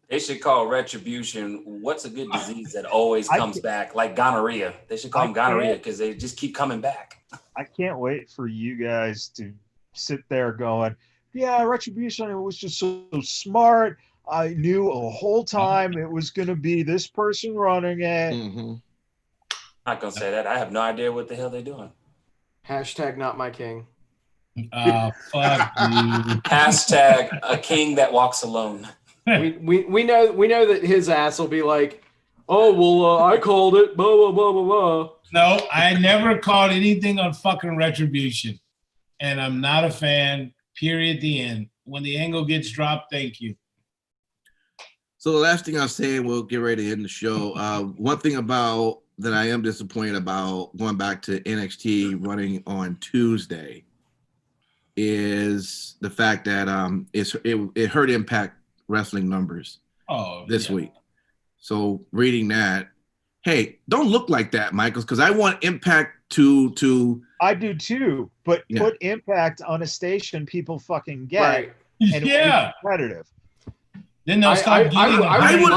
They should call Retribution, what's a good disease that always comes back, like gonorrhea. They should call them gonorrhea because they just keep coming back. I can't wait for you guys to sit there going, yeah, Retribution, it was just so smart. I knew a whole time it was going to be this person running it. Mm-hmm. Not going to say that. I have no idea what the hell they're doing. Hashtag not my king. Fuck you. Hashtag a king that walks alone. We know that his ass will be like, oh well, I called it, blah blah blah blah blah. No, I never called anything on fucking Retribution, and I'm not a fan. Period. The end. When the angle gets dropped, thank you. So the last thing I'll say, and we'll get ready to end the show. One thing about that I am disappointed about going back to NXT running on Tuesday is the fact that it hurt Impact Wrestling numbers this week. So reading that, hey, don't look like that, Michaels, because I want Impact to. I do too, but put Impact on a station people fucking get, right. And it competitive. Then they'll start I would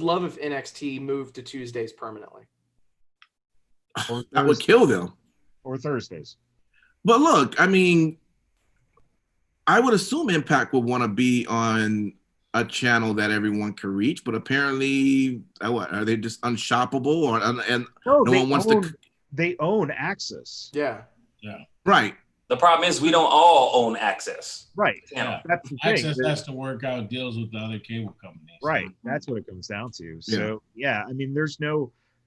love if NXT moved to Tuesdays permanently. That would kill them. Or Thursdays. But look, I mean, I would assume Impact would want to be on a channel that everyone can reach, but apparently, are they just unshoppable, or and no one wants to? They own Access. Yeah. Right. The problem is we don't all own Access. Right. Yeah. That's the thing. Access has to work out deals with the other cable companies. Right. That's what it comes down to. So I mean,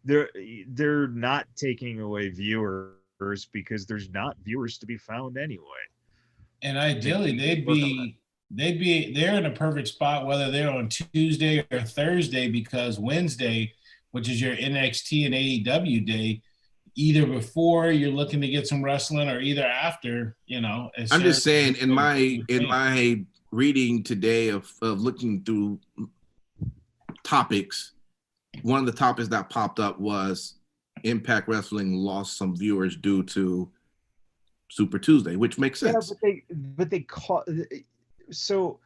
they're not taking away viewers because there's not viewers to be found anyway. And ideally, they're in a perfect spot whether they're on Tuesday or Thursday, because Wednesday, which is your NXT and AEW day, either before you're looking to get some wrestling or either after, I'm just saying in my reading today of looking through topics, one of the topics that popped up was Impact Wrestling lost some viewers due to Super Tuesday, which makes sense. But they call so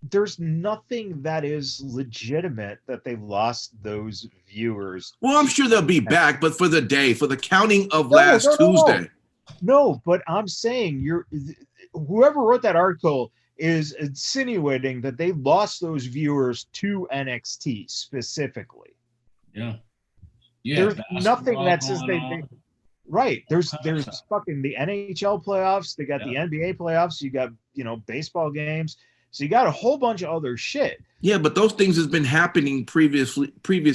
there's nothing that is legitimate that they lost those viewers. Well, I'm sure they'll be back, but for the counting of last Tuesday. No, but I'm saying whoever wrote that article is insinuating that they lost those viewers to NXT specifically. Yeah. There's nothing that says they right. There's fucking the NHL playoffs, they got the NBA playoffs, you got, baseball games. So you got a whole bunch of other shit. Yeah, but those things has been happening previous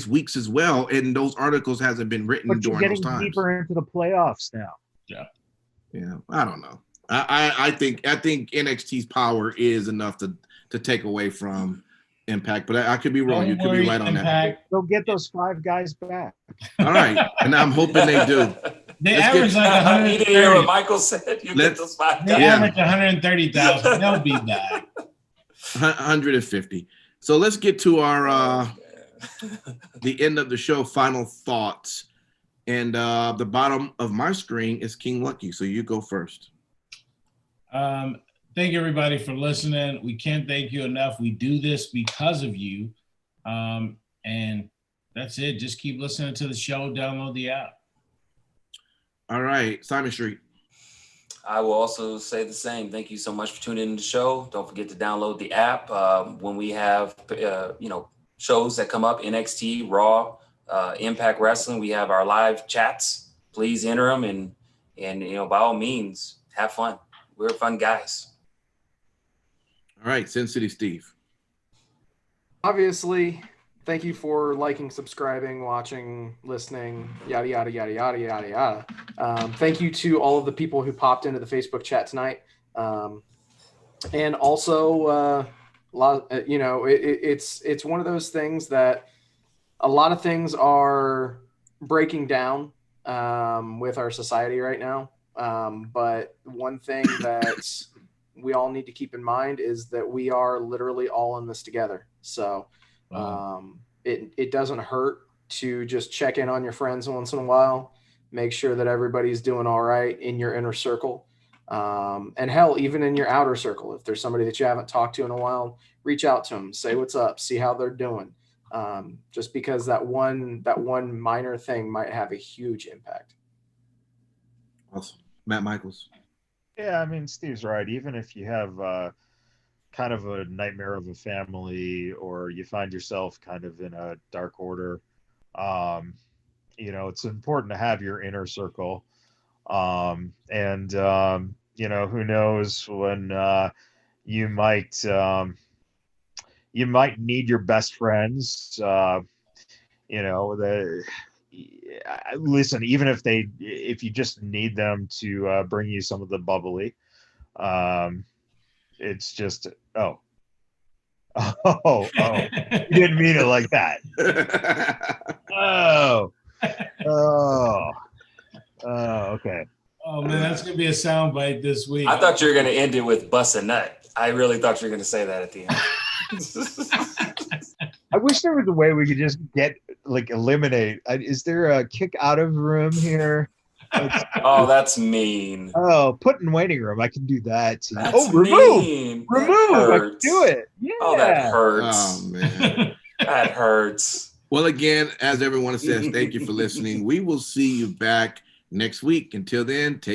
weeks as well, and those articles hasn't been written during those times. Getting deeper into the playoffs now. Yeah. I don't know. I think NXT's power is enough to take away from Impact, but I could be wrong. You could be right on that. They'll get those 5 guys back. All right, and I'm hoping they do. They average like 130. You didn't hear what Michael said. You get those 5 guys. They average 130,000. They'll be back. 150. So let's get to our the end of the show. Final thoughts, and the bottom of my screen is King Lucky. So you go first. Thank you, everybody, for listening. We can't thank you enough. We do this because of you, and that's it. Just keep listening to the show. Download the app. All right, Simon Street. I will also say the same. Thank you so much for tuning in to the show. Don't forget to download the app. When we have, shows that come up, NXT, Raw, Impact Wrestling, we have our live chats. Please enter them and by all means, have fun. We're fun guys. All right, Sin City Steve. Obviously, thank you for liking, subscribing, watching, listening, yada, yada, yada, yada, yada, yada. Thank you to all of the people who popped into the Facebook chat tonight. And also, it's one of those things that a lot of things are breaking down with our society right now. But one thing that we all need to keep in mind is that we are literally all in this together. So it doesn't hurt to just check in on your friends once in a while, Make sure that everybody's doing all right in your inner circle. And hell, even in your outer circle, if there's somebody that you haven't talked to in a while, reach out to them, say what's up, see how they're doing. Just because that one minor thing might have a huge impact. Awesome. Matt Michaels. Yeah, I mean, Steve's right. Even if you have kind of a nightmare of a family, or you find yourself kind of in a dark order, you know, it's important to have your inner circle. And you know, who knows when you might need your best friends. You know, listen, even if you just need them to bring you some of the bubbly, it's just oh, you didn't mean it like that. Okay. Oh man, that's gonna be a soundbite this week. I thought you were gonna end it with bust a nut. I really thought you were gonna say that at the end. I wish there was a way we could just eliminate. Is there a kick out of room here? Oh, that's mean. Oh, put in waiting room. I can do that too. That's remove. mean. Remove. I can do it. Yeah. Oh, that hurts. Oh, man. That hurts. Well, again, as everyone says, thank you for listening. We will see you back next week. Until then, take